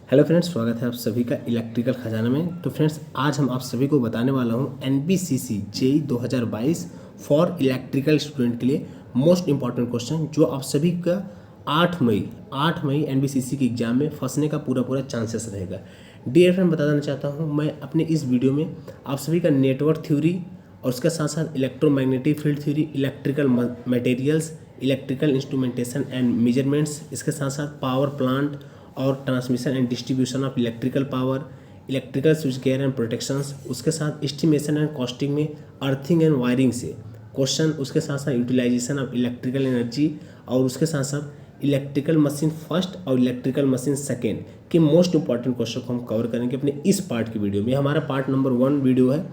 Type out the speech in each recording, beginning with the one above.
Hello friends, स्वागत है आप सभी का इलेक्ट्रिकल खजाना में। तो फ्रेंड्स, आज हम आप सभी को बताने वाला हूँ NBCC JE 2022 for electrical student के लिए मोस्ट इंपॉर्टेंट क्वेश्चन जो आप सभी का 8 मई एनबीसीसी के एग्जाम में फंसने का पूरा चांसेस रहेगा। डियर फ्रेंड, बता देना चाहता हूँ मैं अपने इस वीडियो में आप सभी का नेटवर्क थ्योरी और उसके साथ साथ electromagnetic field theory, electrical materials, electrical instrumentation and measurements, इसके साथ साथ पावर प्लांट और transmission and distribution of electrical power, electrical switch gear and protections, उसके साथ एस्टिमेशन एंड कॉस्टिंग में अर्थिंग एंड वायरिंग से क्वेश्चन, उसके साथ साथ यूटिलाइजेशन ऑफ इलेक्ट्रिकल एनर्जी और उसके साथ साथ इलेक्ट्रिकल मशीन फर्स्ट और इलेक्ट्रिकल मशीन सेकेंड के मोस्ट इंपॉर्टेंट क्वेश्चन को हम कवर करेंगे अपने इस पार्ट की वीडियो में। हमारा पार्ट नंबर 1 वीडियो है।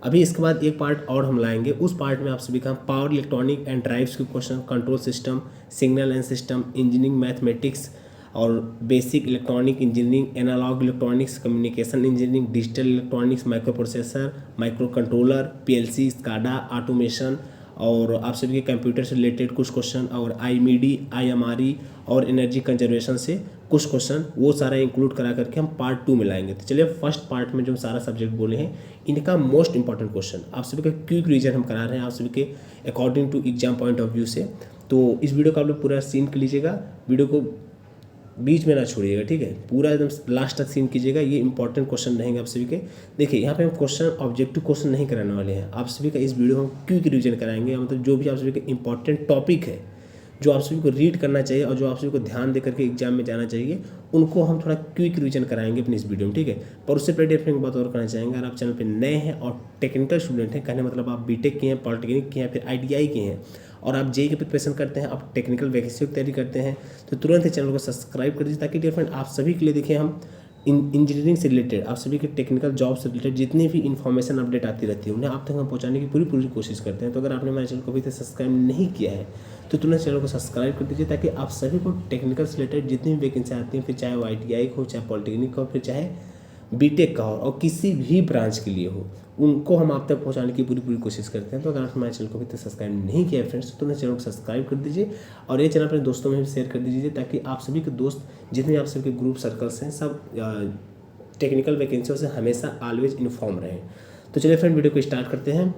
अभी इसके बाद एक पार्ट और हम लाएंगे। उस पार्ट में आप सभी का पावर इलेक्ट्रॉनिक एंड ड्राइव्स के question, control system, signal and system, engineering mathematics और basic electronic engineering, analog electronics, communication engineering, digital electronics, microprocessor, microcontroller, PLC, SCADA, automation और आप सभी के कंप्यूटर से रिलेटेड कुछ क्वेश्चन और आईएमईडी, आईएमआरई और एनर्जी कंजर्वेशन से कुछ क्वेश्चन, वो सारा इंक्लूड करा करके हम पार्ट 2 में लाएंगे। तो चलिए, फर्स्ट पार्ट में जो सारा सब्जेक्ट बोले हैं इनका मोस्ट इंपॉर्टेंट क्वेश्चन आप सभी का क्विक रिवीजन हम करा रहे हैं आप सभी के according to exam point of view से। तो इस वीडियो को आप लोग पूरा सीन कर लीजिएगा, वीडियो को बीच में ना छोड़िएगा, ठीक है, पूरा एकदम लास्ट तक सीन कीजिएगा। ये इंपॉर्टेंट क्वेश्चन रहेंगे आप सभी के। देखिए, यहाँ पे हम क्वेश्चन ऑब्जेक्टिव क्वेश्चन नहीं कराने वाले हैं आप सभी का। इस वीडियो में हम क्विक रिवीजन कराएंगे, मतलब जो भी आप सभी का इंपॉर्टेंट टॉपिक है जो आप सभी को रीड करना चाहिए और जो आप सभी को ध्यान दे करके एग्जाम में जाना चाहिए, उनको हम थोड़ा क्विक रिवीजन कराएंगे अपनी इस वीडियो में, ठीक है। पर उससे पहले अपने बात और करना चाहेंगे, अगर आप चैनल पे नए हैं और टेक्निकल स्टूडेंट हैं, कहने मतलब आप बीटेक के हैं, पॉलिटेक्निक के हैं, फिर आईटीआई के हैं और आप जेईई की प्रिपरेशन करते हैं, आप टेक्निकल वैकेंसी की तैयारी करते हैं, तो तुरंत ही चैनल को सब्सक्राइब कर दीजिए ताकि डियर फ्रेंड आप सभी के लिए देखिए हम इंजीनियरिंग से रिलेटेड, आप सभी के टेक्निकल जॉब से रिलेटेड जितनी भी इन्फॉर्मेशन अपडेट आती रहती है उन्हें आप तक हम पहुंचाने की पूरी कोशिश करते हैं। तो अगर आपने हमारे चैनल को अभी तक सब्सक्राइब नहीं किया है तो तुरंत चैनल को सब्सक्राइब कर दीजिए ताकि आप सभी को टेक्निकल से रिलेटेड जितनी भी वैकेंसी आती हैं, फिर चाहे वो आईटीआई हो, चाहे पॉलिटेक्निक हो, फिर चाहे बीटेक का हो और किसी भी ब्रांच के लिए हो, उनको हम आप तक पहुंचाने की पूरी कोशिश करते हैं। तो अगर आप हमारे चैनल को अभी तक सब्सक्राइब नहीं किया है फ्रेंड्स तो चैनल को सब्सक्राइब कर दीजिए और ये चैनल अपने दोस्तों में भी शेयर कर दीजिए ताकि आप सभी के दोस्त जितने आप सभी के ग्रुप सर्कल्स हैं सब टेक्निकल वैकेंसियों से हमेशा ऑलवेज इन्फॉर्म रहें। तो चलिए फ्रेंड, वीडियो को स्टार्ट करते हैं।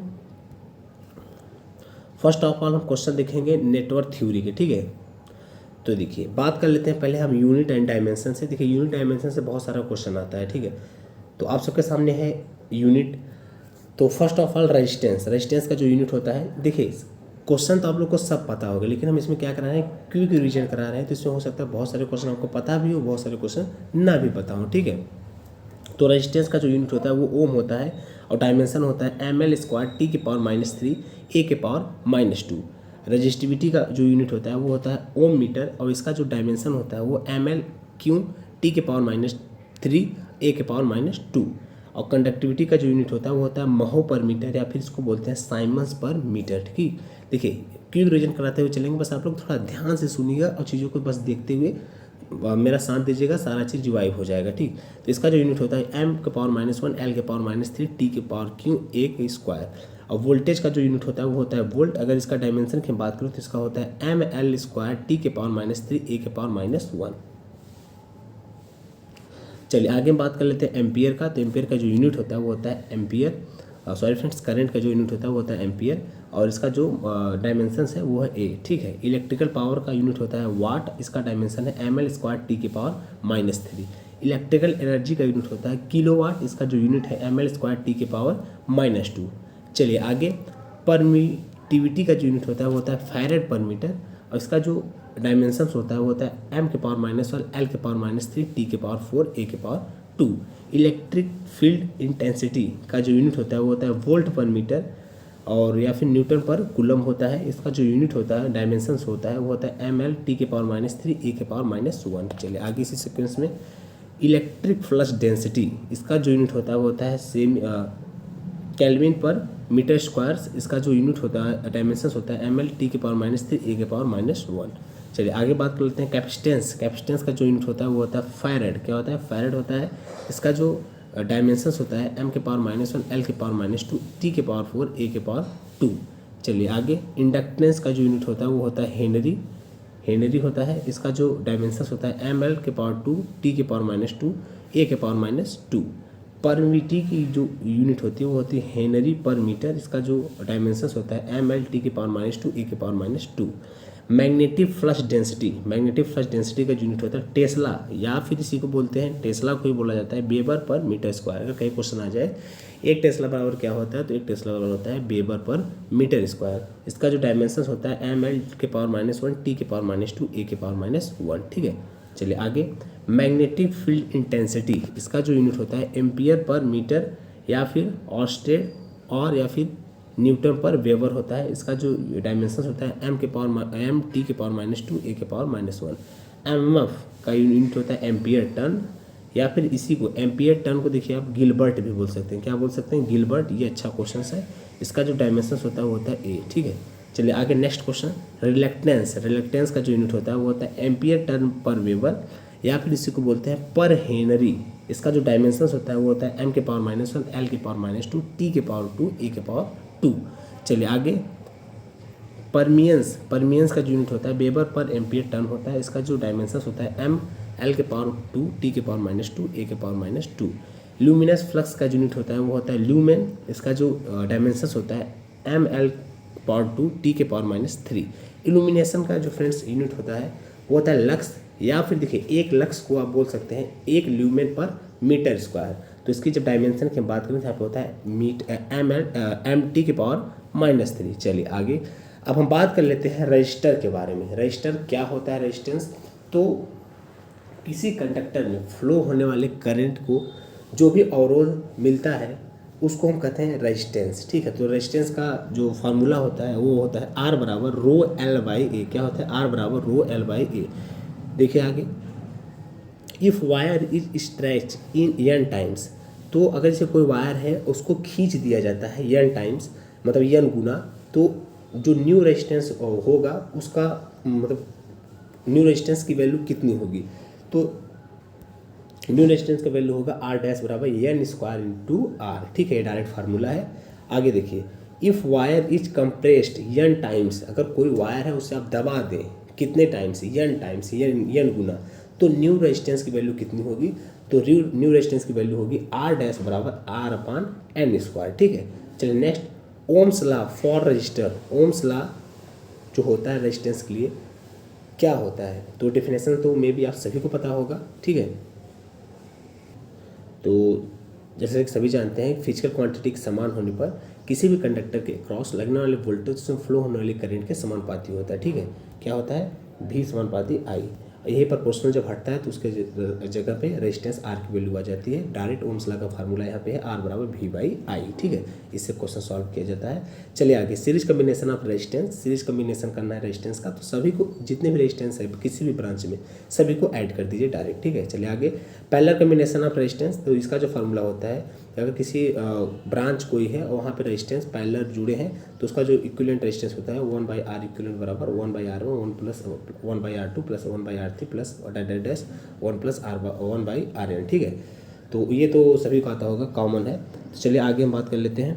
फर्स्ट ऑफ ऑल हम क्वेश्चन देखेंगे नेटवर्क थ्योरी के, ठीक है। तो देखिए, बात कर लेते हैं पहले हम यूनिट एंड डायमेंशन से। देखिए, यूनिट डायमेंशन से बहुत सारा क्वेश्चन आता है, ठीक है। तो आप सबके सामने है यूनिट। तो फर्स्ट ऑफ ऑल रेजिस्टेंस का जो यूनिट होता है, देखिए क्वेश्चन तो आप लोग को सब पता होगा लेकिन हम इसमें क्या करा रहे हैं, क्विक रिवीजन करा रहे हैं। तो इसमें हो सकता है बहुत सारे क्वेश्चन आपको पता भी हो, बहुत सारे क्वेश्चन ना भी पता हो, ठीक है। तो रेजिस्टेंस का जो यूनिट होता है वो ओम होता है और डायमेंशन होता है ml² T⁻³ A⁻²। रजिस्टिविटी का जो यूनिट होता है वो होता है ओम मीटर और इसका जो डायमेंशन होता है वो ml³ T⁻³ A⁻²। और कंडक्टिविटी का जो यूनिट होता है वो होता है महो पर मीटर या फिर इसको बोलते हैं साइमन्स पर मीटर, ठीक है। देखिए, क्विक रिवीजन कराते हुए चलेंगे, बस आप लोग थोड़ा ध्यान से सुनिएगा और चीज़ों को बस देखते हुए मेरा साथ दीजिएगा, सारा चीज़ रिवाइव हो जाएगा, ठीक। तो इसका जो यूनिट होता है m⁻⁻1 L⁻³ T⁻³ और वोल्टेज का जो यूनिट होता है वो होता है वोल्ट। अगर इसका डायमेंशन की बात करूँ तो इसका होता है ml² T⁻³ A⁻1। चलिए आगे बात कर लेते हैं एम्पियर का। तो एम्पियर का जो यूनिट होता है वो होता है एम्पियर, सॉरी फ्रेंड्स, करंट का जो यूनिट होता है वो होता है एम्पियर और इसका जो डायमेंशंस है वो है ए, ठीक है। इलेक्ट्रिकल पावर का यूनिट होता है वाट, इसका डायमेंशन है ml² T⁻³ इलेक्ट्रिकल एनर्जी का यूनिट होता है किलोवाट, इसका जो यूनिट है ml² T⁻²। चलिए आगे, परमिटिविटी का जो यूनिट होता है वो होता है फैरेड पर मीटर और इसका जो डायमेंशंस होता है वो होता है m⁻⁻1 L⁻³ T⁻⁴ A⁻²। Electric field intensity का जो यूनिट होता है वो होता है वोल्ट पर मीटर और या फिर न्यूटन पर कूलम होता है। इसका जो यूनिट होता है, डायमेंशंस होता है वो होता है ml T⁻³ A⁻⁻1। चलिए आगे इसी सीक्वेंस में इलेक्ट्रिक फ्लक्स डेंसिटी, इसका जो यूनिट होता है वो होता है सेम केल्विन पर मीटर स्क्वायर। इसका जो यूनिट होता है, डायमेंशंस होता है ml T⁻³ A⁻1। चलिए आगे बात कर लेते हैं कैपेसिटेंस का जो यूनिट होता है वो होता है फैरेड। क्या होता है, फैरेड होता है। इसका जो डायमेंशंस होता है m⁻⁻1 L⁻² T⁻⁴ A⁻²। चलिए आगे, इंडक्टेंस का जो यूनिट होता है वो होता है हेनरी। हेनरी होता है। इसका जो डायमेंशंस होता है ml के पावर 2 t के पावर -2 a के पावर -2। पर मीटर की जो यूनिट होती है वो होती है हेनरी पर मीटर। इसका जो डायमेंशंस होता है ml t के पावर -2 a के power -2। Magnetic flux density, magnetic flux density का यूनिट होता है टेस्ला, या फिर इसी को बोलते हैं टेस्ला को ही बोला जाता है वेबर पर मीटर स्क्वायर। अगर कहीं क्वेश्चन आ जाए एक टेस्ला बराबर क्या होता है, तो एक टेस्ला बराबर होता है वेबर पर मीटर स्क्वायर। इसका जो डायमेंशंस होता है ml के पावर -1 t के पावर -2 a के पावर -1। ठीक है, चलिए आगे। मैग्नेटिक फील्ड इंटेंसिटी, इसका जो यूनिट होता है एम्पियर पर मीटर या फिर ऑर्स्टेड और या फिर न्यूटन पर वेबर होता है। इसका जो डायमेंशंस होता है m t के पावर -2 a के पावर -1। एमएफ का यूनिट होता है एम्पियर टन, या फिर इसी को एम्पियर टन को देखिए आप गिलबर्ट भी बोल सकते हैं। क्या बोल सकते हैं? गिलबर्ट। ये अच्छा क्वेश्चन है। इसका जो डायमेंशंस होता है वो होता है a। ठीक है, चलिए आगे नेक्स्ट क्वेश्चन। रिलक्टेंस, रिलक्टेंस का जो यूनिट होता है वो होता है एम्पियर टन पर वेबर, या फिर इसी को बोलते हैं पर हेनरी। इसका जो डायमेंशंस होता है वो होता है m के पावर -1 l के पावर -2 t के पावर 2 a के पावर 2। चलिए आगे। परमियंस, परमियंस का जो यूनिट होता है वेबर पर एम्पियर टन होता है। इसका जो डायमेंशंस होता है m l के पावर 2 t के पावर -2 a के पावर -2। ल्यूमिनस फ्लक्स का यूनिट होता है वो होता है ल्यूमेन। इसका जो डायमेंशंस होता है m l पावर 2 t के पावर -3। इल्यूमिनेशन का जो फ्रेंड्स यूनिट होता है वो होता है लक्स, या फिर देखिए एक लक्स को आप बोल सकते हैं एक ल्यूमेन पर मीटर स्क्वायर। तो इसकी जब डायमेंशन की बात करें तो यहाँ पे होता है m t के पावर -3। चलिए आगे। अब हम बात कर लेते हैं रजिस्टर के बारे में। रजिस्टर क्या होता है? रेजिस्टेंस, तो किसी कंडक्टर में फ्लो होने वाले करंट को जो भी अवरोध मिलता है उसको हम कहते हैं रेजिस्टेंस। ठीक है, तो रेजिस्टेंस का जो फार्मूला होता है वो होता है R बराबर रो एल बाई ए। क्या होता है? R बराबर रो एल बाई ए। देखिए आगे। If wire is stretch in n times, तो अगर जैसे कोई वायर है उसको खींच दिया जाता है n टाइम्स, मतलब n गुना, तो जो न्यू रेजिस्टेंस होगा उसका मतलब न्यू रेजिस्टेंस की वैल्यू कितनी होगी? तो न्यू रेजिस्टेंस का वैल्यू होगा R डैश बराबर n स्क्वायर इंटू R। ठीक है, ये डायरेक्ट फार्मूला है। आगे देखिए। If wire is compressed n times, अगर कोई वायर है उसे आप दबा दें कितने टाइम्स? n टाइम्स, n गुना, तो न्यू रेजिस्टेंस की वैल्यू कितनी होगी? तो न्यू रेजिस्टेंस की वैल्यू होगी R डैश बराबर R अपान n स्क्वायर। ठीक है, चलिए next. Ohm's law for register. Ohm's law जो होता है रेजिस्टेंस के लिए क्या होता है? तो डेफिनेशन तो मे बी आप सभी को पता होगा। ठीक है, तो जैसे कि सभी जानते हैं फिजिकल क्वांटिटी के समान होने पर किसी भी कंडक्टर के क्रॉस लगने वाले वोल्टेज से फ्लो होने वाले करंट के समानुपाती होता है। ठीक है, क्या होता है? V समानुपाती I। यही पर प्रोपोर्शनल जब हटता है तो उसके जगह पे रेजिस्टेंस R की वैल्यू आ जाती है। डायरेक्ट ओम्स लॉ का फार्मूला यहाँ पे है R बराबर V बाई I। ठीक है, इससे क्वेश्चन सॉल्व किया जाता है। चलिए आगे। Series combination of resistance, series combination करना है रेजिस्टेंस का, तो सभी को जितने भी रेजिस्टेंस है किसी भी ब्रांच में सभी को ऐड कर दीजिए डायरेक्ट। ठीक है, चलिए आगे। पैरेलल कम्बिनेशन ऑफ रेजिस्टेंस, तो इसका जो फार्मूला होता है अगर किसी ब्रांच कोई है और वहाँ पे रेजिस्टेंस पैरेलल जुड़े हैं तो उसका जो इक्विवेलेंट रेजिस्टेंस होता है 1/R इक्विवेलेंट बराबर 1/R1 plus 1/R2 plus 1/R3 plus dash 1 plus 1/Rn। ठीक है, तो ये तो सभी को आता होगा, कॉमन है। तो चलिए आगे हम बात कर लेते हैं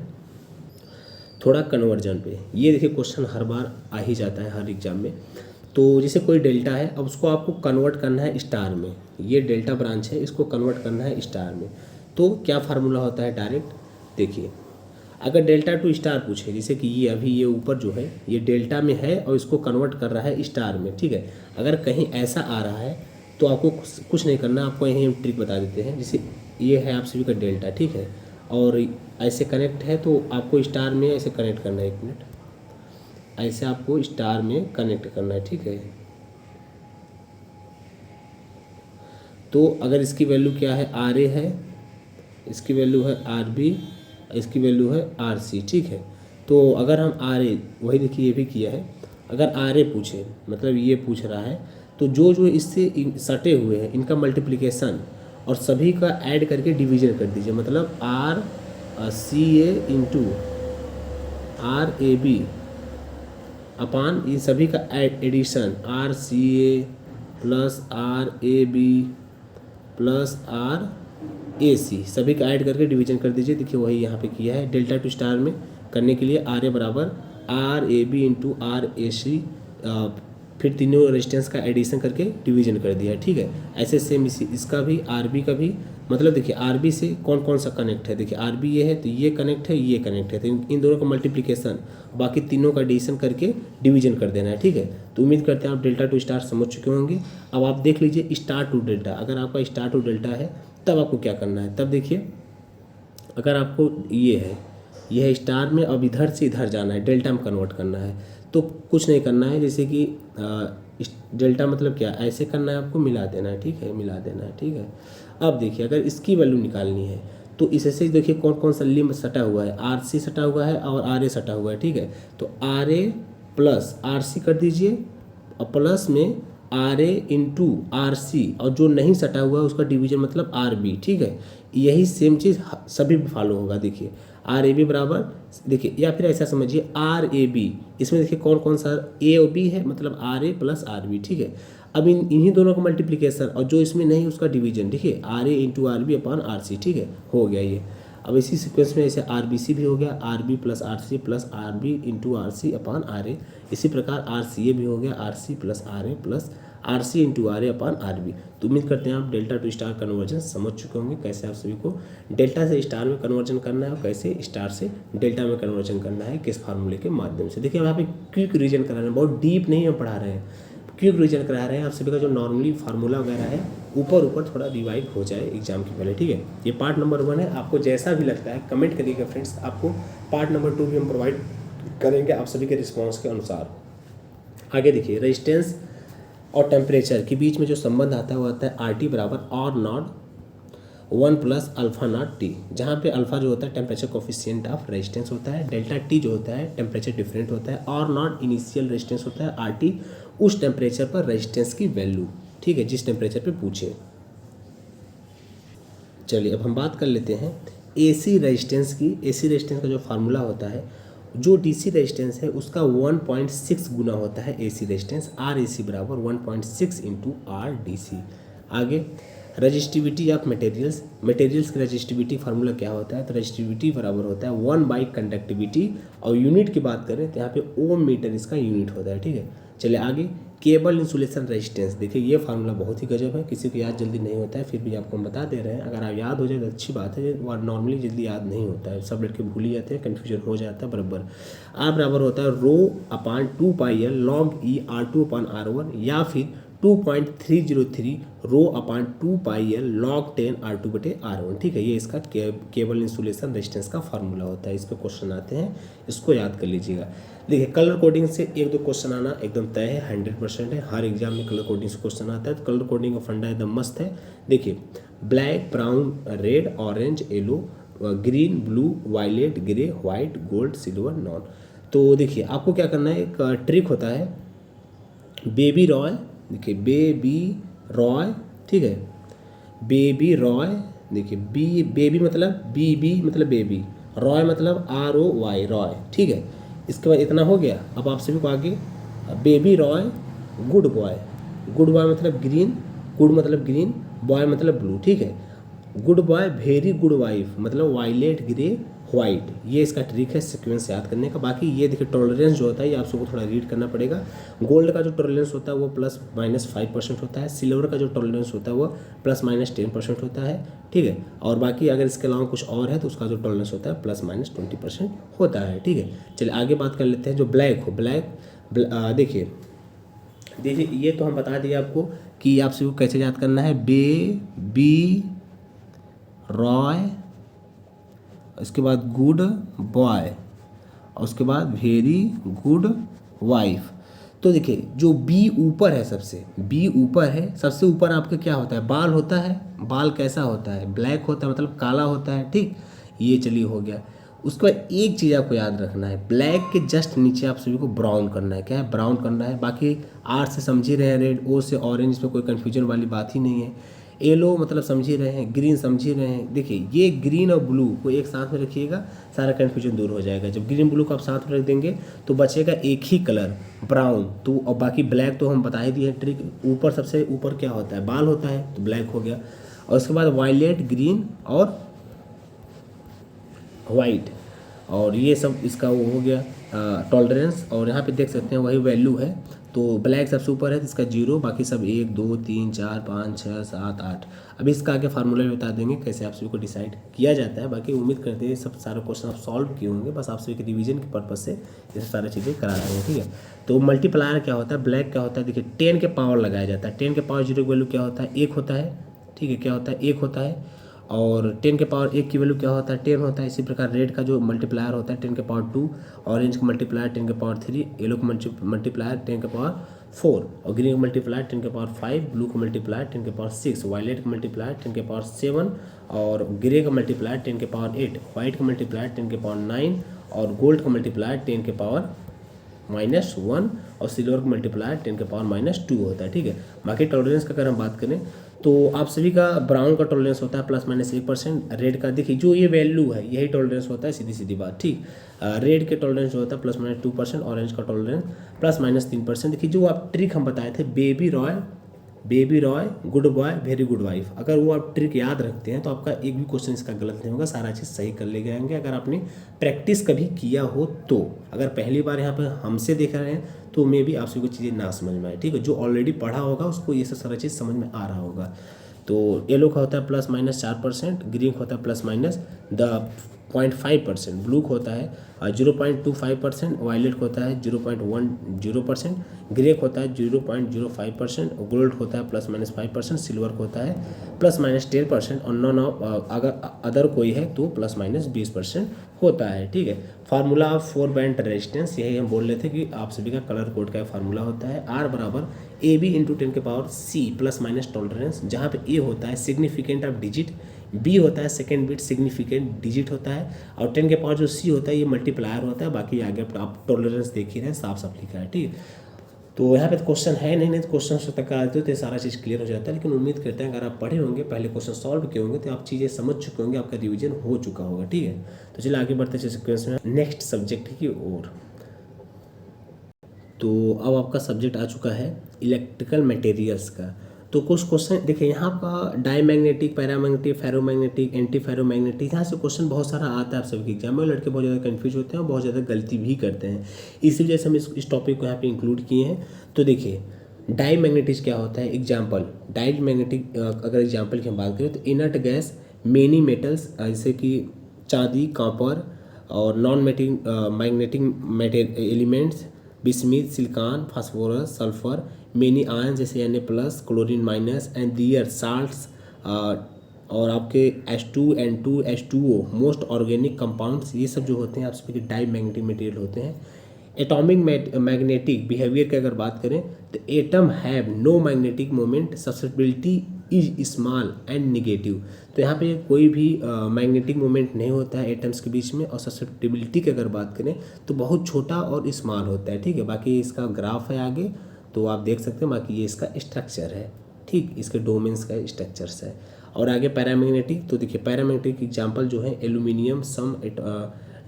थोड़ा कन्वर्जन पे। ये देखिए क्वेश्चन हर बार आ ही जाता है हर एग्जाम में। तो जैसे कोई डेल्टा है, अब उसको आपको कन्वर्ट करना है स्टार में। ये डेल्टा ब्रांच है, इसको कन्वर्ट करना है स्टार में, तो क्या फार्मूला होता है? डायरेक्ट देखिए, अगर डेल्टा टू स्टार पूछे, जैसे कि ये अभी ये ऊपर जो है ये डेल्टा में है और इसको कन्वर्ट कर रहा है स्टार में। ठीक है, अगर कहीं ऐसा आ रहा है तो आपको कुछ नहीं करना, आपको यही हम ट्रिक बता देते हैं। जैसे ये है आप सभी का डेल्टा, ठीक है, और ऐसे कनेक्ट है तो आपको स्टार में ऐसे कनेक्ट करना है। 1 मिनट, ऐसे आपको स्टार में कनेक्ट करना है। ठीक है, तो अगर इसकी वैल्यू क्या है? RA है, इसकी वैल्यू है RB, इसकी वैल्यू है RC। ठीक है, तो अगर हम RA, वही देखिए ये भी किया है, अगर RA पूछे मतलब ये पूछ रहा है, तो जो जो इससे सटे हुए हैं इनका मल्टीप्लिकेशन और सभी का ऐड करके डिवीजन कर दीजिए। मतलब RCA इंटू RAB अपान ये सभी का addition RCA plus RAB plus RAC, सभी का ऐड करके डिवीजन कर दीजिए। देखिए वही यहाँ पे किया है। डेल्टा टू स्टार में करने के लिए RA बराबर RAB इंटू RAC फिर तीनों रेजिस्टेंस का एडिशन करके डिवीजन कर दिया, ठीक है। ऐसे सेम इसका भी आरबी का भी, मतलब देखिए आरबी से कौन कौन सा कनेक्ट है, देखिए आरबी ये है तो ये कनेक्ट है, ये कनेक्ट है, तो इन दोनों का मल्टीप्लिकेशन, बाकी तीनों का एडिशन करके डिवीजन कर देना है, ठीक है। तो उम्मीद करते हैं आप डेल्टा टू स्टार समझ चुके होंगे। अब आप देख लीजिए स्टार टू डेल्टा, अगर आपका स्टार टू डेल्टा है तब आपको क्या करना है। तब देखिए अगर आपको ये है स्टार में, अब इधर से इधर जाना है, डेल्टा में कन्वर्ट करना है, तो कुछ नहीं करना है। जैसे कि डेल्टा मतलब क्या, ऐसे करना है आपको, मिला देना है, ठीक है, मिला देना है, ठीक है। अब देखिए अगर इसकी वैल्यू निकालनी है तो इससे देखिए कौन कौन सा लिंब सटा हुआ है, आर सी सटा हुआ है और आर ए सटा हुआ है, ठीक है। तो R A plus R C कर दीजिए और प्लस में R A into R C, और जो नहीं सटा हुआ है उसका डिवीजन मतलब आर बी, ठीक है। यही सेम चीज़ सभी में फॉलो होगा। देखिए आर ए बी बराबर, देखिए या फिर ऐसा समझिए आर ए बी, इसमें देखिए कौन कौन सा ए और बी है, मतलब R A plus R B, ठीक है। अब इन्हीं दोनों का मल्टीप्लिकेशन, और जो इसमें नहीं उसका डिवीजन, देखिए R A into R B upon R C, ठीक है, हो गया ये। अब इसी सीक्वेंस में ऐसे आर बी सी भी हो गया, R B plus R C plus R B into R C upon R A. इसी प्रकार आर सी ए भी हो गया, R C plus R A plus R C into R A upon R B. तो उम्मीद करते हैं आप डेल्टा टू स्टार कन्वर्जन समझ चुके होंगे, कैसे आप सभी को डेल्टा से स्टार में कन्वर्जन करना है और कैसे स्टार से डेल्टा में कन्वर्जन करना है, किस फार्मूले के माध्यम से। देखिए यहाँ पे क्विक रिवीजन करा रहे हैं, बहुत डीप नहीं हम पढ़ा रहे हैं, क्विक रिवीजन करा रहे हैं। आप सभी का जो नॉर्मली फार्मूला वगैरह है ऊपर ऊपर थोड़ा रिवाइव हो जाए एग्जाम के पहले, ठीक है। ये पार्ट नंबर 1 है, आपको जैसा भी लगता है कमेंट करिएगा फ्रेंड्स, आपको पार्ट नंबर 2 भी हम प्रोवाइड करेंगे आप सभी के रिस्पॉन्स के अनुसार। आगे देखिए रेजिस्टेंस और टेम्परेचर के बीच में जो संबंध आता है वो आता है आर टी बराबर R naught 1 plus alpha naught T, जहाँ पे अल्फा जो होता है टेम्परेचर कोफिशिएंट ऑफ रेजिस्टेंस होता है, डेल्टा टी जो होता है टेम्परेचर डिफरेंट होता है, आर नॉट इनिशियल रेजिस्टेंस होता है, आर टी उस टेम्परेचर पर रेजिस्टेंस की वैल्यू, ठीक है, जिस टेम्परेचर पे पूछे। चलिए अब हम बात कर लेते हैं एसी रेजिस्टेंस की। एसी रेजिस्टेंस का जो फार्मूला होता है, जो डीसी रेजिस्टेंस है उसका 1.6 गुना होता है एसी रेजिस्टेंस, आर ए सी बराबर 1.6 इंटू आर डी सी। आगे रजिस्टिविटी ऑफ मटेरियल्स, मटेरियल्स की रजिस्टिविटी फार्मूला क्या होता है, तो रजिस्टिविटी बराबर होता है 1 बाई कंडक्टिविटी, और यूनिट की बात करें तो यहाँ पे ओम मीटर इसका यूनिट होता है, ठीक है। चलिए आगे केबल इंसुलेशन रेजिस्टेंस, देखिए ये फार्मूला बहुत ही गजब है, किसी को याद जल्दी नहीं होता है, फिर भी आपको हम बता दे रहे हैं। अगर आप याद हो जाए तो अच्छी बात है, और नॉर्मली जल्दी याद नहीं होता है, सब लड़के भूल ही जाते हैं, कन्फ्यूजन हो जाता है बराबर। आर बराबर होता है rho upon 2 pi L log e R two upon R one, या फिर 2.303 rho upon 2 pi L log 10 R two बटे आर वन, ठीक है। ये इसका केबल इंसुलेशन रेजिस्टेंस का फार्मूला होता है, इस पर क्वेश्चन आते हैं, इसको याद कर लीजिएगा। देखिए कलर कोडिंग से 1-2 क्वेश्चन आना एकदम तय है, 100% है, हर एग्जाम में कलर कोडिंग से क्वेश्चन आता है, तो कलर कोडिंग का फंडा एकदम मस्त है। देखिए black, brown, red, orange, yellow, green, blue, violet, grey, white, gold, silver, none. तो देखिए आपको क्या करना है, एक ट्रिक होता है बेबी रॉय, देखिए बेबी रॉय, ठीक है, बेबी रॉय, देखिए बी बेबी मतलब बी मतलब बेबी, रॉय मतलब ROY रॉय, ठीक है। इसके बाद इतना हो गया। अब आप सभी को आगे baby Roy good boy, good boy मतलब ग्रीन, गुड मतलब ग्रीन, बॉय मतलब ब्लू, ठीक है। Good boy very good wife मतलब वायलेट, ग्रे, व्हाइट, ये इसका ट्रिक है सीक्वेंस याद करने का। बाकी ये देखिए टॉलरेंस जो होता है ये आप सबको थोड़ा रीड करना पड़ेगा। गोल्ड का जो टॉलरेंस होता है वो ±5% होता है, सिल्वर का जो टॉलरेंस होता है वो ±10% होता है, ठीक है। और बाकी अगर इसके अलावा कुछ और है तो उसका जो टॉलरेंस होता है ±20% होता है, ठीक है। चलिए आगे बात कर लेते हैं जो ब्लैक हो, देखिए ये तो हम बता दिए आपको कि आप सबको कैसे याद करना है, बेबी रॉय, उसके बाद गुड बॉय, और उसके बाद वेरी गुड वाइफ। तो देखिए जो बी ऊपर है, सबसे ऊपर आपका क्या होता है, बाल होता है। बाल कैसा होता है, ब्लैक होता है, मतलब काला होता है, ठीक। ये चलिए हो गया। उसके बाद एक चीज़ आपको याद रखना है, ब्लैक के जस्ट नीचे आप सभी को ब्राउन करना है। क्या है, ब्राउन करना है। बाकी आर से समझ ही रहे हैं, रेड, ओ से ऑरेंज, इसमें कोई कन्फ्यूजन वाली बात ही नहीं है। येलो मतलब समझ ही रहे हैं, ग्रीन समझ ही रहे हैं। देखिए ये ग्रीन और ब्लू को एक साथ में रखिएगा, सारा कन्फ्यूजन दूर हो जाएगा। जब ग्रीन ब्लू को आप साथ में रख देंगे तो बचेगा एक ही कलर ब्राउन, तो और बाकी ब्लैक तो हम बता ही दिए ट्रिक। ऊपर सबसे ऊपर क्या होता है, बाल होता है, तो ब्लैक हो गया। और उसके बाद वायलेट, ग्रीन और वाइट, और ये सब इसका वो हो गया टॉलरेंस। और यहाँ पे देख सकते हैं वही वैल्यू है, तो ब्लैक सबसे ऊपर है तो इसका 0, बाकी सब 1 2 3 4 5 6 7 8। अभी इसका आगे फार्मूला भी बता देंगे कैसे आप सभी को डिसाइड किया जाता है। बाकी उम्मीद करते हैं सब सारे क्वेश्चन आप सॉल्व किए होंगे, बस आप सभी के रिवीजन के पर्पज से ये सारी चीज़ें करा रहे हैं, ठीक है। तो मल्टीप्लायर क्या होता है, ब्लैक क्या होता है, देखिए 10 के पावर लगाया जाता है। 10 के पावर 0 की वैल्यू क्या होता है, 1 होता है, ठीक है, क्या होता है 1 होता है। और 10 के पावर 1 की वैल्यू क्या होता है, 10 होता है। इसी प्रकार रेड का जो मल्टीप्लायर होता है 10 के पावर 2, ऑरेंज का मल्टीप्लायर 10 के पावर 3, येलो का मल्टीप्लायर 10 के पावर 4, और ग्रीन का मल्टीप्लायर 10 के पावर 5, ब्लू का मल्टीप्लायर 10 के पावर 6, वायलेट का मल्टीप्लायर 10 के पावर 7, और ग्रे का मल्टीप्लायर 10 के पावर 8, व्हाइट का मल्टीप्लायर 10 के पावर 9, और गोल्ड का मल्टीप्लायर 10 के पावर -1, और सिल्वर का मल्टीप्लायर 10 के पावर -2 होता है, ठीक है। बाकी टॉलरेंस का अगर हम बात करें तो आप सभी का ब्राउन का टॉलरेंस होता है ±1%, रेड का देखिए जो ये वैल्यू है यही टॉलरेंस होता है, सीधी सीधी बात, ठीक। रेड के टॉलरेंस जो होता है ±2%, ऑरेंज का टॉलरेंस ±3%। देखिए जो आप ट्रिक हम बताए थे, baby Roy good boy very good wife, अगर वो आप ट्रिक याद रखते हैं तो आपका एक भी क्वेश्चन इसका गलत नहीं होगा, सारा चीज़ सही कर ले जाएंगे अगर आपने प्रैक्टिस कभी किया हो तो। अगर पहली बार यहाँ पर हमसे देख रहे हैं तो मे भी आप सभी को चीज़ें ना समझ में आए, ठीक है। जो ऑलरेडी पढ़ा होगा उसको ये सब सारा चीज़ समझ में आ रहा होगा। तो येलो का होता है ±4%, ग्रीन का होता है ±0.5%, ब्लू का होता है 0.25%, वायलेट का होता है 0.10%, ग्रे का होता है 0.05%, गोल्ड होता है ±5%, सिल्वर का होता है ±10%, और नॉन अगर अदर कोई है तो ±20% होता है, ठीक है। फार्मूला ऑफ 4 बैंड रेजिस्टेंस, यही हम बोल रहे थे कि आप सभी का कलर कोड का फार्मूला होता है R बराबर AB इंटू 10 के पावर C ± टॉलरेंस, जहाँ पे A होता है सिग्निफिकेंट ऑफ डिजिट, B होता है सेकेंड बिट सिग्निफिकेंट डिजिट होता है, और 10 के पावर जो C होता है ये मल्टीप्लायर होता है। बाकी आगे आप टॉलरेंस देख ही रहे हैं, साफ साफ लिखा है, ठीक है। तो यहाँ पे तो क्वेश्चन है नहीं तो क्वेश्चन तक आते तो सारा चीज़ क्लियर हो जाता है। लेकिन उम्मीद करते हैं अगर आप पढ़े होंगे, पहले क्वेश्चन सॉल्व किए होंगे, तो आप चीज़ें समझ चुके होंगे, आपका रिवीजन हो चुका होगा, ठीक है। तो चलिए आगे बढ़ते हैं सिक्वेंस में नेक्स्ट सब्जेक्ट की ओर। तो अब आपका सब्जेक्ट आ चुका है इलेक्ट्रिकल मटेरियल्स का। तो कुछ क्वेश्चन देखिए यहाँ का diamagnetic, paramagnetic, ferromagnetic, anti ferromagnetic, यहाँ से क्वेश्चन बहुत सारा आता है आप सभी के एग्जाम में। लड़के बहुत ज़्यादा कंफ्यूज होते हैं और बहुत ज़्यादा गलती भी करते हैं, इसी वजह से हम इस टॉपिक को यहाँ पे इंक्लूड किए हैं। तो देखिए डाईमैग्नेटिक क्या होता है, एग्जाम्पल डाईमैग्नेटिक अगर एग्जाम्पल की हम बात करें तो इनर्ट गैस मेनी मेटल्स जैसे कि चांदी, कॉपर, और non magnetic elements bismuth, silicon, phosphorus, sulphur, many ion जैसे Na+, chlorine minus, and their salts, और आपके H2N2 H2O most organic compounds, ये सब जो होते हैं आप सभी के डाईमैग्नेटिक मटेरियल होते हैं। एटॉमिक मैग्नेटिक बिहेवियर की अगर बात करें तो atom have no magnetic moment, susceptibility is small and negative. तो यहाँ पे कोई भी मैग्नेटिक मोमेंट नहीं होता है एटम्स के बीच में, और ससेप्टिबिलिटी की अगर बात करें तो बहुत छोटा और स्मॉल होता है, ठीक है। बाकी इसका ग्राफ है आगे तो आप देख सकते हैं, बाकी ये इसका स्ट्रक्चर है, ठीक, इसके डोमेन्स का स्ट्रक्चर्स है। और आगे पैरामैग्नेटिक, तो देखिए पैरामैग्नेटिक एग्जाम्पल जो है aluminium, some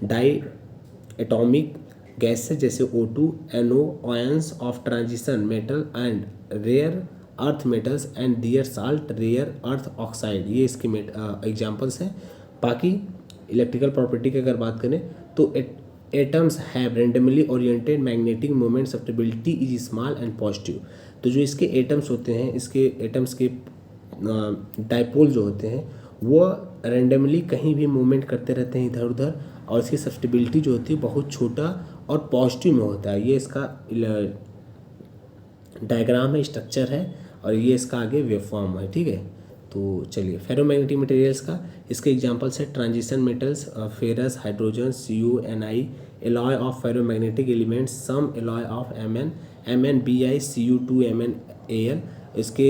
diatomic gases जैसे O2, NO, ions of transition metal and rare earth metals and their salt rare earth oxide, ये इसके एग्जाम्पल्स हैं। बाकी इलेक्ट्रिकल प्रॉपर्टी की अगर बात करें तो atoms have randomly oriented magnetic moment, susceptibility is small and positive. तो जो इसके एटम्स होते हैं, इसके एटम्स के डाइपोल जो होते हैं वो रेंडमली कहीं भी मूवमेंट करते रहते हैं इधर उधर, और इसकी ससेप्टिबिलिटी जो होती है बहुत छोटा और पॉजिटिव में होता है। ये इसका डायग्राम है, स्ट्रक्चर है, और ये इसका आगे वेवफॉर्म है, ठीक है। तो चलिए फेरोमैग्नेटिक मटेरियल्स का इसके एग्जांपल्स है transition metals, ferrous, hydrogen, Cu, Ni, alloy of ferromagnetic elements, some alloy of Mn, Bi, Cu2, MnAl। इसके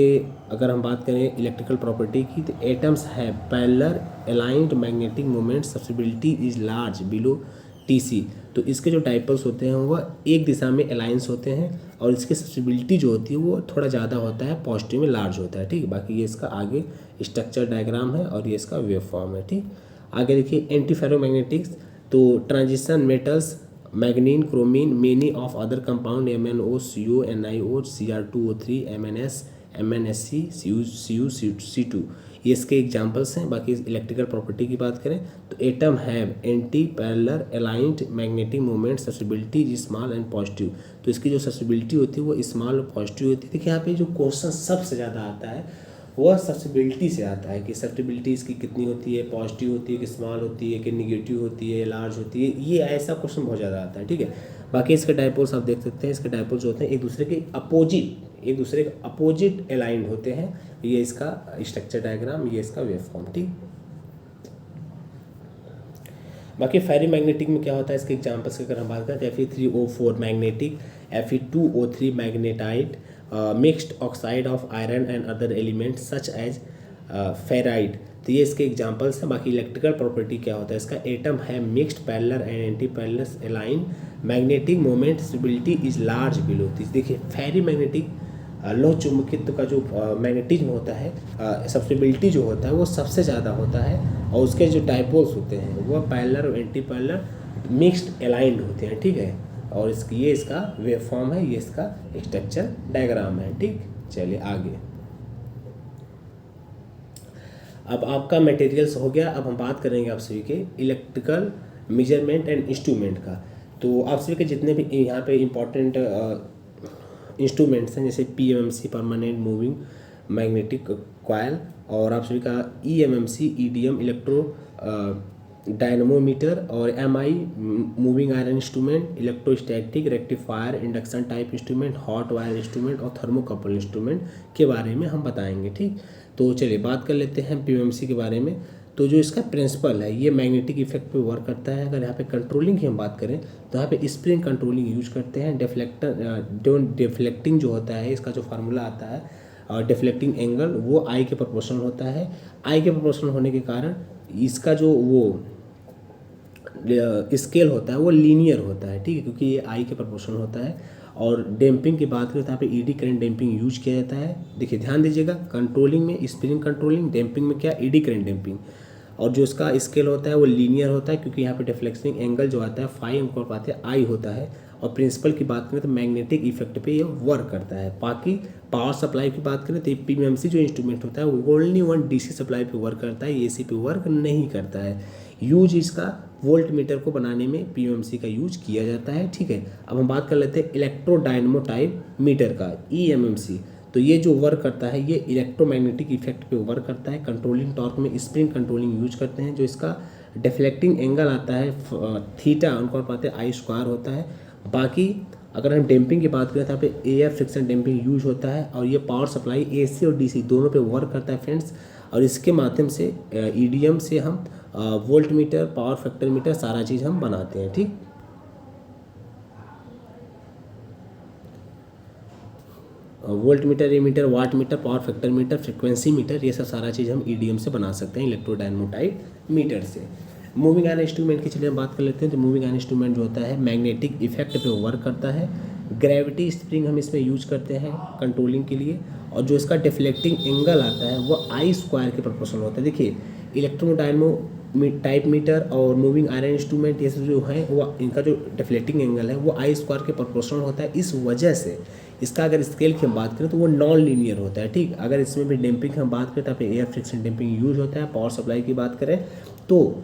अगर हम बात करें इलेक्ट्रिकल प्रॉपर्टी की तो एटम्स है parallel aligned magnetic moment, susceptibility is large below Tc। तो इसके जो डाइपोल्स होते हैं वह एक दिशा में अलाइंस होते हैं, और इसकी ससेप्टिबिलिटी जो होती है वो थोड़ा ज़्यादा होता है, पॉजिटिव में लार्ज होता है, ठीक। बाकी ये इसका आगे स्ट्रक्चर डायग्राम है और ये इसका वेव फॉर्म है, ठीक। आगे देखिए एंटी फेरोमैग्नेटिक्स, तो ट्रांजिशन मेटल्स मैग्नीन, क्रोमीन, many of other compound MnO, CO, NiO, Cr2O3, MnS, MnSc, Cu, C2, ये इसके एग्जांपल्स हैं। बाकी इलेक्ट्रिकल प्रॉपर्टी की बात करें तो atom have anti parallel aligned magnetic moment, susceptibility is small and positive. तो इसकी जो ससेसिबिलिटी होती है वो स्मॉल और पॉजिटिव होती है। देखिए यहाँ पे जो क्वेश्चन सबसे ज़्यादा आता है वह ससेसिबिलिटी से आता है कि ससेसिबिलिटी इसकी कितनी होती है, पॉजिटिव होती है कि स्मॉल होती है कि निगेटिव होती है, लार्ज होती है, ये ऐसा क्वेश्चन बहुत ज़्यादा आता है। ठीक है, बाकी इसके डायपोल्स आप देख सकते हैं, इसके डायपोल्स जो होते हैं एक दूसरे के अपोजिट अलाइंड होते हैं। ये इसका स्ट्रक्चर डायग्राम, ये इसका वेव फॉर्म। ठीक, बाकी फेरी मैग्नेटिक में क्या होता है, इसके एग्जांपल्स की अगर हम बात करें तो Fe3O4 magnetic, Fe2O3 magnetite, mixed oxide of iron and other elements such as ferrite. तो ये इसके एग्जांपल्स हैं। बाकी इलेक्ट्रिकल प्रॉपर्टी क्या होता है इसका, एटम है mixed parallel and anti parallel align, magnetic moment stability is large below. देखिए फेरी मैग्नेटिक लोह चुंबकित्व का जो मैग्नेटिज्म होता है, सब्सिबिलिटी जो होता है वो सबसे ज़्यादा होता है, और उसके जो डायपोल्स होते हैं वो पैरेलल और एंटी पैरेलल मिक्स्ड अलाइंड होते हैं। ठीक है, और ये इसका वेव फॉर्म है, ये इसका स्ट्रक्चर डायग्राम है। ठीक, चलिए आगे। अब आपका मटेरियल्स हो गया। अब हम बात करेंगे आप सभी के इलेक्ट्रिकल मेजरमेंट एंड इंस्ट्रूमेंट का। तो आप सभी के जितने भी यहाँ पे इम्पोर्टेंट इंस्ट्रूमेंट्स हैं, जैसे PMMC permanent moving magnetic coil, और आप सभी का EMMC EDM इलेक्ट्रो डायनमोमीटर, और MI moving iron instrument, electrostatic rectifier, induction type instrument, hot wire instrument और थर्मोकपल इंस्ट्रूमेंट के बारे में हम बताएंगे। ठीक, तो चलिए बात कर लेते हैं PMMC के बारे में। तो जो इसका प्रिंसिपल है ये मैग्नेटिक इफेक्ट पे वर्क करता है। अगर यहाँ पे कंट्रोलिंग की हम बात करें तो यहाँ पे स्प्रिंग कंट्रोलिंग यूज करते हैं। डिफ्लेक्टिंग जो होता है इसका जो फार्मूला आता है, और डिफ्लेक्टिंग एंगल वो आई के प्रोपोर्शनल होता है। आई के प्रोपोर्शनल होने के कारण इसका जो वो स्केल होता है वो लीनियर होता है। ठीक है, क्योंकि ये आई के प्रोपोर्शनल होता है। और डैम्पिंग की बात करें तो यहाँ पे ईडी करंट डैम्पिंग यूज किया जाता है। देखिए ध्यान दीजिएगा, कंट्रोलिंग में स्प्रिंग कंट्रोलिंग, डैम्पिंग में क्या ईडी करंट डैम्पिंग। और जो इसका स्केल होता है वो लीनियर होता है, क्योंकि यहाँ पे डिफ्लेक्टिंग एंगल जो आता है फाई अनुपात आई होता है। और प्रिंसिपल की बात करें तो मैग्नेटिक इफेक्ट पे ये वर्क करता है। बाकी पावर सप्लाई की बात करें तो PMMC जो इंस्ट्रूमेंट होता है वो ओनली वन DC सप्लाई पे वर्क करता है, AC पे वर्क नहीं करता है। यूज इसका वोल्ट मीटर को बनाने में PMMC का यूज किया जाता है। ठीक है, अब हम बात कर लेते हैं इलेक्ट्रो डायनमो टाइप मीटर का, EMMC। तो ये जो वर्क करता है ये इलेक्ट्रोमैग्नेटिक इफेक्ट पे वर्क करता है। कंट्रोलिंग टॉर्क में स्प्रिंग कंट्रोलिंग यूज करते हैं। जो इसका डिफ्लेक्टिंग एंगल आता है थीटा अनुपात आई स्क्वायर होता है। बाकी अगर हम डैम्पिंग की बात करें तो यहाँ पे एयर फ्रिक्शन डैम्पिंग यूज होता है, और ये पावर सप्लाई AC और DC दोनों पे वर्क करता है फ्रेंड्स। और इसके माध्यम से EDM से हम volt meter, power factor meter, सारा चीज़ हम बनाते हैं। ठीक, volt meter, ammeter, watt meter, power factor meter, frequency meter, ये सब सारा चीज़ हम EDM से बना सकते हैं, इलेक्ट्रोडायनमो टाइप मीटर से। मूविंग आयरन इंस्ट्रूमेंट की चलिए हम बात कर लेते हैं। तो मूविंग आयरन इंस्ट्रूमेंट जो होता है मैग्नेटिक इफेक्ट पे वर्क करता है। ग्रेविटी स्प्रिंग हम इसमें यूज करते हैं कंट्रोलिंग के लिए। और जो इसका डिफ्लेक्टिंग एंगल आता है वो आई स्क्वायर के प्रोपोर्शनल होता है। देखिए इलेक्ट्रोडायनमो टाइप मीटर और मूविंग आयरन इंस्ट्रूमेंट ये सब जो है वो इनका जो डिफ्लेक्टिंग एंगल है वो आई स्क्वायर के प्रोपोर्शनल होता है। इस वजह से इसका अगर स्केल की हम बात करें तो वो नॉन लीनियर होता है। ठीक, अगर इसमें भी डैम्पिंग की हम बात करें तो यहाँ पे एयर फ्रिक्शन डैम्पिंग यूज होता है। पावर सप्लाई की बात करें तो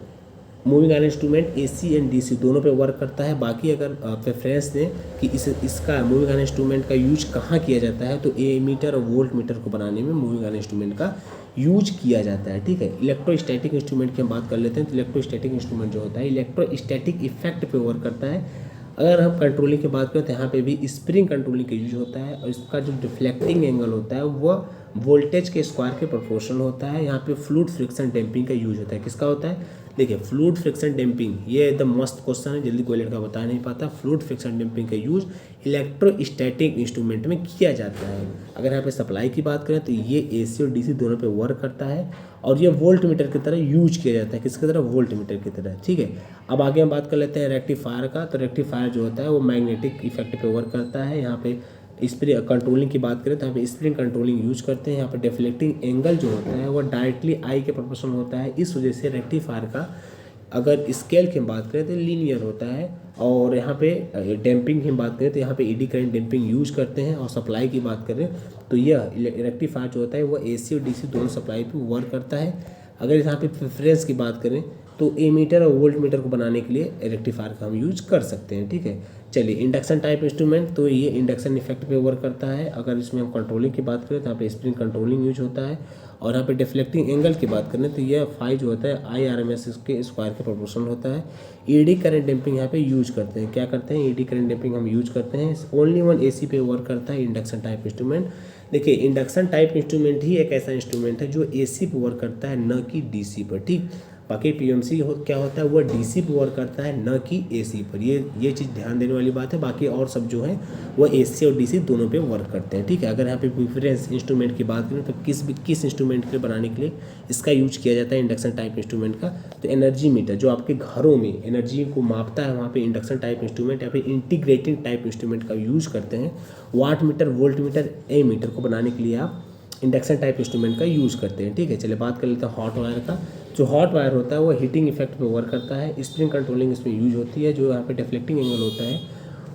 moving iron instrument AC and DC दोनों पे वर्क करता है। बाकी अगर प्रेफरेंस दें कि इसका मूविंग आयरन इंस्ट्रूमेंट का यूज कहाँ किया जाता है तो मीटर और वोल्ट मीटर को बनाने में मूविंग आयरन इंस्ट्रूमेंट का यूज किया जाता है। ठीक है, इलेक्ट्रोस्टैटिक इंस्ट्रूमेंट की हम बात कर लेते हैं। तो इलेक्ट्रोस्टैटिक इंस्ट्रूमेंट जो होता है इलेक्ट्रोस्टैटिक इफेक्ट पे वर्क करता है। अगर हम कंट्रोलिंग की बात करें तो यहाँ पे भी स्प्रिंग कंट्रोलिंग का यूज होता है। और इसका जो डिफ्लेक्टिंग एंगल होता है वह वोल्टेज के स्क्वायर के प्रोपोर्शनल होता है। यहाँ पे फ्लूइड फ्रिक्शन डैम्पिंग का यूज होता है। किसका होता है, देखिए फ्लूइड फ्रिक्शन डैम्पिंग, ये एकदम मस्त क्वेश्चन है, जल्दी कोई लड़का बता नहीं पाता। फ्लूइड फ्रिक्शन डैम्पिंग का यूज इलेक्ट्रोस्टैटिक इंस्ट्रूमेंट में किया जाता है। अगर यहाँ पे सप्लाई की बात करें तो ये AC और DC दोनों पे वर्क करता है। और ये वोल्ट मीटर की तरह यूज किया जाता है। किसकी तरह, वोल्ट मीटर की तरह। ठीक है, अब आगे हम बात कर लेते हैं रेक्टिफायर का। तो रेक्टिफायर जो होता है वो मैग्नेटिक इफेक्ट पे वर्क करता है। यहाँ पे स्प्रिंग कंट्रोलिंग की बात करें तो यहाँ पे स्प्रिंग कंट्रोलिंग यूज करते हैं। यहाँ पे डिफ्लेक्टिंग एंगल जो होता है वो डायरेक्टली आई के प्रोपोर्शनल होता है। इस वजह से रेक्टिफायर का अगर स्केल की हम बात करें तो लीनियर होता है। और यहाँ पे डैम्पिंग की बात करें तो यहाँ पे ईडी करंट डैम्पिंग यूज करते हैं। और सप्लाई की बात करें तो यह रेक्टिफायर जो होता है वो एसी और डीसी दोनों सप्लाई पे वर्क करता है। अगर यहाँ पे प्रेफरेंस की बात करें तो एमीटर और वोल्ट मीटर को बनाने के लिए रेक्टिफायर का हम यूज कर सकते हैं, ठीक है। चलिए इंडक्शन टाइप इंस्ट्रूमेंट, तो ये इंडक्शन इफेक्ट पे वर्क करता है। अगर इसमें हम कंट्रोलिंग की बात करें तो यहाँ पे स्प्रिंग कंट्रोलिंग यूज होता है। और यहाँ पे डिफ्लेक्टिंग एंगल की बात करें तो यह फाई जो होता है IRMS के स्क्वायर के प्रोपोर्शनल होता है। ईडी करंट डैम्पिंग यहाँ पे यूज करते हैं। क्या करते हैं, ईडी करंट डैम्पिंग हम यूज करते हैं। ओनली वन AC पे वर्क करता है इंडक्शन टाइप इंस्ट्रूमेंट। देखिए इंडक्शन टाइप इंस्ट्रूमेंट ही एक ऐसा इंस्ट्रूमेंट है जो AC पे वर्क करता है, न कि DC पर, ठीक। बाकी PMC क्या होता है, वह DC पे वर्क करता है, न कि AC पर। ये चीज़ ध्यान देने वाली बात है। बाकी और सब जो है वह AC और DC दोनों पे वर्क करते हैं, ठीक है। अगर यहाँ पे प्रेफरेंस इंस्ट्रूमेंट की बात करें तो किस इंस्ट्रूमेंट के बनाने के लिए इसका यूज किया जाता है इंडक्शन टाइप इंस्ट्रूमेंट का, तो एनर्जी मीटर जो आपके घरों में एनर्जी को मापता है, वहाँ पे इंडक्शन टाइप इंस्ट्रूमेंट या फिर इंटीग्रेटिंग टाइप इंस्ट्रूमेंट का यूज करते हैं। वाट मीटर, वोल्ट मीटर, ए मीटर को बनाने के लिए आप इंडक्शन टाइप इंस्ट्रूमेंट का यूज़ करते हैं, ठीक है। चलिए बात कर लेते हैं हॉट वायर का। जो हॉट वायर होता है वो हीटिंग इफेक्ट पे वर्क करता है। स्प्रिंग कंट्रोलिंग इसमें यूज होती है। जो यहाँ पे डिफ्लेक्टिंग एंगल होता है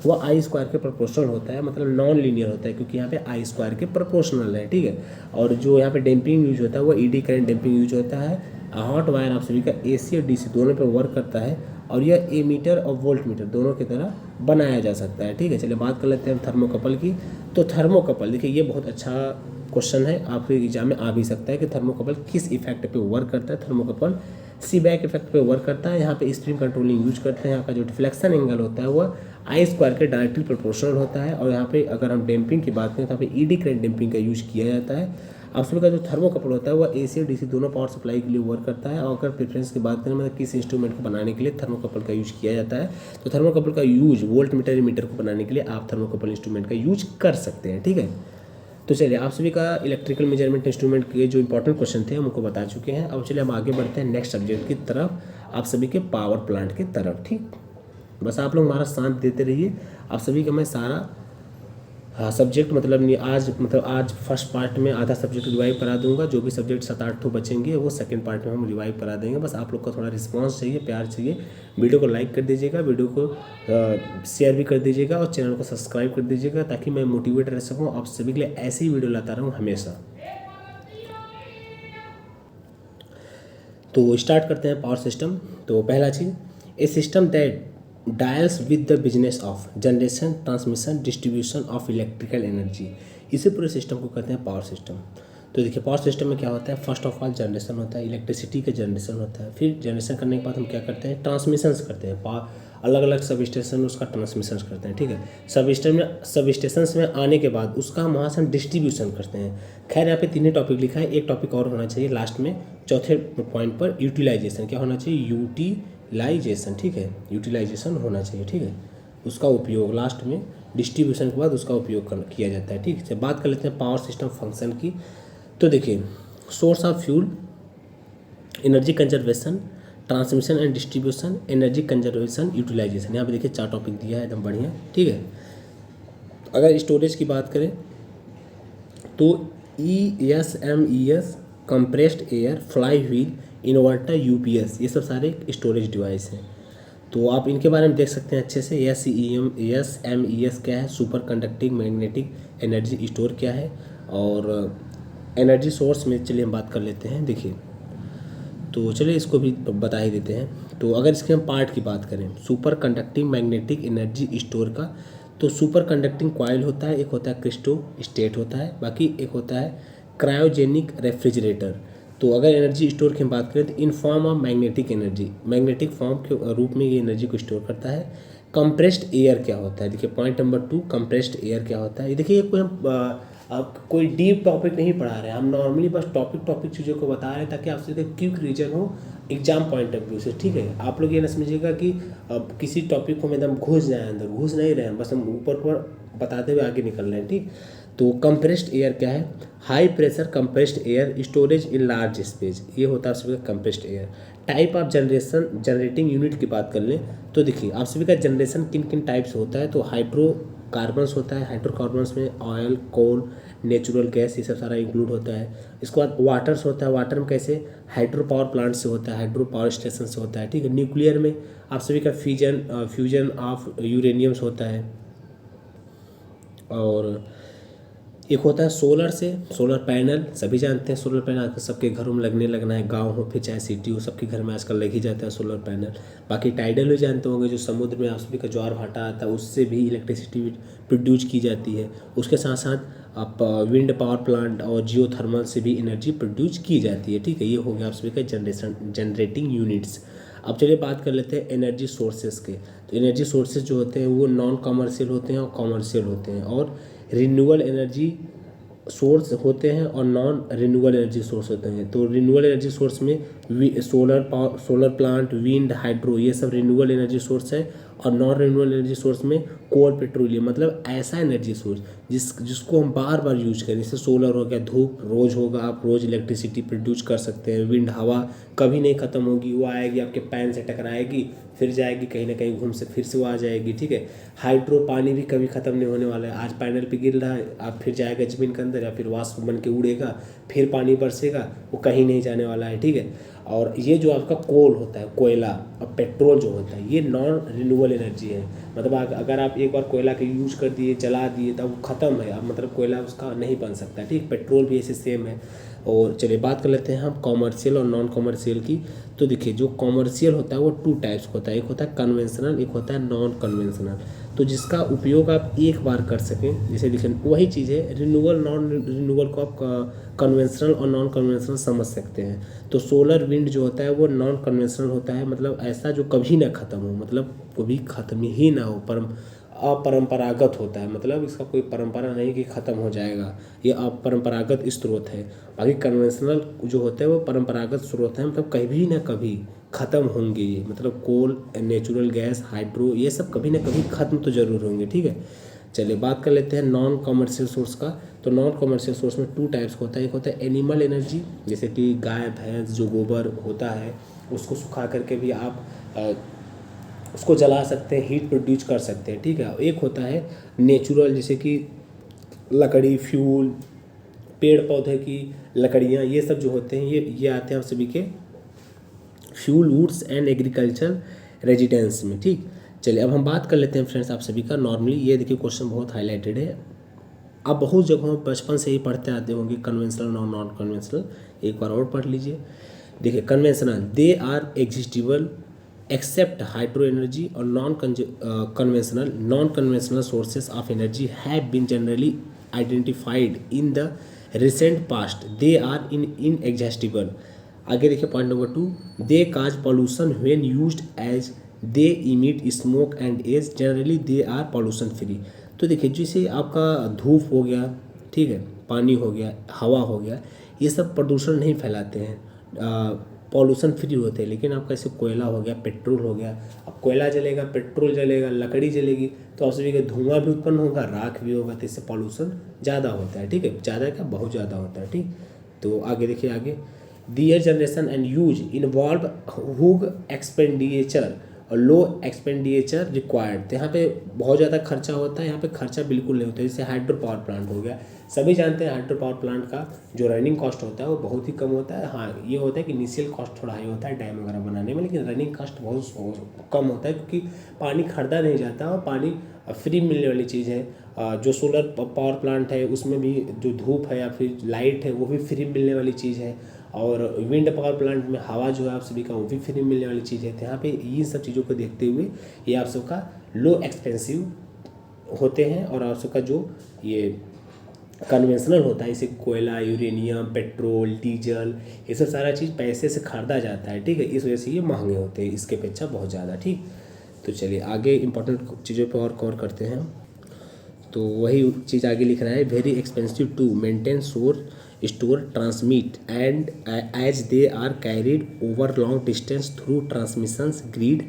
वो आई स्क्वायर के प्रोपोर्शनल होता है, मतलब नॉन लीनियर होता है क्योंकि यहाँ पे आई स्क्वायर के प्रोपोर्शनल है, ठीक है। और जो यहाँ पे डैम्पिंग यूज होता है वो ईडी करंट डैम्पिंग यूज होता है। हॉट वायर आप सभी का AC और DC दोनों पे वर्क करता है और यह ए मीटर और वोल्ट मीटर दोनों की तरह बनाया जा सकता है, ठीक है। चलिए बात कर लेते हैं थर्मोकपल की। तो थर्मोकपल देखिए ये बहुत अच्छा क्वेश्चन है, आपके एग्जाम में आ भी सकता है कि थर्मोकपल किस इफेक्ट पे वर्क करता है। थर्मोकपल सीबैक इफेक्ट पे वर्क करता है। यहाँ पे स्प्रिंग कंट्रोलिंग यूज करते हैं। यहाँ का जो डिफ्लेक्शन एंगल होता है वह आई स्क्वायर के डायरेक्टली प्रोपोर्शनल होता है। और यहाँ पे अगर हम डैम्पिंग की बात करें तो यहाँ पे ईडी करंट डैम्पिंग का यूज किया जाता है। आप सभी का जो थर्मोकपल होता है वह AC और DC दोनों पावर सप्लाई के लिए वर्क करता है। और अगर प्रेफरेंस की बात करें मतलब किस इंस्ट्रूमेंट को बनाने के लिए थर्मोकपल का यूज किया जाता है, तो थर्मोकपल का यूज वोल्ट मीटर मीटर को बनाने के लिए आप थर्मोकपल इंस्ट्रूमेंट का यूज कर सकते हैं, ठीक है। तो चलिए आप सभी का इलेक्ट्रिकल मेजरमेंट इंस्ट्रूमेंट के जो इंपॉर्टेंट क्वेश्चन थे हम उनको बता चुके हैं। अब चलिए हम आगे बढ़ते हैं नेक्स्ट सब्जेक्ट की तरफ, आप सभी के पावर प्लांट की तरफ, ठीक। बस आप लोग हमारा साथ देते रहिए। आप सभी का मैं सारा सब्जेक्ट आज फर्स्ट पार्ट में आधा सब्जेक्ट रिवाइव करा दूंगा। जो भी सब्जेक्ट 7-8 तो बचेंगे वो सेकंड पार्ट में हम रिवाइव करा देंगे। बस आप लोग का थोड़ा रिस्पांस चाहिए, प्यार चाहिए। वीडियो को लाइक कर दीजिएगा, वीडियो को शेयर भी कर दीजिएगा और चैनल को सब्सक्राइब कर दीजिएगा ताकि मैं मोटिवेट रह सकूँ, आप सभी के लिए ऐसे ही वीडियो लाता रहूँ हमेशा। तो स्टार्ट करते हैं पावर सिस्टम। तो पहला चीज़, a system that deals with the business of generation, transmission, distribution of electrical energy, इसी पूरे सिस्टम को कहते हैं पावर सिस्टम। तो देखिए पावर सिस्टम में क्या होता है, फर्स्ट ऑफ ऑल जनरेशन होता है, इलेक्ट्रिसिटी का जनरेशन होता है। फिर जनरेशन करने के बाद हम क्या करते हैं, ट्रांसमिशंस करते हैं। अलग अलग सब स्टेशन में उसका ट्रांसमिशन करते हैं, ठीक है। सब स्टेशन में आने के बाद उसका हम वहाँ से हम डिस्ट्रीब्यूशन करते हैं। खैर यहाँ पे 3 टॉपिक लिखा है, एक टॉपिक और होना चाहिए लास्ट में, चौथे पॉइंट पर यूटिलाइजेशन। क्या होना चाहिए, यूटिलाइजेशन, ठीक है। यूटिलाइजेशन होना चाहिए, ठीक है। उसका उपयोग लास्ट में डिस्ट्रीब्यूशन के बाद उसका उपयोग किया जाता है, ठीक है। बात कर लेते हैं पावर सिस्टम फंक्शन की। तो देखिए source of fuel, energy conservation, transmission and distribution, energy conservation, utilization. यहाँ पे देखिए 4 टॉपिक दिया है, एकदम बढ़िया, ठीक है। अगर स्टोरेज की बात करें तो ESMES, compressed air, fly wheel, inverter, UPS, ये सब सारे स्टोरेज डिवाइस हैं। तो आप इनके बारे में देख सकते हैं अच्छे से। ESMES क्या है, super conducting magnetic energy store क्या है। और एनर्जी सोर्स में चलिए हम बात कर लेते हैं। देखिए तो चलिए इसको भी बता ही देते हैं। तो अगर इसके हम पार्ट की बात करें, super conducting magnetic energy store का, तो सुपर कंडक्टिंग कॉइल होता है, एक होता है क्रिस्टो स्टेट होता है, बाकी एक होता है क्रायोजेनिक रेफ्रिजरेटर। तो अगर एनर्जी स्टोर की हम बात करें तो in form of magnetic energy, magnetic form के रूप में ये एनर्जी को स्टोर करता है। कंप्रेस्ड एयर क्या होता है, देखिए पॉइंट नंबर 2, कंप्रेस्ड एयर क्या होता है। ये देखिए कोई हम अब कोई डीप टॉपिक नहीं पढ़ा रहे हैं, हम नॉर्मली बस टॉपिक चीज़ों को बता रहे हैं ताकि आपसे क्विक रीजन हो एग्जाम पॉइंट ऑफ व्यू से, ठीक है। आप लोग ये ना समझिएगा कि अब किसी टॉपिक को हम एकदम घुस जाए, अंदर घुस नहीं रहे हैं, बस हम ऊपर बताते हुए आगे निकल रहे हैं, ठीक। तो कंप्रेस्ड एयर क्या है, high pressure compressed air storage in large space, ये होता है आप सभी का compressed air. Type of generating unit की बात कर लें तो देखिए आप सभी का जनरेशन किन किन टाइप से होता है। तो हाइड्रो कार्बन्स होता है, हाइड्रोकार्बन्स में ऑयल, कोल, नेचुरल गैस, ये सब सारा इंक्लूड होता है। इसके बाद वाटर्स होता है, वाटर में कैसे, हाइड्रो पावर प्लांट से होता है, हाइड्रो पावर स्टेशन से होता है, ठीक है। न्यूक्लियर में आप सभी का फ्यूजन ऑफ यूरेनियम्स होता है। और एक होता है सोलर से, सोलर पैनल, सभी जानते हैं सोलर पैनल आजकल सबके घरों में लगना है, गांव हो फिर चाहे सिटी हो, सबके घर में आजकल लग ही जाता है सोलर पैनल। बाकी टाइडल भी जानते होंगे, जो समुद्र में आप सभी का ज्वार भाटा आता है, उससे भी इलेक्ट्रिसिटी प्रोड्यूस की जाती है। उसके साथ साथ आप विंड पावर प्लांट और जियो थर्मल से भी एनर्जी प्रोड्यूस की जाती है, ठीक है। ये हो गया आप सभी का जनरेटिंग यूनिट्स। अब चलिए बात कर लेते हैं एनर्जी सोर्सेज के। तो एनर्जी सोर्सेज जो होते हैं वो नॉन कमर्शियल होते हैं और कमर्शियल होते हैं, और रिन्यूएबल एनर्जी सोर्स होते हैं और नॉन रिन्यूएबल एनर्जी सोर्स होते हैं। तो रिन्यूएबल एनर्जी सोर्स में सोलर प्लांट, विंड, हाइड्रो, ये सब रिन्यूएबल एनर्जी सोर्स है। और नॉन रिन्यूएबल एनर्जी सोर्स में कोल, पेट्रोलियम, मतलब ऐसा एनर्जी सोर्स जिसको हम बार बार यूज करें। जैसे सोलर हो गया, धूप रोज़ होगा, आप रोज़ इलेक्ट्रिसिटी प्रोड्यूस कर सकते हैं। विंड, हवा कभी नहीं ख़त्म होगी, वो आएगी आपके पैन से टकराएगी, फिर जाएगी कहीं ना कहीं घूम से, फिर से वो आ जाएगी, ठीक है। हाइड्रो, पानी भी कभी ख़त्म नहीं होने वाला है। आज पैनल पे गिर रहा है, आप फिर जाएगा ज़मीन के अंदर, या फिर वाष्प बन के उड़ेगा, फिर पानी बरसेगा, वो कहीं नहीं जाने वाला है, ठीक है। और ये जो आपका कोल होता है, कोयला और पेट्रोल जो होता है, ये नॉन रिन्यूएबल एनर्जी है। मतलब अगर आप एक बार कोयला के यूज कर दिए, जला दिए, तब वो ख़त्म है, अब मतलब कोयला उसका नहीं बन सकता, ठीक। पेट्रोल भी ऐसे सेम है। और चलिए बात कर लेते हैं हम कॉमर्शियल और नॉन कॉमर्शियल की। तो देखिए जो कॉमर्शियल होता है वो 2 टाइप्स होता है, एक होता है कन्वेंशनल, एक होता है नॉन कन्वेंशनल। तो जिसका उपयोग आप एक बार कर सकें, जैसे देखिए वही चीज़ है, रिन्यूएबल नॉन रिन्यूएबल को आप कन्वेंशनल और नॉन कन्वेंशनल समझ सकते हैं। तो सोलर, विंड जो होता है वो नॉन कन्वेंशनल होता है, मतलब ऐसा जो कभी ना ख़त्म हो, मतलब कभी ख़त्म ही ना हो, अपरंपरागत होता है, मतलब इसका कोई परंपरा नहीं कि ख़त्म हो जाएगा, ये अपरंपरागत स्रोत है। बाकी कन्वेंशनल जो होते हैं वो परंपरागत स्रोत हैं, मतलब कभी ना कभी ख़त्म होंगे ये, मतलब कोल, नेचुरल गैस, हाइड्रो, ये सब कभी ना कभी ख़त्म तो ज़रूर होंगे, ठीक है। चलिए बात कर लेते हैं नॉन कमर्शियल सोर्स का। तो नॉन कमर्शियल सोर्स में 2 टाइप्स होता है, एक होता है एनिमल एनर्जी, जैसे कि गाय, भैंस, जो गोबर होता है उसको सुखा करके भी आप उसको जला सकते हैं, हीट प्रोड्यूस कर सकते हैं, ठीक है। एक होता है नेचुरल, जैसे कि लकड़ी, फ्यूल, पेड़ पौधे की लकड़ियाँ, ये सब जो होते हैं ये आते हैं आप सभी के fuel woods and agriculture residence में, ठीक। चलिए अब हम बात कर लेते हैं फ्रेंड्स आप सभी का नॉर्मली। ये देखिए क्वेश्चन बहुत हाईलाइटेड है, आप बहुत जगहों बचपन से ही पढ़ते आते होंगे कन्वेंशनल और नॉन कन्वेंशनल, एक बार और पढ़ लीजिए। देखिए conventional, they are exhaustible except hydro energy, और non conventional sources of energy have been generally identified in the recent past, they are inexhaustible. आगे देखिए point number 2, they cause pollution when used as they emit smoke and as generally they are pollution free. तो देखिए जैसे आपका धूप हो गया, ठीक है, पानी हो गया, हवा हो गया, ये सब प्रदूषण नहीं फैलाते हैं, पॉल्यूशन फ्री होते हैं। लेकिन आपका ऐसे कोयला हो गया, पेट्रोल हो गया, अब कोयला जलेगा, पेट्रोल जलेगा, लकड़ी जलेगी, तो आप सभी का धुआं भी उत्पन्न होगा, राख भी होगा, तो इससे पॉल्यूशन ज़्यादा होता है, ठीक है। ज़्यादा क्या, बहुत ज़्यादा होता है, ठीक। तो आगे देखिए, आगे their generation and use involve huge expenditure और लो एक्सपेंडिचर रिक्वायर्ड। तो यहाँ पे बहुत ज़्यादा खर्चा होता है, यहाँ पे खर्चा बिल्कुल नहीं होता है। जैसे हाइड्रो पावर प्लांट हो गया, सभी जानते हैं हाइड्रो पावर प्लांट का जो रनिंग कॉस्ट होता है वो बहुत ही कम होता है। हाँ ये होता है कि इनिशियल कॉस्ट थोड़ा हाई होता है डैम वगैरह बनाने में, लेकिन रनिंग कॉस्ट बहुत कम होता है, क्योंकि पानी खरीदा नहीं जाता और पानी फ्री मिलने वाली चीज़ है। जो सोलर पावर प्लांट है उसमें भी जो धूप है या फिर लाइट है वो भी फ्री मिलने वाली चीज़ है, और विंड पावर प्लांट में हवा जो है आप सभी का वो भी फ्री मिलने वाली चीज़ है। तो यहाँ पे इन सब चीज़ों को देखते हुए ये आप सबका लो एक्सपेंसिव होते हैं, और आप सबका जो ये कन्वेंशनल होता है, इसे कोयला, यूरेनियम, पेट्रोल, डीजल, ये सब सारा चीज़ पैसे से खरीदा जाता है, ठीक है। इस वजह से ये महंगे होते हैं इसके अपेक्षा बहुत ज़्यादा, ठीक। तो चलिए आगे इंपॉर्टेंट चीज़ों पर और कवर करते हैं। तो वही चीज़ आगे लिख रहा है, very expensive to maintain store transmit and as they are carried over long distance through transmissions grid.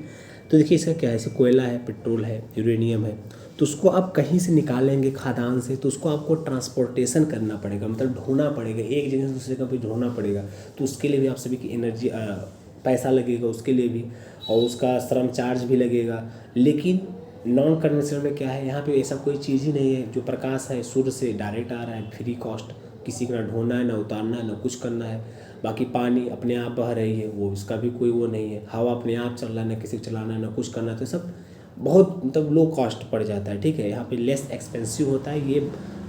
तो देखिए इसका क्या है, जैसे कोयला है, पेट्रोल है, यूरेनियम है, तो उसको आप कहीं से निकालेंगे खादान से, तो उसको आपको ट्रांसपोर्टेशन करना पड़ेगा, मतलब ढोना पड़ेगा, एक जगह से दूसरी जगह पे ढोना पड़ेगा। तो उसके लिए भी आप सभी की पैसा लगेगा उसके लिए भी, और उसका श्रम चार्ज भी लगेगा। लेकिन नॉन कन्वेंशनल में क्या है, यहाँ पे ऐसा कोई चीज़ ही नहीं है, जो प्रकाश है सूर्य से डायरेक्ट आ रहा है, फ्री कॉस्ट, किसी का ना ढोना है ना उतारना है ना कुछ करना है। बाकी पानी अपने आप बह रही है, वो उसका भी कोई वो नहीं है। हवा अपने आप चल रहा है, ना किसी को चलाना है ना कुछ करना है, तो सब बहुत मतलब लो कॉस्ट पड़ जाता है। ठीक है, यहाँ पे लेस एक्सपेंसिव होता है ये,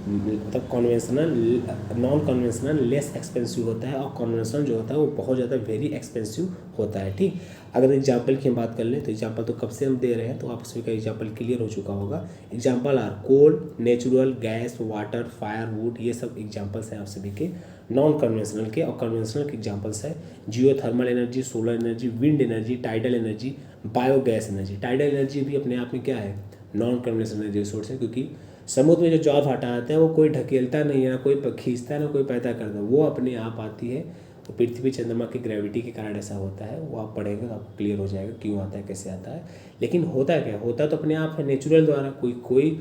मतलब conventional, non conventional less expensive होता है, और कन्वेंशनल जो होता है वो बहुत ज़्यादा वेरी एक्सपेंसिव होता है। ठीक, अगर एग्जाम्पल की हम बात कर लें तो एग्जाम्पल तो कब से हम दे रहे हैं, तो आप सभी का एग्जाम्पल क्लियर हो चुका होगा। Example are coal, natural gas, water, fire, wood, ये सब एग्जाम्पल्स हैं आप सभी के नॉन कन्वेंशनल के। और कन्वेंशनल के एग्जाम्पल्स है geothermal energy, solar energy, wind energy, tidal energy, biogas energy. Tidal energy भी अपने आप में क्या है, नॉन कन्वेंशनल एनर्जी सोर्स है, क्योंकि समुद्र में जो ज्वार भाटा आता है वो कोई ढकेलता नहीं है, ना कोई खींचता है, ना कोई पैदा करता है, वो अपने आप आती है। तो पृथ्वी चंद्रमा की ग्रेविटी के कारण ऐसा होता है, वो आप पढ़ेंगे तो आपको क्लियर हो जाएगा क्यों आता है, कैसे आता है। लेकिन होता क्या, होता तो अपने आप है नेचुरल द्वारा, कोई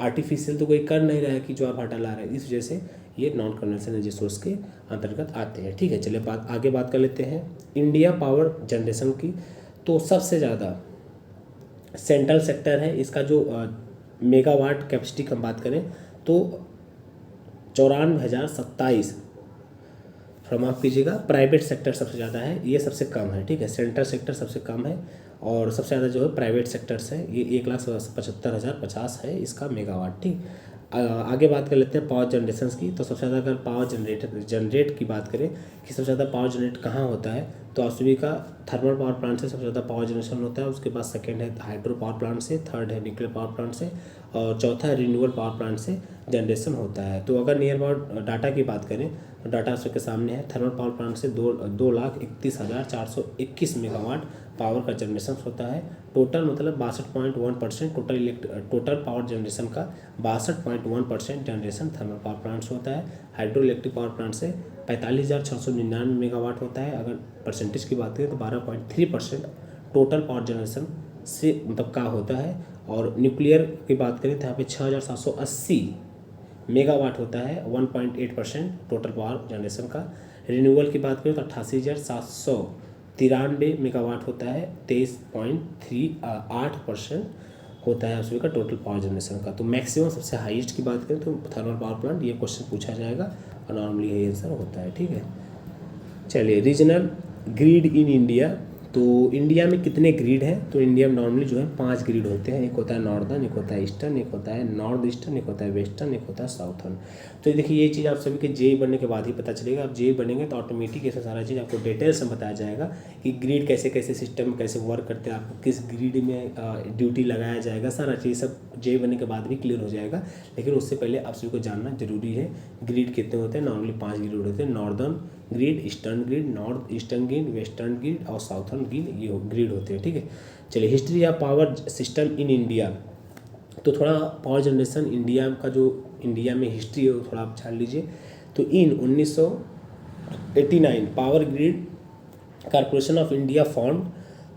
आर्टिफिशियल तो कोई कर नहीं रहा है कि ज्वार भाटा ला रहा है। इस वजह से ये नॉन कन्वेंशनल एनर्जी सोर्स के अंतर्गत आते हैं। ठीक है, चलिए आगे बात कर लेते हैं इंडिया पावर जनरेशन की। तो सबसे ज़्यादा सेंट्रल सेक्टर है इसका, जो मेगावाट कैपेसिटी की हम बात करें तो 94,027, माफ़ कीजिएगा, प्राइवेट सेक्टर सबसे ज़्यादा है, ये सबसे कम है। ठीक है, सेंट्रल सेक्टर सबसे कम है और सबसे ज़्यादा जो है प्राइवेट सेक्टर्स है, ये 1,75,050 है इसका मेगावाट। ठीक, आगे बात कर लेते हैं पावर जनरेशन की। तो सबसे ज़्यादा अगर पावर जनरेट की बात करें कि सबसे ज़्यादा पावर जनरेट कहाँ होता है, तो आप सभी का थर्मल पावर प्लांट से सबसे ज़्यादा पावर जनरेशन होता है। उसके बाद सेकंड है हाइड्रो पावर प्लांट से, थर्ड है न्यूक्लियर पावर प्लांट से, और चौथा है रिन्यूएबल पावर प्लांट से जनरेशन होता है। तो अगर नियर अबाउट डाटा की बात करें तो डाटा आपके सामने है, थर्मल पावर प्लांट से 2,31,421 मेगावाट पावर का जनरेशन होता है। टोटल मतलब 62.1% टोटल पावर जनरेशन का 62.1% जनरेशन थर्मल पावर प्लांट से होता है। हाइड्रो इलेक्ट्रिक पावर प्लांट से 45,699 मेगावाट होता है। अगर परसेंटेज की बात करें तो 12.3% टोटल पावर जनरेशन से मतलब का होता है। और न्यूक्लियर की बात करें तो यहाँ पे 6,780 मेगावाट होता है, 1.8% टोटल पावर जनरेशन का। रिन्यूएबल की बात करें तो 88,793 मेगावाट होता है, 23.38% होता है उसमें का टोटल पावर जनरेशन का। तो मैक्सिमम सबसे हाईएस्ट की बात करें तो थर्मल पावर प्लांट, ये क्वेश्चन पूछा जाएगा और नॉर्मली यही आंसर होता है। ठीक है, चलिए रीजनल ग्रिड इन इंडिया। तो इंडिया में कितने ग्रिड हैं, तो इंडिया में नॉर्मली जो है 5 ग्रिड होते हैं। एक होता है नॉर्दर्न, एक होता है ईस्टर्न, एक होता है नॉर्थ ईस्टर्न, एक होता है वेस्टर्न, एक होता है साउथर्न। तो ये देखिए, ये चीज़ आप सभी के जेई बनने के बाद ही पता चलेगा। आप जेई बनेंगे तो ऑटोमेटिक ऐसा सारा चीज़ आपको डिटेल्स में बताया जाएगा कि ग्रिड कैसे कैसे सिस्टम कैसे वर्क करते हैं, आपको किस ग्रिड में ड्यूटी लगाया जाएगा, सारा चीज़ सब जेई बनने के बाद भी क्लियर हो जाएगा। लेकिन उससे पहले आप सभी को जानना जरूरी है ग्रिड कितने होते हैं। नॉर्मली 5 ग्रिड होते हैं, northern grid, eastern grid, north eastern grid, western grid और साउथर्न ग्रिड, ये ग्रिड होते हैं। ठीक है, चलिए history of power system in India. तो थोड़ा पावर जनरेशन इंडिया का जो इंडिया में हिस्ट्री है वो थोड़ा आप जान लीजिए। तो इन 1989 power grid corporation of India form.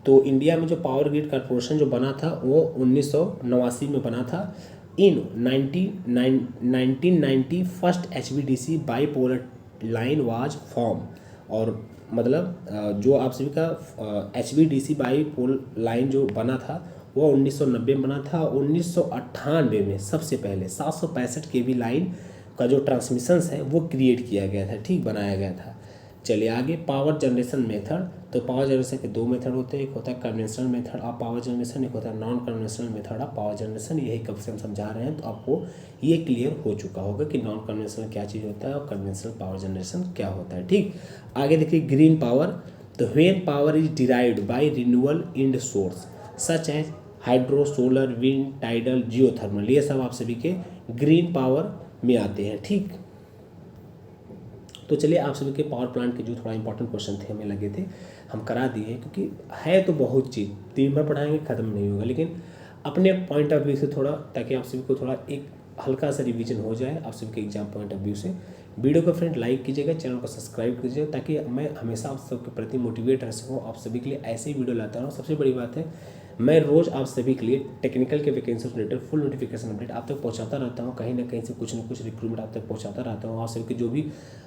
तो इंडिया में जो पावर ग्रिड कॉर्पोरेशन जो बना था वो 1989 में बना था। इन 1990 first HVDC bipolar line was form. और मतलब जो आप सभी का HVDC बाईपोल लाइन जो बना था वो 1990 में बना था। 1998 में सबसे पहले 765 kV लाइन का जो ट्रांसमिशंस है वो क्रिएट किया गया था, ठीक, बनाया गया था। चलिए आगे पावर जनरेशन मेथड। तो पावर जनरेशन के 2 मेथड होते हैं, एक होता है conventional method of power generation, एक होता है non conventional method of power generation. यही कब से हम समझा रहे हैं, तो आपको ये क्लियर हो चुका होगा कि नॉन कन्वेंशनल क्या चीज़ होता है और कन्वेंशनल पावर जनरेशन क्या होता है। ठीक, आगे देखिए ग्रीन पावर। तो when power is derived by renewable and source such as hydro, solar, wind, tidal, geothermal, ये सब आप सभी के ग्रीन पावर में आते हैं। ठीक, तो चलिए आप सभी के पावर प्लांट के जो थोड़ा इंपॉर्टेंट क्वेश्चन थे हमें लगे थे हम करा दिए हैं, क्योंकि है तो बहुत चीज़, दिन भर पढ़ाएंगे ख़त्म नहीं होगा, लेकिन अपने पॉइंट ऑफ व्यू से थोड़ा, ताकि आप सभी को थोड़ा एक हल्का सा रिवीजन हो जाए आप सभी के एग्जाम पॉइंट ऑफ व्यू से। वीडियो को फ्रेंड लाइक कीजिएगा, चैनल को सब्सक्राइब कीजिएगा, ताकि मैं हमेशा आप सबके प्रति मोटिवेट रह सकूँ, आप सभी के लिए ऐसे ही वीडियो लाता रहूँ। सबसे बड़ी बात है मैं रोज़ आप सभी के लिए टेक्निकल के vacancy related full notification update आप तक पहुंचाता रहता हूं, कहीं ना कहीं से कुछ न कुछ रिक्रूटमेंट आप तक पहुंचाता रहता हूं। आप सभी की जो भी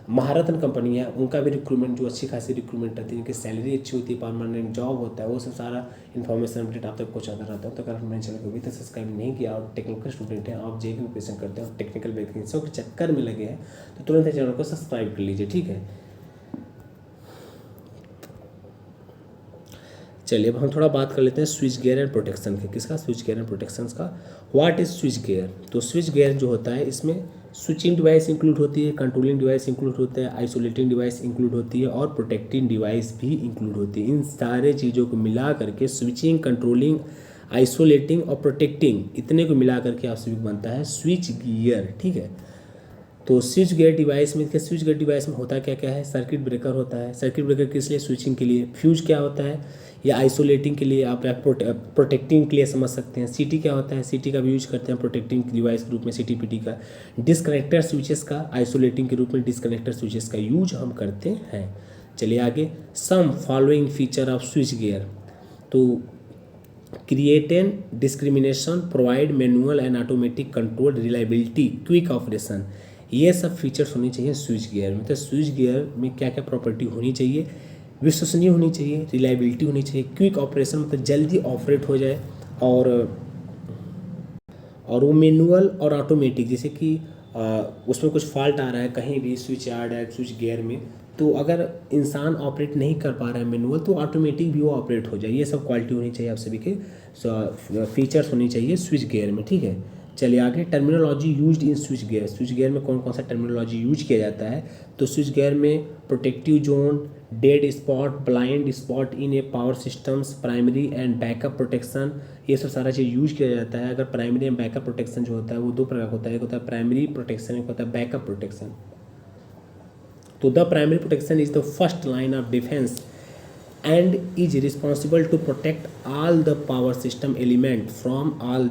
महारत्न कंपनी है उनका भी रिक्रूटमेंट जो अच्छी खासी रिक्रूटमेंट रहती है, जिनकी सैलरी अच्छी होती है, परमानेंट जॉब होता है, वो सब सारा इन्फॉर्मेशन अपडेट आप तक पहुँचाता रहता हूँ। तो अगर आपने चैनल को अभी तक सब्सक्राइब नहीं किया और टेक्निकल स्टूडेंट हैं, आप जे की प्रिपरेशन करते हैं और टेक्निकल वैकेंसियों के चक्कर में लगे हैं, तो तुरंत चैनल को सब्सक्राइब कर लीजिए, ठीक है। चलिए अब हम थोड़ा बात कर लेते हैं स्विच गियर एंड प्रोटेक्शन के। किसका? स्विच गियर एंड प्रोटेक्शन का। What is switch gear? तो स्विच गियर जो होता है इसमें स्विचिंग डिवाइस इंक्लूड होती है, कंट्रोलिंग डिवाइस इंक्लूड होता है, आइसोलेटिंग डिवाइस इंक्लूड होती है और प्रोटेक्टिंग डिवाइस भी इंक्लूड होती है। इन सारे चीज़ों को मिला करके स्विचिंग, कंट्रोलिंग, आइसोलेटिंग और प्रोटेक्टिंग, इतने को मिला करके आप सभी बनता है स्विच गियर, ठीक है। तो स्विच गियर डिवाइस में क्या, स्विच गियर डिवाइस में होता क्या क्या है? सर्किट ब्रेकर होता है। सर्किट ब्रेकर किस लिए? स्विचिंग के लिए। फ्यूज क्या होता है? या आइसोलेटिंग के लिए, आप प्रोटेक्टिंग के लिए समझ सकते हैं। सीटी क्या होता है? सीटी का भी यूज करते हैं प्रोटेक्टिंग डिवाइस के रूप में, सीटीपीटी का। डिस्कनेक्टर स्विचेस का आइसोलेटिंग के रूप में डिस्कनेक्टर स्विचेस का यूज हम करते हैं। चलिए आगे, some following feature of switchgear. तो create and discrimination, provide manual and automatic control, reliability, quick operation, ये सब फीचर्स होनी चाहिए स्विच गियर में। तो स्विच गियर में क्या क्या प्रॉपर्टी होनी चाहिए? विश्वसनीय होनी चाहिए, रिलायबिलिटी होनी चाहिए, क्विक ऑपरेशन मतलब जल्दी ऑपरेट हो जाए, और वो मैनुअल और ऑटोमेटिक, जैसे कि उसमें कुछ फॉल्ट आ रहा है कहीं भी स्विच यार्ड है स्विच गियर में, तो अगर इंसान ऑपरेट नहीं कर पा रहा है मैनुअल, तो ऑटोमेटिक भी वो ऑपरेट हो जाए। ये सब क्वालिटी होनी चाहिए आप सभी के, फीचर्स होनी चाहिए स्विच गियर में, ठीक है। चलिए आगे, terminology used in switch gear. Switch gear में कौन कौन सा टर्मिनोलॉजी यूज किया जाता है? तो स्विच गियर में protective zone, dead spot, blind spot in A power systems, primary and backup protection, ये सब सारा चीज़ यूज किया जाता है। अगर प्राइमरी एंड बैकअप प्रोटेक्शन जो होता है वो दो प्रकार का होता है, एक होता है प्राइमरी प्रोटेक्शन, एक होता है बैकअप प्रोटेक्शन। तो the primary protection is the first line of defence and is responsible to protect all the power system element from all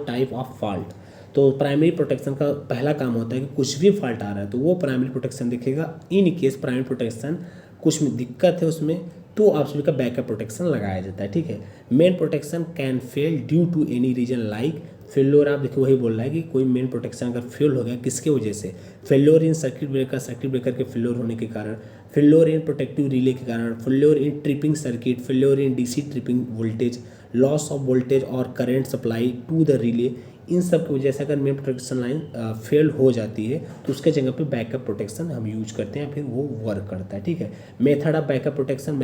type of fault। तो प्राइमरी प्रोटेक्शन का पहला काम होता है कि कुछ भी फॉल्ट आ रहा है तो वो प्राइमरी प्रोटेक्शन देखेगा। इन केस प्राइमरी प्रोटेक्शन कुछ में दिक्कत है उसमें, तो आप सभी का बैकअप प्रोटेक्शन लगाया जाता है, ठीक है। Main protection can fail due to any reason like failure. आप देखिए वही बोल रहा है कि कोई मेन प्रोटेक्शन अगर फेल हो गया किसके वजह से? फेल्योर इन सर्किट ब्रेकर के फेल्योर होने के कारण, फेल्योर इन प्रोटेक्टिव रिले के कारण, failure in tripping circuit, failure in DC tripping voltage, loss of voltage और current supply to the relay, इन सब की वजह से अगर मेन प्रोटेक्शन लाइन फेल हो जाती है तो उसके जगह पे बैकअप प्रोटेक्शन हम यूज करते हैं, फिर वो वर्क करता है, ठीक है। मेथड ऑफ बैकअप प्रोटेक्शन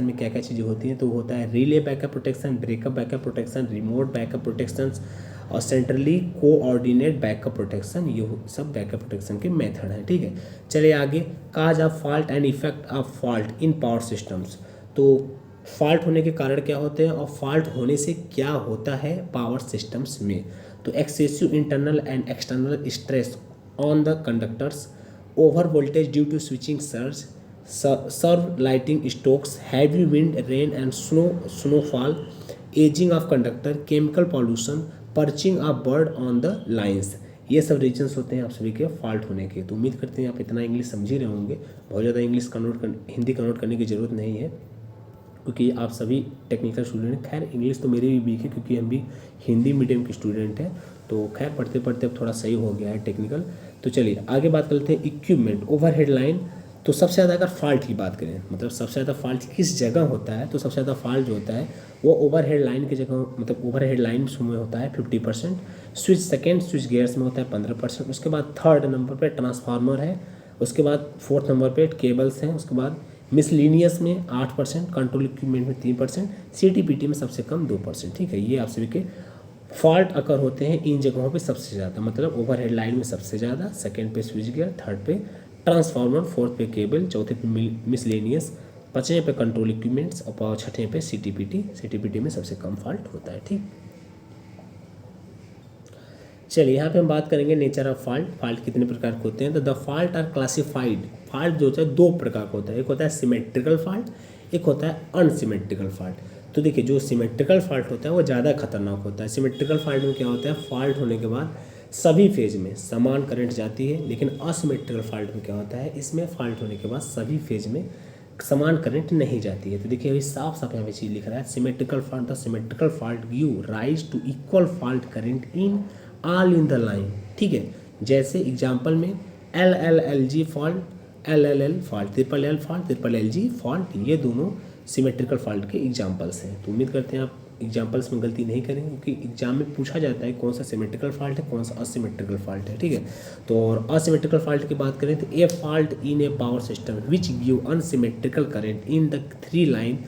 में क्या क्या चीज़ें होती हैं? तो होता है relay backup protection, breakup backup protection, remote backup protection और सेंट्रली कोऑर्डिनेट बैकअप प्रोटेक्शन। ये सब बैकअप प्रोटेक्शन के मेथड हैं, ठीक है। चलिए आगे, cause of fault and effect of fault in power systems. तो फॉल्ट होने के कारण क्या होते हैं और फॉल्ट होने से क्या होता है पावर सिस्टम्स में? तो excessive internal and external stress on the conductors, over voltage due to switching surge, serve lighting strokes, heavy wind, rain and snowfall, ageing of conductor, chemical pollution, perching of bird on the lines. ये सब regions होते हैं आप सभी के fault होने के। तो उम्मीद करते हैं आप इतना इंग्लिश समझ ही रहे होंगे, बहुत ज़्यादा हिंदी कन्वर्ट करने की ज़रूरत नहीं है, क्योंकि आप सभी टेक्निकल स्टूडेंट हैं। खैर इंग्लिश तो मेरे भी वीक है क्योंकि हम भी हिंदी मीडियम के स्टूडेंट हैं, तो खैर पढ़ते पढ़ते अब थोड़ा सही हो गया है टेक्निकल। तो चलिए आगे बात करते हैं इक्विपमेंट, ओवरहेड लाइन। तो सबसे ज़्यादा अगर फॉल्ट की बात करें, मतलब सबसे ज़्यादा फॉल्ट किस जगह होता है, तो सबसे ज़्यादा फॉल्ट जो होता है वो ओवरहेड लाइन की जगह, मतलब ओवरहेड लाइन में होता है 50%, स्विच सेकेंड स्विच गियर्स में होता है 15%, उसके बाद थर्ड नंबर पर ट्रांसफार्मर है, उसके बाद फोर्थ नंबर पर केबल्स हैं, उसके बाद मिसलिनियस में 8%, कंट्रोल इक्विपमेंट में 3%, सीटीपीटी में सबसे कम 2%, ठीक है। ये आप सभी के फॉल्ट अकर होते हैं इन जगहों पे सबसे ज़्यादा, मतलब ओवरहेड लाइन में सबसे ज़्यादा, सेकंड पे स्विच गियर, थर्ड पे ट्रांसफार्मर, फोर्थ पे केबल, चौथे पे मिसलेनियस, पाँचवें पे कंट्रोल इक्विपमेंट्स और छठवें पे सीटीपीटी में सबसे कम फॉल्ट होता है, ठीक। चलिए यहाँ पे हम बात करेंगे नेचर ऑफ फॉल्ट कितने प्रकार के होते हैं। तो the fault are classified, fault जो होता है दो प्रकार का होता है, एक होता है सिमेट्रिकल फॉल्ट, एक होता है अनसिमेट्रिकल फॉल्ट। तो देखिए जो सिमेट्रिकल फॉल्ट होता है वो ज़्यादा खतरनाक होता है। सिमेट्रिकल फॉल्ट में क्या होता है, फॉल्ट होने के बाद सभी फेज में समान करंट जाती है, लेकिन असिमेट्रिकल फॉल्ट में क्या होता है, इसमें फॉल्ट होने के बाद सभी फेज में समान करंट नहीं जाती है। तो देखिए अभी साफ साफ यहाँ पे चीज़ लिख रहा है, symmetrical fault, the symmetrical fault give rise to equal fault current in all in the line. ठीक है, जैसे एग्जाम्पल में LLLG fault, LLL fault, triple L fault, triple LG fault, ये दोनों सिमेट्रिकल फॉल्ट के एग्जाम्पल्स हैं। तो उम्मीद करते हैं आप एग्जाम्पल्स में गलती नहीं करेंगे, क्योंकि एग्जाम में पूछा जाता है कौन सा सिमेट्रिकल फॉल्ट है, कौन सा असिमेट्रिकल फॉल्ट है। ठीक है, तो और असिमेट्रिकल फॉल्ट की बात करें तो ए fault in A power system which give unsymmetrical current in the 3 line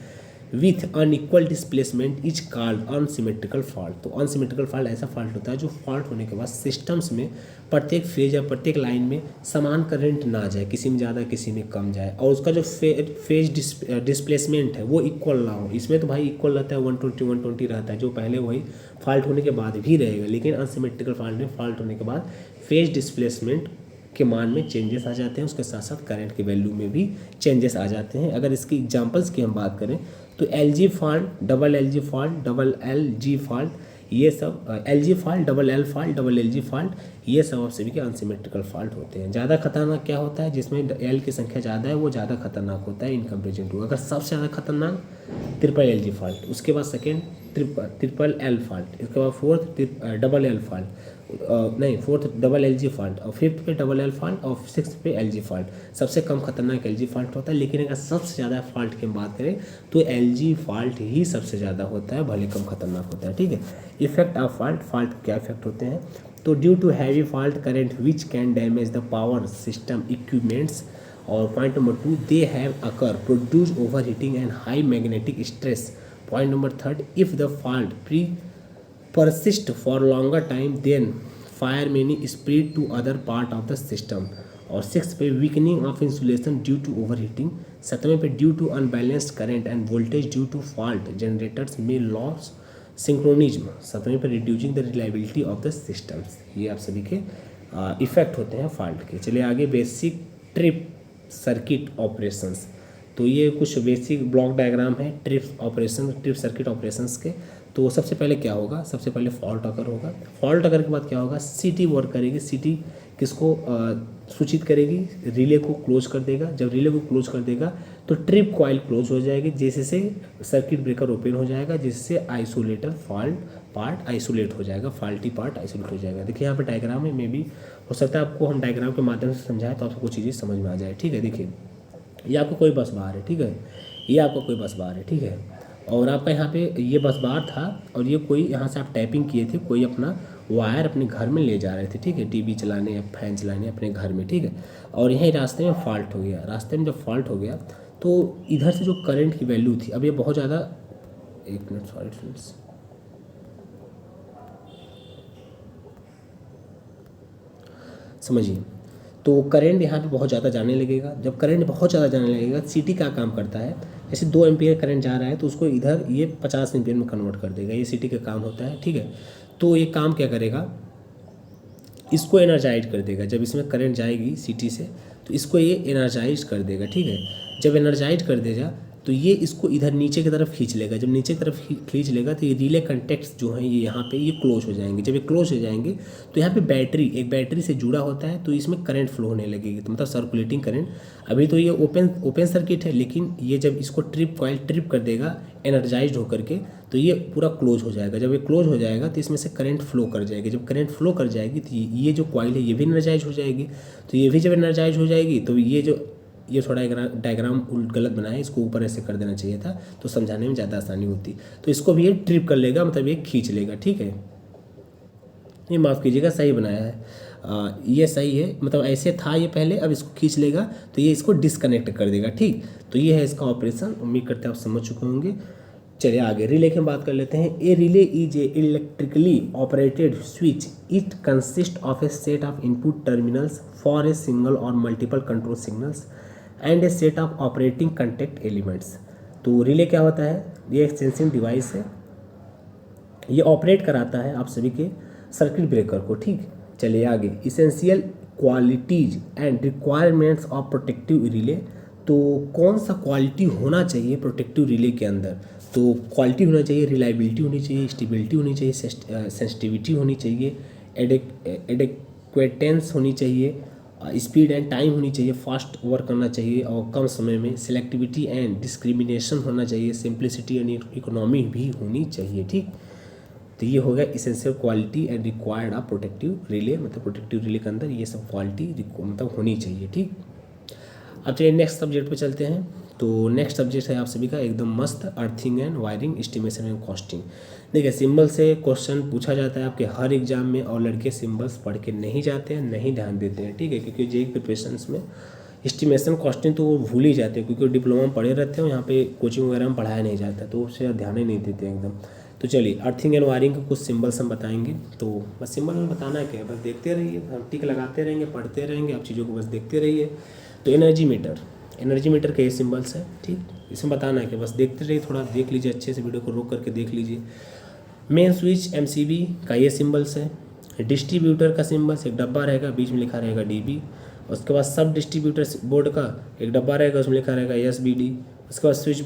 with unequal displacement is called unsymmetrical fault. तो अनसिमेट्रिकल फॉल्ट ऐसा फॉल्ट होता है जो फॉल्ट होने के बाद सिस्टम्स में प्रत्येक फेज या प्रत्येक लाइन में समान करंट ना जाए, किसी में ज़्यादा किसी में कम जाए, और उसका जो फेज डिस्प्लेसमेंट है वो इक्वल ना हो। इसमें तो भाई इक्वल रहता है, 120 रहता है, जो पहले वही फॉल्ट होने के बाद भी रहेगा। लेकिन अनसिमेट्रिकल फॉल्ट में फॉल्ट होने के बाद फेज डिस्प्लेसमेंट के मान में चेंजेस आ जाते हैं, उसके साथ साथ करंट की वैल्यू में भी चेंजेस आ जाते हैं। अगर इसकी एग्जांपल्स की हम बात करें तो LG fault, double LG fault, double LG fault, ये सब LG fault, double L fault, double LG fault, ये सब आप सभी के अनसिमेट्रिकल फॉल्ट होते हैं। ज़्यादा खतरनाक क्या होता है, जिसमें L की संख्या ज़्यादा है वो ज़्यादा खतरनाक होता है इन कंपेरिजन टू। अगर सबसे ज़्यादा खतरनाक ट्रिपल LG फॉल्ट, उसके बाद सेकेंड ट्रिपल L फॉल्ट, इसके बाद फोर्थ डबल L फॉल्ट, नहीं फोर्थ डबल LG फॉल्ट, और फिफ्थ पे डबल L फॉल्ट, और सिक्स पे LG फॉल्ट। सबसे कम खतरनाक LG फॉल्ट होता है। लेकिन अगर सबसे ज़्यादा फॉल्ट की हम बात करें तो LG फॉल्ट ही सबसे ज़्यादा होता है, भले कम खतरनाक होता है। ठीक है, इफेक्ट ऑफ फॉल्ट, फॉल्ट क्या इफेक्ट होते हैं, तो due to heavy fault current which can damage the power system equipments, और point number 2 they have occur produce over heating and high magnetic stress. Point number 3 if the fault persist for longer time then fire may spread to other part of the system। और 6 पे weakening of insulation due to overheating। 7वें पे due to unbalanced current and voltage due to fault generators may lose synchronism। 7वें पे reducing the reliability of the systems। ये आप सभी के effect होते हैं फॉल्ट के। चलिए आगे, बेसिक ट्रिप सर्किट ऑपरेशंस। तो ये कुछ बेसिक ब्लॉक डायग्राम है trip operation, trip circuit operations के। तो सबसे पहले क्या होगा, सबसे पहले फॉल्ट अगर होगा, फॉल्ट अगर के बाद क्या होगा, सीटी वर्क करेगी। सीटी किसको सूचित करेगी, रिले को क्लोज कर देगा। जब रिले को क्लोज कर देगा तो ट्रिप कॉइल क्लोज हो जाएगी, जिससे सर्किट ब्रेकर ओपन हो जाएगा, जिससे आइसोलेटर फॉल्ट पार्ट आइसोलेट हो जाएगा, फॉल्टी पार्ट आइसोलेट हो जाएगा। देखिए यहाँ पे डायग्राम में मे भी हो सकता है आपको हम डायग्राम के माध्यम से समझाएं तो आपको कुछ चीज़ें समझ में आ जाए। ठीक है, देखिए ये आपको कोई बस बार है। ठीक है, ये आपका कोई बस बार है। ठीक है, और आपका यहाँ पे ये बस बार था, और ये कोई यहाँ से आप टैपिंग किए थे, कोई अपना वायर अपने घर में ले जा रहे थे। ठीक है, टीवी चलाने या फैन चलाने अपने घर में। ठीक है, और यहीं रास्ते में फॉल्ट हो गया। रास्ते में जब फॉल्ट हो गया तो इधर से जो करंट की वैल्यू थी, अब ये बहुत ज़्यादा, एक मिनट सॉरी फ्रेंड्स, समझिए। तो करंट यहाँ पे बहुत ज़्यादा जाने लगेगा। जब करंट बहुत ज़्यादा जाने लगेगा, सीटी का काम करता है, जैसे 2 एम्पियर करंट जा रहा है तो उसको इधर ये 50 एम्पियर में कन्वर्ट कर देगा। ये सीटी का काम होता है। ठीक है, तो ये काम क्या करेगा, इसको एनर्जाइज कर देगा। जब इसमें करंट जाएगी सीटी से तो इसको ये एनर्जाइज कर देगा। ठीक है, जब एनर्जाइज कर देगा तो ये इसको इधर नीचे की तरफ खींच लेगा। जब नीचे की तरफ खींच लेगा तो ये रिले कंटेक्ट्स जो हैं ये यहाँ पे ये क्लोज हो जाएंगे। जब ये क्लोज हो जाएंगे तो यहाँ पे बैटरी, एक बैटरी से जुड़ा होता है, तो इसमें करंट फ्लो होने लगेगी, तो मतलब सर्कुलेटिंग करंट। अभी तो ये ओपन सर्किट है, लेकिन ये जब इसको ट्रिप कॉइल ट्रिप कर देगा एनर्जाइज होकर के, तो ये पूरा क्लोज हो जाएगा। जब ये क्लोज हो जाएगा तो इसमें से करंट फ्लो कर जाएगी। जब करंट फ्लो कर जाएगी तो ये जो कॉइल है ये भी एनर्जाइज हो जाएगी। तो ये भी जब एनर्जाइज हो जाएगी तो ये थोड़ा डायग्राम गलत बनाया, इसको ऊपर ऐसे कर देना चाहिए था, तो समझाने में ज़्यादा आसानी होती। तो इसको भी ये ट्रिप कर लेगा, मतलब ये खींच लेगा। ठीक है, ये माफ़ कीजिएगा, सही बनाया है, ये सही है, मतलब ऐसे था ये पहले, अब इसको खींच लेगा तो ये इसको डिस्कनेक्ट कर देगा। ठीक, तो ये है इसका ऑपरेशन। उम्मीद करते हैं आप समझ चुके होंगे। चलिए आगे रिले की बात कर लेते हैं। A relay is a electrically operated switch. It consist of a set of input terminals for a single और multiple control signals and a set of operating contact elements. तो रिले क्या होता है, ये एक सेंसिंग डिवाइस है, ये operate कराता है आप सभी के सर्किट ब्रेकर को। ठीक, चलिए आगे, essential qualities and requirements of protective relay. तो कौन सा क्वालिटी होना चाहिए प्रोटेक्टिव रिले के अंदर, तो क्वालिटी होना चाहिए, रिलायबिलिटी होनी चाहिए, स्टेबिलिटी होनी चाहिए, सेंसिटिविटी होनी चाहिए, एडेक्वेटेंस होनी चाहिए, स्पीड एंड टाइम होनी चाहिए, फास्ट वर्क करना चाहिए और कम समय में, सिलेक्टिविटी एंड डिस्क्रिमिनेशन होना चाहिए, सिंप्लिसिटी एंड इकोनॉमी भी होनी चाहिए। ठीक, तो ये हो गया essential quality and required of protective relay, मतलब प्रोटेक्टिव रिले के अंदर ये सब क्वालिटी मतलब होनी चाहिए। ठीक, अब चलिए नेक्स्ट सब्जेक्ट पे चलते हैं। तो नेक्स्ट सब्जेक्ट है आप सभी का एकदम मस्त, earthing and wiring, estimation and costing. देखिए सिंबल से क्वेश्चन पूछा जाता है आपके हर एग्जाम में, और लड़के सिंबल्स पढ़ के नहीं जाते हैं, नहीं ध्यान देते हैं। ठीक है, क्योंकि जेईई प्रिपरेशंस में एस्टिमेशन कॉस्टिंग तो वो भूल ही जाते हैं, क्योंकि डिप्लोमा में पढ़े रहते हैं, यहाँ पे कोचिंग वगैरह में पढ़ाया नहीं जाता, तो उससे ध्यान ही नहीं देते एकदम। तो चलिए अर्थिंग एंड वायरिंग के कुछ सिंबल्स हम बताएंगे। तो बस सिंबल में बताना है क्या है, बस देखते रहिए, हम टिक लगाते रहेंगे, पढ़ते रहेंगे, आप चीज़ों को बस देखते रहिए। तो एनर्जी मीटर के ये सिंबल्स है। ठीक, इसमें बताना है कि बस देखते रहिए, थोड़ा देख लीजिए अच्छे से, वीडियो को रोक करके देख लीजिए। मेन स्विच एमसीबी का ये सिंबल्स है। डिस्ट्रीब्यूटर का सिंबल्स एक डब्बा रहेगा, बीच में लिखा रहेगा डीबी। उसके बाद सब डिस्ट्रीब्यूटर बोर्ड का एक डब्बा रहेगा, उसमें लिखा रहेगा एसबीडी। उसके बाद स्विच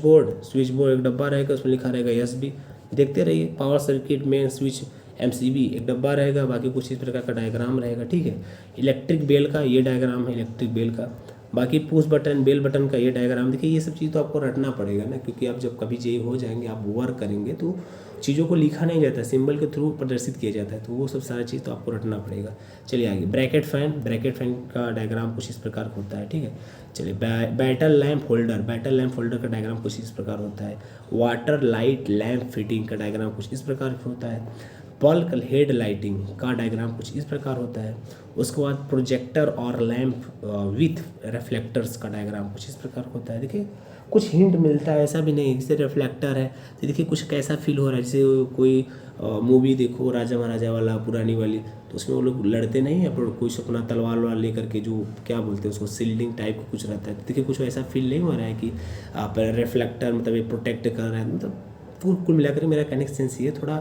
बोर्ड एक डब्बा रहेगा, उसमें लिखा रहेगा एसबी। देखते रहिए। Power circuit main switch MCB एक डब्बा रहेगा, बाकी कुछ इस प्रकार का डायग्राम रहेगा। ठीक है, इलेक्ट्रिक बेल का ये डायग्राम है, इलेक्ट्रिक बेल का। बाकी पुश बटन, बेल बटन का ये डायग्राम। देखिए ये सब चीज़ तो आपको रटना पड़ेगा ना, क्योंकि आप जब कभी जेईई हो जाएंगे, आप वर्क करेंगे, तो चीज़ों को लिखा नहीं जाता, सिंबल के थ्रू प्रदर्शित किया जाता है, तो वो सब सारा चीज़ तो आपको रटना पड़ेगा। चलिए आगे, ब्रैकेट फैन का डायग्राम कुछ इस प्रकार का होता है। ठीक है, चलिए बैटल लैम्प होल्डर का डायग्राम कुछ इस प्रकार होता है। वाटर लाइट लैम्प फिटिंग का डायग्राम कुछ इस प्रकार होता है। बल्क हेड लाइटिंग का डायग्राम कुछ इस प्रकार होता है। उसके बाद प्रोजेक्टर और लैंप विथ रिफ्लेक्टर्स का डायग्राम कुछ इस प्रकार होता है। देखिए कुछ हिंट मिलता है, ऐसा भी नहीं जैसे रिफ्लेक्टर है तो देखिए कुछ कैसा फील हो रहा है, जैसे कोई मूवी देखो राजा महाराजा वाला पुरानी वाली, तो उसमें वो लोग लड़ते नहीं है, पर कोई अपना तलवार वलवार लेकर के, जो क्या बोलते हैं उसको, शील्डिंग टाइप का कुछ रहता है। तो देखिए कुछ ऐसा फील नहीं हो रहा है कि आप रिफ्लेक्टर मतलब ये प्रोटेक्ट कर रहे हैं, मतलब कुल मिलाकर मेरा कहने का सेंस ये, थोड़ा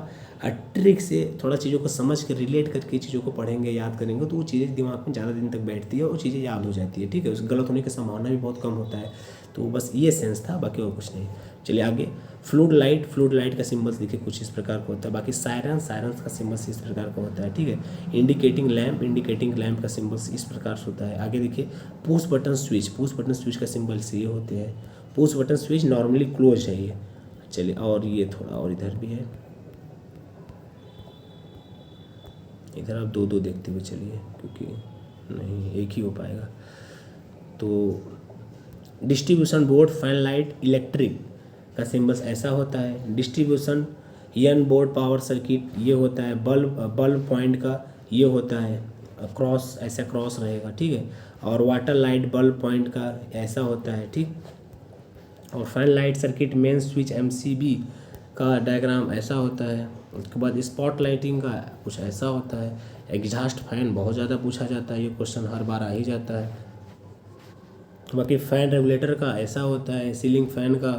ट्रिक से थोड़ा चीज़ों को समझ कर रिलेट करके चीज़ों को पढ़ेंगे, याद करेंगे, तो वो चीज़ें दिमाग में ज़्यादा दिन तक बैठती है और वो चीज़ें याद हो जाती है। ठीक है, उस गलत होने की संभावना भी बहुत कम होता है। तो बस ये सेंस था, बाकी और कुछ नहीं। चलिए आगे, फ्लूड लाइट का सिंबल्स देखिए कुछ इस प्रकार का होता है। बाकी सायरन का सिंबल्स इस प्रकार का होता है। ठीक है, इंडिकेटिंग लैम्प का सिंबल्स इस प्रकार से होता है। आगे देखिए, पुश बटन स्विच का सिंबल्स ये होते हैं। Push button switch normally close है ये। चलिए, और ये थोड़ा और इधर भी है, इधर आप दो देखते हुए चलिए, क्योंकि नहीं एक ही हो पाएगा। तो distribution board fan light electric का सिंबल्स ऐसा होता है। डिस्ट्रीब्यूशन यन बोर्ड पावर सर्किट ये होता है। बल्ब पॉइंट का ये होता है क्रॉस, ऐसा क्रॉस रहेगा। ठीक है, और वाटर लाइट बल्ब पॉइंट का ऐसा होता है। ठीक, और fan light circuit main switch MCB का डायग्राम ऐसा होता है। उसके बाद स्पॉट लाइटिंग का कुछ ऐसा होता है। एग्जॉस्ट फैन बहुत ज़्यादा पूछा जाता है, ये क्वेश्चन हर बार आ ही जाता है। बाकी फैन रेगुलेटर का ऐसा होता है। सीलिंग फैन का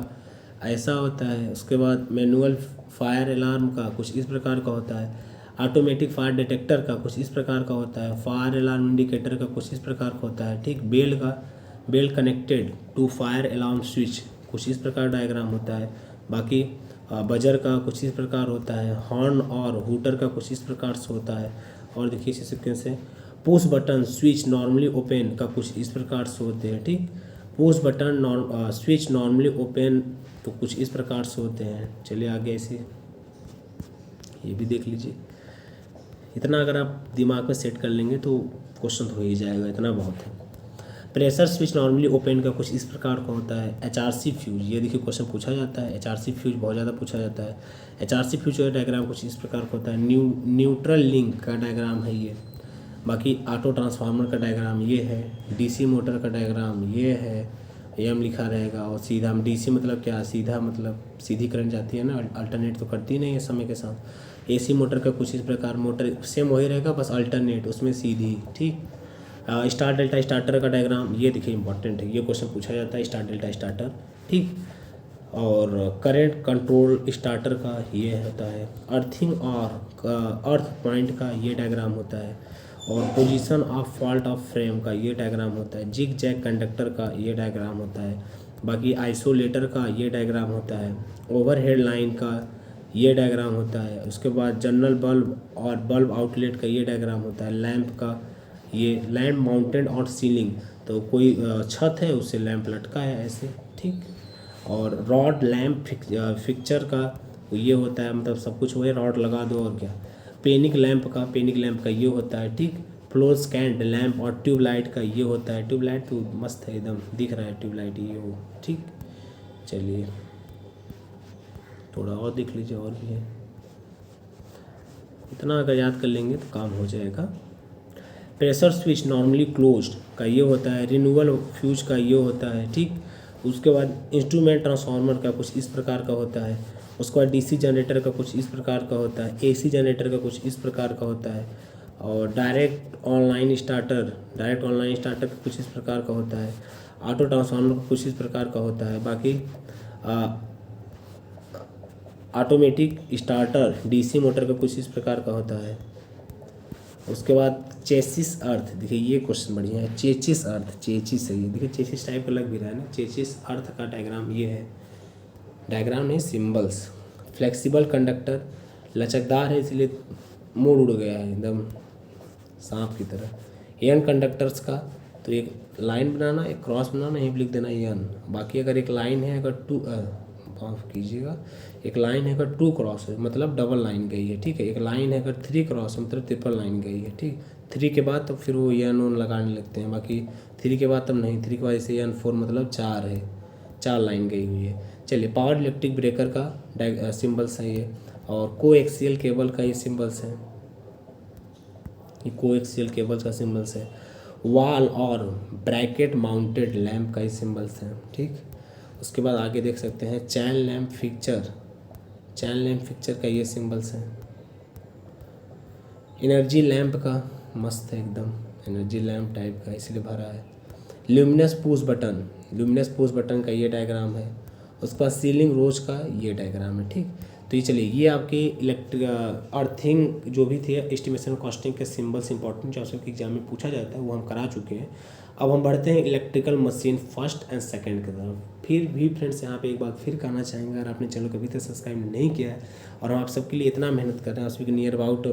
ऐसा होता है। उसके बाद मैनुअल फायर अलार्म का कुछ इस प्रकार का होता है। ऑटोमेटिक फायर डिटेक्टर का कुछ इस प्रकार का होता है। फायर अलार्म इंडिकेटर का कुछ इस प्रकार का होता है। ठीक, bell connected to fire alarm switch कुछ इस प्रकार डायग्राम होता है। बाकी बजर का कुछ इस प्रकार होता है। हॉर्न और हूटर का कुछ इस प्रकार से होता है। और देखिए इसी सीक्वेंस से push button switch normally open का कुछ इस प्रकार से होते हैं। ठीक, push button switch normally open तो कुछ इस प्रकार से होते हैं। चलिए आगे ऐसे ये भी देख लीजिए। इतना अगर आप दिमाग में सेट कर लेंगे तो क्वेश्चन हो ही जाएगा, इतना बहुत है। प्रेशर स्विच नॉर्मली ओपन का कुछ इस प्रकार का होता है। एचआरसी फ्यूज, ये देखिए क्वेश्चन पूछा जाता है। एचआरसी फ्यूज बहुत ज़्यादा पूछा जाता है। एचआरसी फ्यूज का डायग्राम कुछ इस प्रकार का होता है। न्यूट्रल लिंक का डायग्राम है ये। बाकी ऑटो ट्रांसफार्मर का डायग्राम ये है। डीसी मोटर का डायग्राम ये है, एम लिखा रहेगा। और सीधा डीसी मतलब क्या, सीधा मतलब सीधी करंट जाती है ना, अल्टरनेट तो करती नहीं है समय के साथ। एसी मोटर का कुछ इस प्रकार, मोटर सेम वही रहेगा, बस अल्टरनेट उसमें सीधी। ठीक, स्टार डेल्टा स्टार्टर का डायग्राम ये देखिए इंपॉर्टेंट है, ये क्वेश्चन पूछा जाता है। स्टार डेल्टा स्टार्टर, ठीक, और करंट कंट्रोल स्टार्टर का ये होता है। अर्थिंग और अर्थ पॉइंट का ये डायग्राम होता है। और position of fault of frame का ये डायग्राम होता है। जिग जैग कंडक्टर का ये डायग्राम होता है। बाकी आइसोलेटर का ये डायग्राम होता है। ओवरहेड लाइन का ये डायग्राम होता है। उसके बाद जनरल बल्ब और बल्ब आउटलेट का ये डायग्राम होता है। लैंप का ये लैम्प माउंटेड और सीलिंग, तो कोई छत है उससे लैंप लटका है ऐसे, ठीक। और रॉड लैम्प फिक्चर का ये होता है, मतलब सब कुछ वही रॉड लगा दो और क्या। पेनिक लैंप का ये होता है, ठीक। फ्लोरस्केंट लैंप और ट्यूबलाइट का ये होता है, ट्यूबलाइट तो मस्त है एकदम दिख रहा है ट्यूबलाइट ये वो, ठीक। चलिए थोड़ा और देख लीजिए, और भी है, इतना अगर याद कर लेंगे तो काम हो जाएगा। प्रेशर स्विच नॉर्मली क्लोज्ड का ये होता है, रिन्यूअल फ्यूज का ये होता है, ठीक। उसके बाद इंस्ट्रूमेंट ट्रांसफार्मर का कुछ इस प्रकार का होता है। उसके बाद डीसी जनरेटर का कुछ इस प्रकार का होता है, एसी जनरेटर का कुछ इस प्रकार का होता है। और डायरेक्ट ऑनलाइन स्टार्टर का कुछ इस प्रकार का होता है। ऑटो ट्रांसफार्मर का कुछ इस प्रकार का होता है। बाकी ऑटोमेटिक स्टार्टर डीसी मोटर का कुछ इस प्रकार का होता है। उसके बाद चेसिस अर्थ, देखिए ये क्वेश्चन बढ़िया है, चेसिस है ये, देखिए चेसिस टाइप का लग भी रहा है ना। चेसिस अर्थ का डायग्राम ये है, डायग्राम नहीं सिंबल्स। फ्लेक्सिबल कंडक्टर लचकदार है इसलिए मुड़ उड़ गया है एकदम सांप की तरह। एन कंडक्टर्स का तो एक लाइन बनाना, एक क्रॉस बनाना, यहीं लिख देना एन। बाकी अगर एक लाइन है, अगर टू माफ़ कीजिएगा, एक लाइन है अगर टू क्रॉस है मतलब डबल लाइन गई है, ठीक है। एक लाइन है अगर थ्री क्रॉस है मतलब ट्रिपल लाइन गई है, ठीक। थ्री के बाद तो फिर वो एन ओन लगाने लगते हैं, बाकी थ्री के बाद तब नहीं, थ्री के बाद जैसे एन फोर मतलब चार है, चार लाइन गई हुई है। चलिए पावर इलेक्ट्रिक ब्रेकर का सिम्बल्स है ये। और कोएक्सियल केबल का ये सिम्बल्स है, ये कोएक्सियल केबल्स का सिम्बल्स है। वॉल और ब्रैकेट माउंटेड लैंप का ही सिम्बल्स हैं, ठीक। उसके बाद आगे देख सकते हैं चैन लैंप फिक्चर का ये सिम्बल्स हैं। एनर्जी लैंप का मस्त है एकदम, एनर्जी लैंप टाइप का इसलिए भरा है। ल्यूमिनस पुश बटन का ये डायग्राम है। उसके बाद सीलिंग रोज का ये डायग्राम है, ठीक। तो ये चलिए ये आपके अर्थिंग जो भी थे एस्टिमेशन कॉस्टिंग के सिंबल्स इंपॉर्टेंट जो आपके एग्जाम में पूछा जाता है वो हम करा चुके हैं। अब हम बढ़ते हैं electrical machine first and second की तरफ। फिर भी फ्रेंड्स यहाँ पे एक बात फिर कहना चाहेंगे, अगर आपने चैनल को अभी तक सब्सक्राइब नहीं किया है और हम आप सबके लिए इतना मेहनत कर रहे हैं, आप सभी नियर अबाउट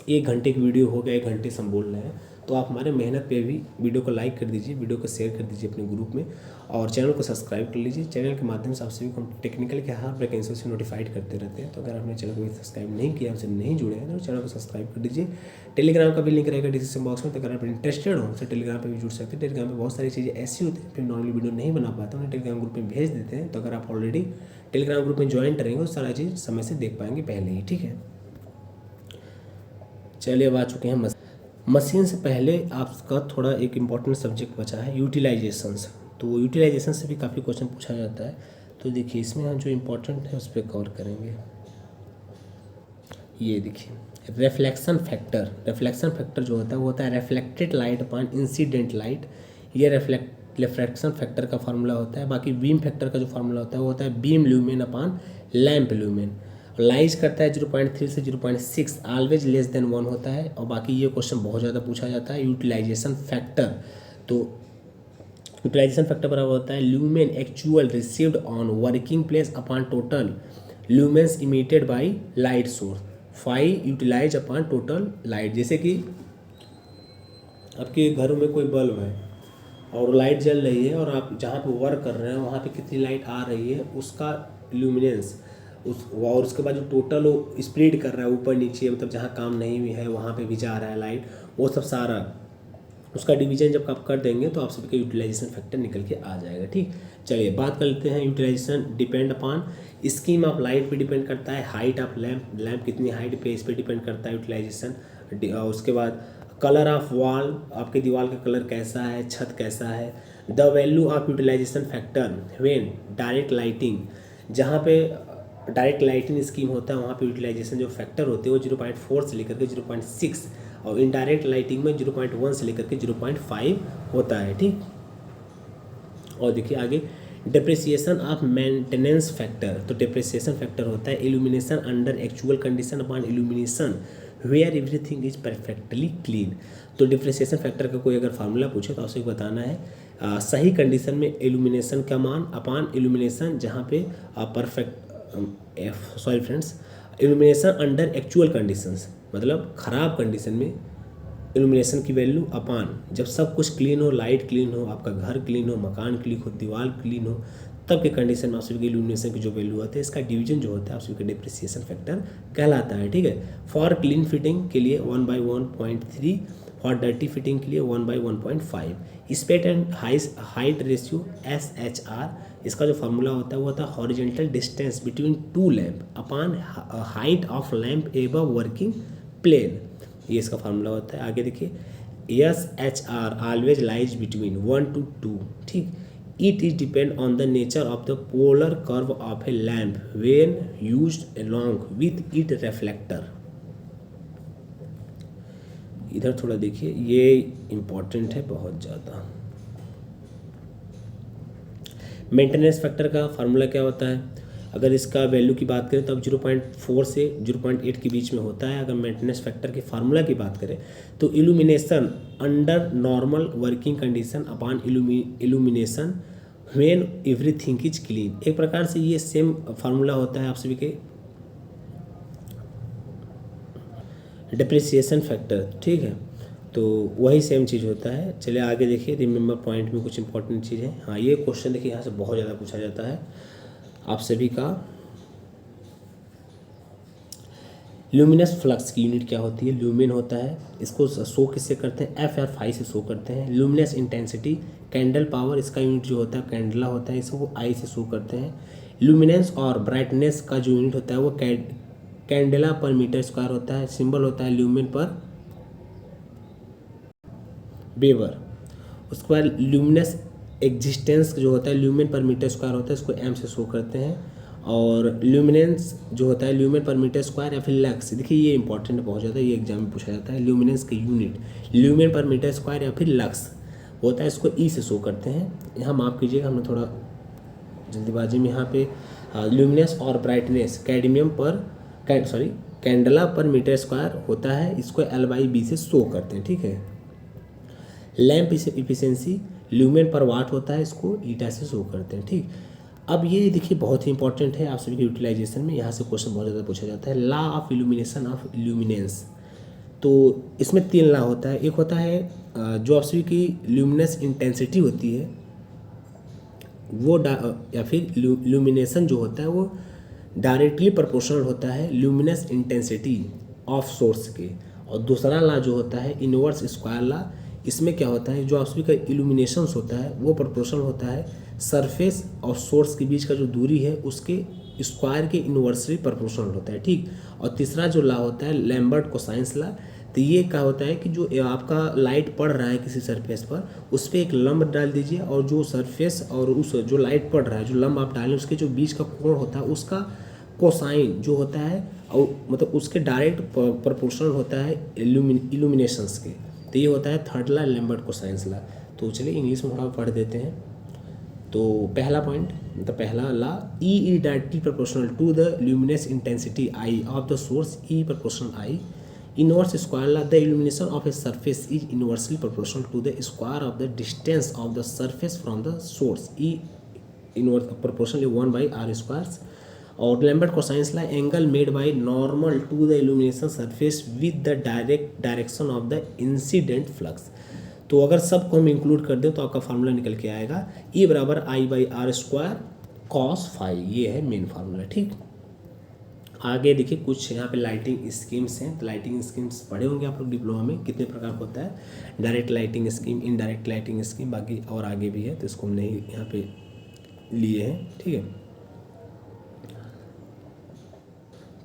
1 घंटे की वीडियो हो गया, 1 घंटे से हम बोल रहे हैं, तो आप हमारे मेहनत पे भी वीडियो को लाइक कर दीजिए, वीडियो को शेयर कर दीजिए अपने ग्रुप में और चैनल को सब्सक्राइब कर लीजिए। चैनल के माध्यम से आप सभी को टेक्निकल के हर वैकेंसी से नोटिफाइड करते रहते हैं। तो अगर आपने चैनल को सब्सक्राइब नहीं किया, हमसे नहीं जुड़े हैं तो चैनल को सब्सक्राइब कर दीजिए। टेलीग्राम का भी लिंक रहेगा डिस्क्रिप्शन बॉक्स में, तो अगर आप इंटरेस्टेड हो तो टेलीग्राम पर भी जुड़ सकते हैं। टेलीग्राम पर बहुत सारी चीज़ें ऐसी होती हैं फिर नॉर्मली वीडियो नहीं बना पाते, उन्हें टेलीग्राम ग्रुप में भेज देते हैं। तो अगर आप ऑलरेडी टेलीग्राम ग्रुप में ज्वाइन करेंगे तो सारा चीज़ समय से देख पाएंगे पहले ही, ठीक है। चलिए अब आ चुके हैं मशीन से पहले आपका थोड़ा एक इम्पॉर्टेंट सब्जेक्ट बचा है यूटिलाइजेशंस। तो यूटिलाइजेशन से भी काफ़ी क्वेश्चन पूछा जाता है, तो देखिए इसमें हम जो इम्पोर्टेंट है उस पर कवर करेंगे। ये देखिए रिफ्लेक्शन फैक्टर जो होता है वो होता है reflected light upon incident light, ये रिफ्लेक्शन फैक्टर का फार्मूला होता है। बाकी बीम फैक्टर का जो फार्मूला होता है वो होता है beam lumen upon lamp lumen. Lies करता है 0.3 से 0.6, ऑलवेज लेस देन 1 होता है। और बाकी ये क्वेश्चन बहुत ज़्यादा पूछा जाता है यूटिलाइजेशन फैक्टर। तो यूटिलाइजेशन फैक्टर बराबर होता है lumen actual received on working place upon total lumens emitted by light source, 5 utilise upon total light. जैसे कि आपके घरों में कोई बल्ब है और लाइट जल रही है और आप जहाँ पे वर्क कर रहे हैं वहाँ पे कितनी लाइट आ रही है उसका ल्यूमिनेंस और उसके बाद जो टोटल वो स्प्लिट कर रहा है ऊपर नीचे, मतलब जहाँ काम नहीं भी है वहाँ पे भी जा रहा है लाइट, वो सब सारा उसका डिवीजन जब आप कर देंगे तो आप सभी का यूटिलाइजेशन फैक्टर निकल के आ जाएगा, ठीक। चलिए बात कर लेते हैं utilisation depend upon scheme of light पे डिपेंड करता है, हाइट ऑफ लैम्प कितनी हाइट पे, इस पर डिपेंड करता है यूटिलाइजेशन। उसके बाद कलर ऑफ वॉल, आपके दीवार का कलर कैसा है, छत कैसा है। The value of utilisation factor when direct lighting, जहाँ पे डायरेक्ट लाइटिंग स्कीम होता है वहाँ पे यूटिलाइजेशन जो फैक्टर होते हैं वो 0.4 से लेकर के 0.6 और इनडायरेक्ट लाइटिंग में 0.1 से लेकर के 0.5 होता है, ठीक। और देखिए आगे डिप्रिसिएशन ऑफ मेंटेनेंस फैक्टर, तो डिप्रिसिएशन फैक्टर होता है illumination under actual condition upon illumination where everything is perfectly clean. तो डिप्रिसिएशन फैक्टर का कोई अगर फार्मूला पूछे तो आपसे बताना है सही कंडीशन में इल्यूमिनेशन का मान अपॉन इल्यूमिनेशन जहाँ पे इल्यूमिनेशन अंडर एक्चुअल कंडीशंस, मतलब ख़राब कंडीशन में इल्यूमिनेशन की वैल्यू अपान जब सब कुछ क्लीन हो, लाइट क्लीन हो, आपका घर क्लीन हो, मकान क्लीन हो, दीवार क्लीन हो, तब के कंडीशन में आप सभी की इल्यूमिनेशन की जो वैल्यू होती है इसका डिवीजन जो होता है आप सभी का डिप्रिसिएशन फैक्टर कहलाता है। ठीक है, फॉर क्लीन फिटिंग के लिए 1/1.3, फॉर डर्टी फिटिंग के लिए 1/1.5। Space and height ratio SHR, इसका जो फार्मूला होता है वो होता है horizontal distance between two lamp upon height of lamp above working plane, ये इसका फार्मूला होता है। आगे देखिए SHR always lies between 1 to 2। ठीक, it is depend on the nature of the polar curve of a lamp when used along with it reflector. इधर थोड़ा देखिए, ये इम्पॉर्टेंट है बहुत ज़्यादा। मेंटेनेंस फैक्टर का फार्मूला क्या होता है? अगर इसका वैल्यू की बात करें तो अब 0.4 से 0.8 के बीच में होता है। अगर मेंटेनेंस फैक्टर के फार्मूला की बात करें तो illumination under normal working condition upon illumination when everything is clean. एक प्रकार से ये सेम फार्मूला होता है आप सभी के डिप्रिसिएशन फैक्टर। ठीक है, तो वही सेम चीज़ होता है। चलिए आगे देखिए, रिमेंबर पॉइंट में कुछ इंपॉर्टेंट चीज़ है। हाँ, ये क्वेश्चन देखिए यहाँ से बहुत ज़्यादा पूछा जाता है आप सभी का। ल्यूमिनस फ्लक्स की यूनिट क्या होती है? ल्यूमिन होता है, इसको शो किससे करते हैं? FR5 से शो करते हैं। ल्यूमिनस इंटेंसिटी, कैंडल पावर, इसका यूनिट जो होता है कैंडला होता है, इसको I से शो करते हैं। ल्यूमिनेंस और ब्राइटनेस का जो यूनिट होता है वो कैंडेला पर मीटर स्क्वायर होता है। सिंबल होता है ल्यूमिन पर वेबर। उसके बाद ल्यूमिनस एग्जिस्टेंस जो होता है ल्यूमेन पर मीटर स्क्वायर होता है, इसको M से शो करते हैं। और ल्यूमिनेंस जो होता है ल्यूमेन पर मीटर स्क्वायर या फिर लक्स, देखिए ये इंपॉर्टेंट बहुत ज़्यादा, ये एग्जाम में पूछा जाता है। ल्यूमिनेंस की यूनिट ल्यूमेन पर मीटर स्क्वायर या फिर लक्स होता है, इसको E से शो करते हैं। यहाँ माफ़ कीजिएगा, हमने थोड़ा जल्दीबाजी में यहाँ पे ल्यूमिनेंस और ब्राइटनेस कैडमियम पर कैंडला पर मीटर स्क्वायर होता है, इसको L/B से शो करते हैं। ठीक है, लैम्प इफिशिएंसी ल्यूमेन पर वाट होता है, इसको ईटा से शो करते हैं। ठीक, अब ये देखिए बहुत ही इंपॉर्टेंट है आप सभी के यूटिलाइजेशन में, यहाँ से क्वेश्चन बहुत ज़्यादा पूछा जाता है। Law of illumination of luminance, तो इसमें 3 लॉ होता है। एक होता है जो आप सभी की ल्यूमिनस इंटेंसिटी होती है वो या फिर ल्यूमिनेशन जो होता है वो डायरेक्टली प्रोपोर्शनल होता है ल्यूमिनस इंटेंसिटी ऑफ सोर्स के। और दूसरा लॉ जो होता है इनवर्स स्क्वायर लॉ, इसमें क्या होता है जो आप सभी का इल्यूमिनेशंस होता है वो प्रोपोर्शनल होता है सरफेस और सोर्स के बीच का जो दूरी है उसके स्क्वायर के इन्वर्सली प्रोपोर्शनल होता है। ठीक, और तीसरा जो लॉ होता है लैम्बर्ट कोसाइंस लॉ, तो ये क्या होता है कि जो आपका लाइट पड़ रहा है किसी सरफेस पर उस पर एक लंब डाल दीजिए और जो सरफेस और उस जो लाइट पड़ रहा है जो लंब आप डालें उसके जो बीच का कोण होता है उसका कोसाइन जो होता है और मतलब उसके डायरेक्ट प्रोपोर्शनल होता है इल्यूमिनेशंस के। तो ये होता है third law Lambert cosines law. तो चलिए इंग्लिश में थोड़ा पढ़ देते हैं। तो पहला पॉइंट मतलब पहला law E directly proportional to the luminous intensity I of the source E proportional I। Inverse square law the illumination of a surface is inversely proportional to the square of the distance of the surface from the source E inverse proportional 1/r²। और Lambert cosines law angle made by normal to the illumination surface with the direction of the incident flux. तो अगर सबको हम include कर दें तो आपका formula निकल के आएगा E = I/r² cos φ, ये है मेन फार्मूला। ठीक, आगे देखिए कुछ यहाँ पे लाइटिंग स्कीम्स हैं। तो लाइटिंग स्कीम्स पढ़े होंगे आप लोग डिप्लोमा में, कितने प्रकार का होता है, direct lighting scheme, indirect lighting scheme, बाकी और आगे भी है तो इसको हमने यहाँ पे लिए हैं। ठीक है,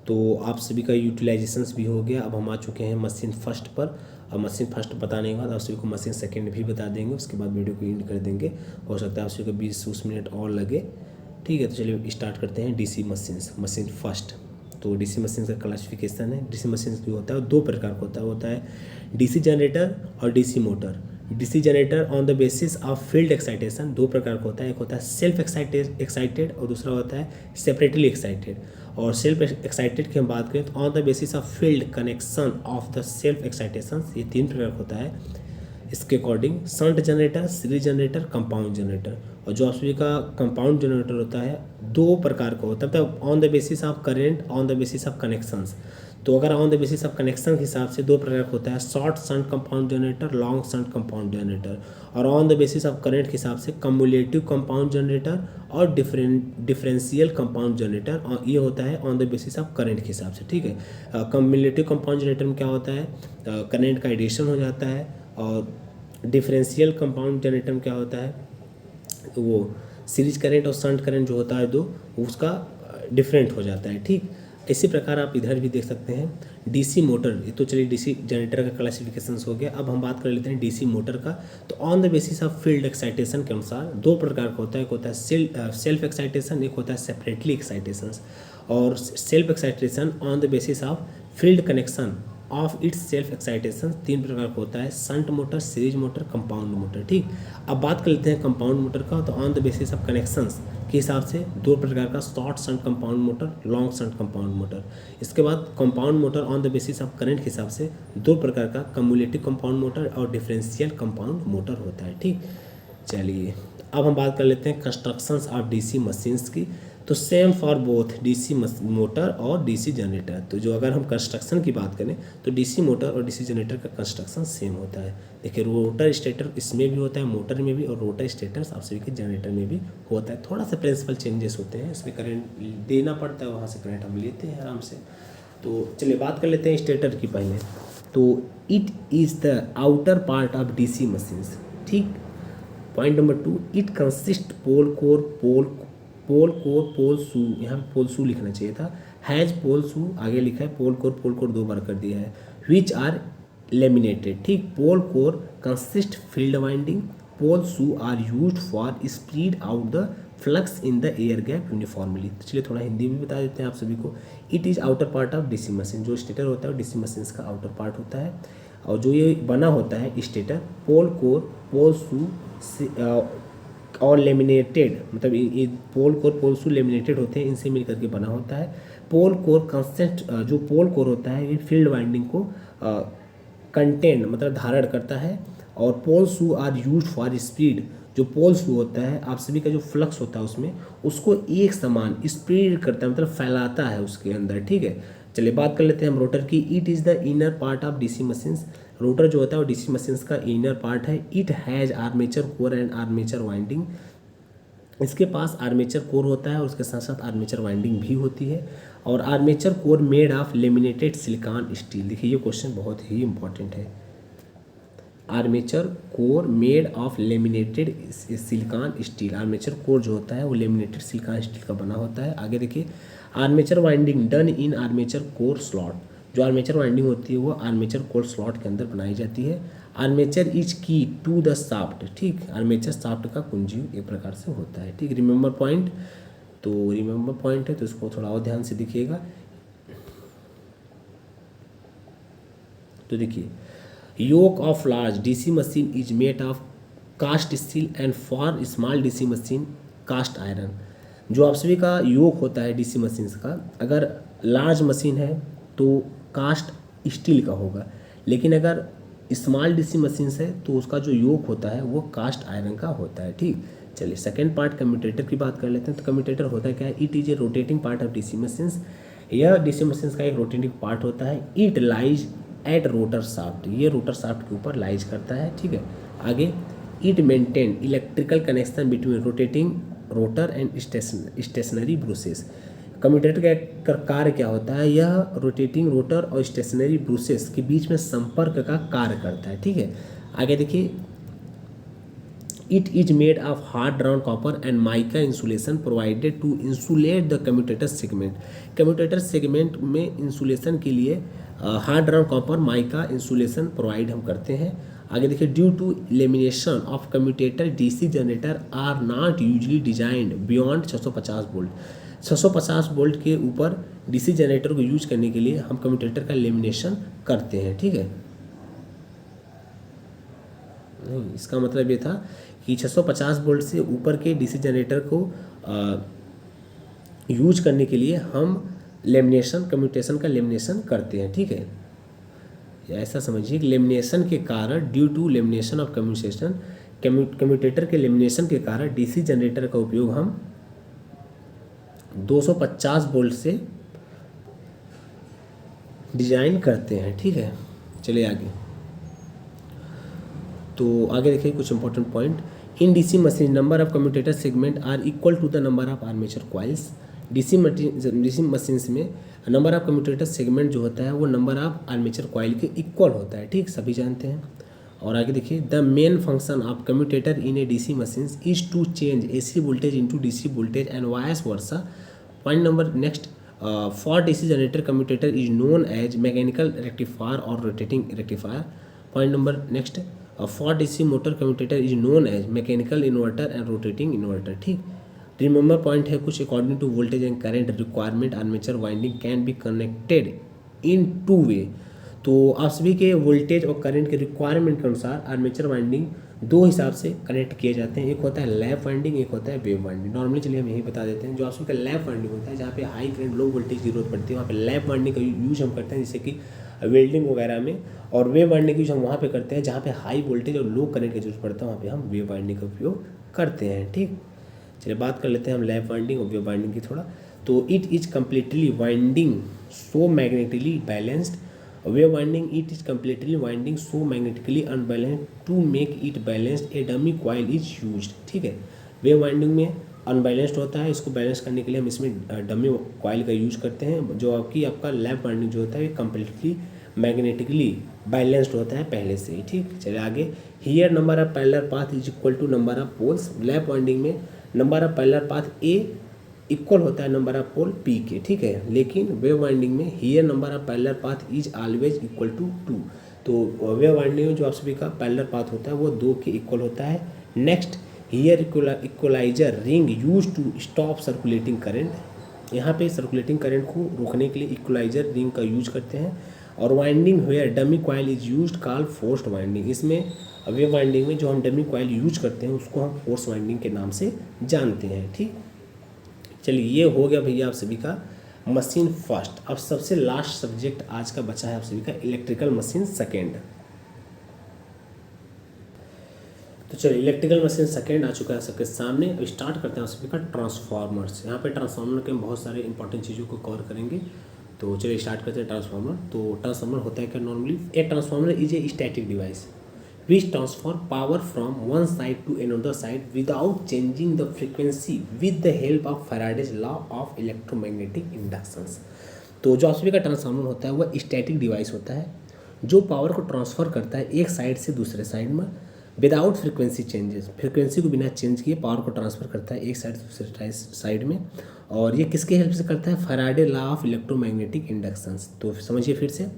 तो आप सभी का यूटिलाइजेशंस भी हो गया। अब हम आ चुके हैं मशीन फर्स्ट पर। अब मशीन फर्स्ट बताने के बाद आप सभी को मशीन सेकंड भी बता देंगे, उसके बाद वीडियो को एंड कर देंगे। हो सकता है आप सभी को 20-20 मिनट और लगे। ठीक है, तो चलिए स्टार्ट करते हैं डीसी मशीन्स, मशीन फर्स्ट। तो डीसी मशीन का क्लासिफिकेशन है। डीसी मशीन जो होता है वो 2 प्रकार का होता है डीसी जनरेटर और DC motor. DC generator on the basis of field excitation 2 प्रकार का होता है, एक होता है सेल्फ एक्साइटेड और दूसरा होता है सेपरेटली एक्साइटेड। और सेल्फ एक्साइटेड की हम बात करें तो on the basis of field connection of the self excitation, ये 3 प्रकार का होता है इसके according. Shunt generator, series generator, compound generator. और जो आप सभी का कंपाउंड जनरेटर होता है 2 प्रकार का होता है, मतलब on the basis of current, on the basis of connections. तो अगर on the basis of connection के हिसाब से दो प्रकार का होता है, short shunt compound generator, long shunt compound generator. और on the basis of current के हिसाब से कम्युलेटिव कंपाउंड जनरेटर और डिफरेंशियल कंपाउंड जनरेटर, और ये होता है on the basis of current के हिसाब से, ठीक है। कम्युलेटिव कंपाउंड जनरेटर में क्या होता है, करंट का एडिशन हो जाता है, और डिफरेंशियल कंपाउंड जनरेटर में क्या होता है, वो सीरीज करंट और शंट करंट जो होता है दो, उसका डिफरेंट हो जाता है, ठीक। इसी प्रकार आप इधर भी देख सकते हैं डीसी मोटर। ये तो चलिए डीसी जनरेटर का क्लासिफिकेशन हो गया। अब हम बात कर लेते हैं डीसी मोटर का। तो on the basis of field excitation के अनुसार दो प्रकार का होता है, एक होता है सेल्फ एक्साइटेशन, एक होता है सेपरेटली एक्साइटेशन। और self excitation on the basis of field connection of its self excitation तीन प्रकार का होता है, shunt motor, series motor, compound motor, ठीक। अब बात कर लेते हैं कंपाउंड मोटर का। तो on the basis of connections के हिसाब से दो प्रकार का, short shunt compound motor, long shunt compound motor. इसके बाद compound motor on the basis of current के हिसाब से दो प्रकार का, कम्युलेटिव कंपाउंड मोटर और डिफरेंशियल कंपाउंड मोटर होता है, ठीक। चलिए अब हम बात कर लेते हैं कंस्ट्रक्शंस ऑफ डीसी मशीन्स की। तो same for both DC motor और डीसी जनरेटर। तो जो अगर हम कंस्ट्रक्शन की बात करें तो डीसी मोटर और डीसी जनरेटर का कंस्ट्रक्शन सेम होता है। देखिए रोटर स्टेटर इसमें भी होता है, मोटर में भी, और रोटर स्टेटर आप सभी के जनरेटर में भी होता है। थोड़ा सा प्रिंसिपल चेंजेस होते हैं, इसमें करंट देना पड़ता है, वहाँ से करंट हम लेते हैं आराम से। तो चलिए बात कर लेते हैं स्टेटर की पहले। तो it is the outer part of DC machines, ठीक। Point number 2, it consist pole core pole shoe, यहाँ पे पोल शू लिखना चाहिए था, हैज पोल शू आगे लिखा है, पोल कोर दो बार कर दिया है, विच आर लेमिनेटेड, ठीक। Pole core consist field winding, pole shoe are used for spread out the flux in the air gap uniformly. तो चलिए थोड़ा हिंदी में बता देते हैं आप सभी को। It is outer part of DC machine, जो स्टेटर होता है वो डीसी मशीन का आउटर पार्ट होता है। और जो ये बना होता है स्टेटर, पोल कोर, पोल शू और लेमिनेटेड, मतलब ये पोल कोर पोल शू लेमिनेटेड होते हैं, इनसे मिलकर के बना होता है। पोल कोर कंसेंट, जो पोल कोर होता है ये फील्ड वाइंडिंग को कंटेन मतलब धारण करता है। और पोल shoe are use for speed, जो पोल शू होता है आप सभी का जो फ्लक्स होता है उसमें उसको एक समान स्प्रेड करता है, मतलब फैलाता है उसके अंदर, ठीक है। चलिए बात कर लेते हैं हम रोटर की। It is the inner part of DC machines, rotor जो होता है वो डीसी मशीन्स का इनर पार्ट है। It has armature core and armature winding, इसके पास आर्मेचर कोर होता है और उसके साथ साथ आर्मेचर वाइंडिंग भी होती है। और armature core made of laminated silicon steel, देखिए ये क्वेश्चन बहुत ही इंपॉर्टेंट है। Armature core made of laminated silicon steel, armature core जो होता है वो लेमिनेटेड सिलिकॉन स्टील का बना होता है। आगे देखिए armature winding done in armature core slot, जो आर्मेचर वाइंडिंग होती है वो आर्मेचर कोर स्लॉट के अंदर बनाई जाती है। आर्मेचर इज की टू द शाफ्ट, ठीक। आर्मेचर शाफ्ट का कुंजी एक प्रकार से होता है, ठीक। रिमेंबर पॉइंट, तो रिमेंबर पॉइंट है तो इसको थोड़ा और ध्यान से देखिएगा। तो देखिए yoke of large DC machine is made of cast steel and for small DC machine cast iron. जो आप सभी का योक होता है डीसी मशीन का, अगर लार्ज मशीन है तो कास्ट स्टील का होगा, लेकिन अगर स्मॉल डीसी मशीन है तो उसका जो योक होता है वो कास्ट आयरन का होता है, ठीक। चलिए सेकेंड पार्ट कम्यूटेटर की बात कर लेते हैं। तो कम्यूटेटर होता है क्या है, it is a rotating part of DC machines, यह डीसी मशीन्स का एक रोटेटिंग पार्ट होता है। It lies at rotor shaft, ये रोटर शाफ्ट के ऊपर लाइज करता है, ठीक है। आगे it maintain electrical connection between rotating rotor and stationary brushes. Commutator का कार्य क्या होता है, यह रोटेटिंग रोटर और स्टेशनरी ब्रूसेस के बीच में संपर्क का कार्य करता है, ठीक है। आगे देखिए it is made of hard drawn copper and mica insulation provided to insulate the commutator segment. Commutator segment में इंसुलेशन के लिए hard drawn copper mica insulation provide हम करते हैं। आगे देखिए due to lamination of commutator DC generator are not usually designed beyond 650 volt. 650 volt के ऊपर डीसी जनरेटर को यूज करने के लिए हम कम्यूटेटर का लेमिनेशन करते हैं, ठीक है। नहीं, इसका मतलब ये था कि 650 वोल्ट से ऊपर के डीसी जनरेटर को यूज करने के लिए हम लेमिनेशन कम्यूटेशन का लेमिनेशन करते हैं, ठीक है। या ऐसा समझिए कि लेमिनेशन के कारण due to lamination of commutation, commutator के लेमिनेशन के कारण डीसी जनरेटर का उपयोग हम 250 वोल्ट से डिजाइन करते हैं, ठीक है। चलिए आगे, तो आगे देखिए कुछ important point. In DC machine number of commutator segment are equal to the number of armature coils. DC machines में नंबर ऑफ कम्यूटेटर सेगमेंट जो होता है वो नंबर ऑफ आर्मेचर कॉइल के इक्वल होता है, ठीक, सभी जानते हैं। और आगे देखिए, the main function of commutator in a DC machines is to change AC voltage into DC voltage and vice versa. Point number next, for DC generator commutator is known as mechanical rectifier और rotating rectifier. Point number next, for DC motor commutator is known as mechanical inverter and rotating inverter, ठीक। Remember point है कुछ, according to voltage and current requirement armature winding can be connected in two way. तो आप सभी के voltage और current के requirement के अनुसार आर्मेचर वाइंडिंग दो हिसाब से कनेक्ट किए जाते हैं, एक होता है लैप वाइंडिंग, एक होता है वेव वाइंडिंग। नॉर्मली चलिए हम यही बता देते हैं, जो आप सभी का लैप वाइंडिंग होता है जहाँ पे हाई करंट लो वोल्टेज की जरूरत पड़ती है वहाँ पे लैप वाइंडिंग का यूज हम करते हैं, जैसे कि वेल्डिंग वगैरह में। और वेव वाइंडिंग का यूज हम वहाँ पे करते हैं जहाँ पे हाई वोल्टेज और लो करंट की जरूरत पड़ता है, वहाँ पे हम वेव वाइंडिंग का उपयोग करते हैं, ठीक। चलिए बात कर लेते हैं हम लैप वाइंडिंग और वेव वाइंडिंग की थोड़ा। तो it is completely winding so magnetically balanced, wave winding it is completely winding so magnetically unbalanced to make it balanced a dummy coil is used, ठीक है। वेव वाइंडिंग में unbalanced होता है, इसको बैलेंस करने के लिए हम इसमें डमी कॉइल का यूज करते हैं, जो आपकी आपका लैप वाइंडिंग जो होता है कम्प्लीटली मैग्नेटिकली बैलेंस्ड होता है पहले से ही, ठीक। चलिए आगे, here number of parallel path is equal to number of poles. Lap winding में number of parallel path A equal होता है नंबर ऑफ पोल पी के, ठीक है। लेकिन वेव वाइंडिंग में here number of parallel path is always equal to 2। तो wave winding में जो आप सभी का पैरेलल पाथ होता है वो 2 के इक्वल होता है। Next, here equaliser ring use to stop circulating current. यहाँ पे सर्कुलेटिंग करंट को रोकने के लिए इक्वलाइजर रिंग का यूज करते हैं। और winding where dummy coil is used call forced winding. इसमें वेव वाइंडिंग में जो हम डमी कॉइल यूज करते हैं उसको हम फोर्स वाइंडिंग के नाम से जानते हैं, ठीक। चलिए ये हो गया भैया आप सभी का मशीन फर्स्ट। अब सबसे लास्ट सब्जेक्ट आज का बचा है आप सभी का इलेक्ट्रिकल मशीन सेकेंड। तो चलिए इलेक्ट्रिकल मशीन सेकेंड आ चुका है सबके सामने। अब स्टार्ट करते हैं आप सभी का ट्रांसफार्मर्स। यहाँ पे ट्रांसफार्मर के हम बहुत सारे इंपॉर्टेंट चीज़ों को कवर करेंगे। तो चलिए स्टार्ट करते हैं ट्रांसफार्मर। तो ट्रांसफार्मर होता है क्या normally, a transformer is a static device which transfer power from one side to another side without changing the frequency with the help of Faraday's law of electromagnetic inductions। तो जो आप सभी का transformer होता है वह स्टैटिक डिवाइस होता है जो पावर को ट्रांसफ़र करता है एक साइड से दूसरे साइड में विदाउट फ्रीक्वेंसी चेंजेस। फ्रीक्वेंसी को बिना चेंज किए पावर को ट्रांसफ़र करता है एक साइड से दूसरे साइड में। और ये किसके हेल्प से करता है, Faraday law of electromagnetic inductions. तो समझिए फिर से,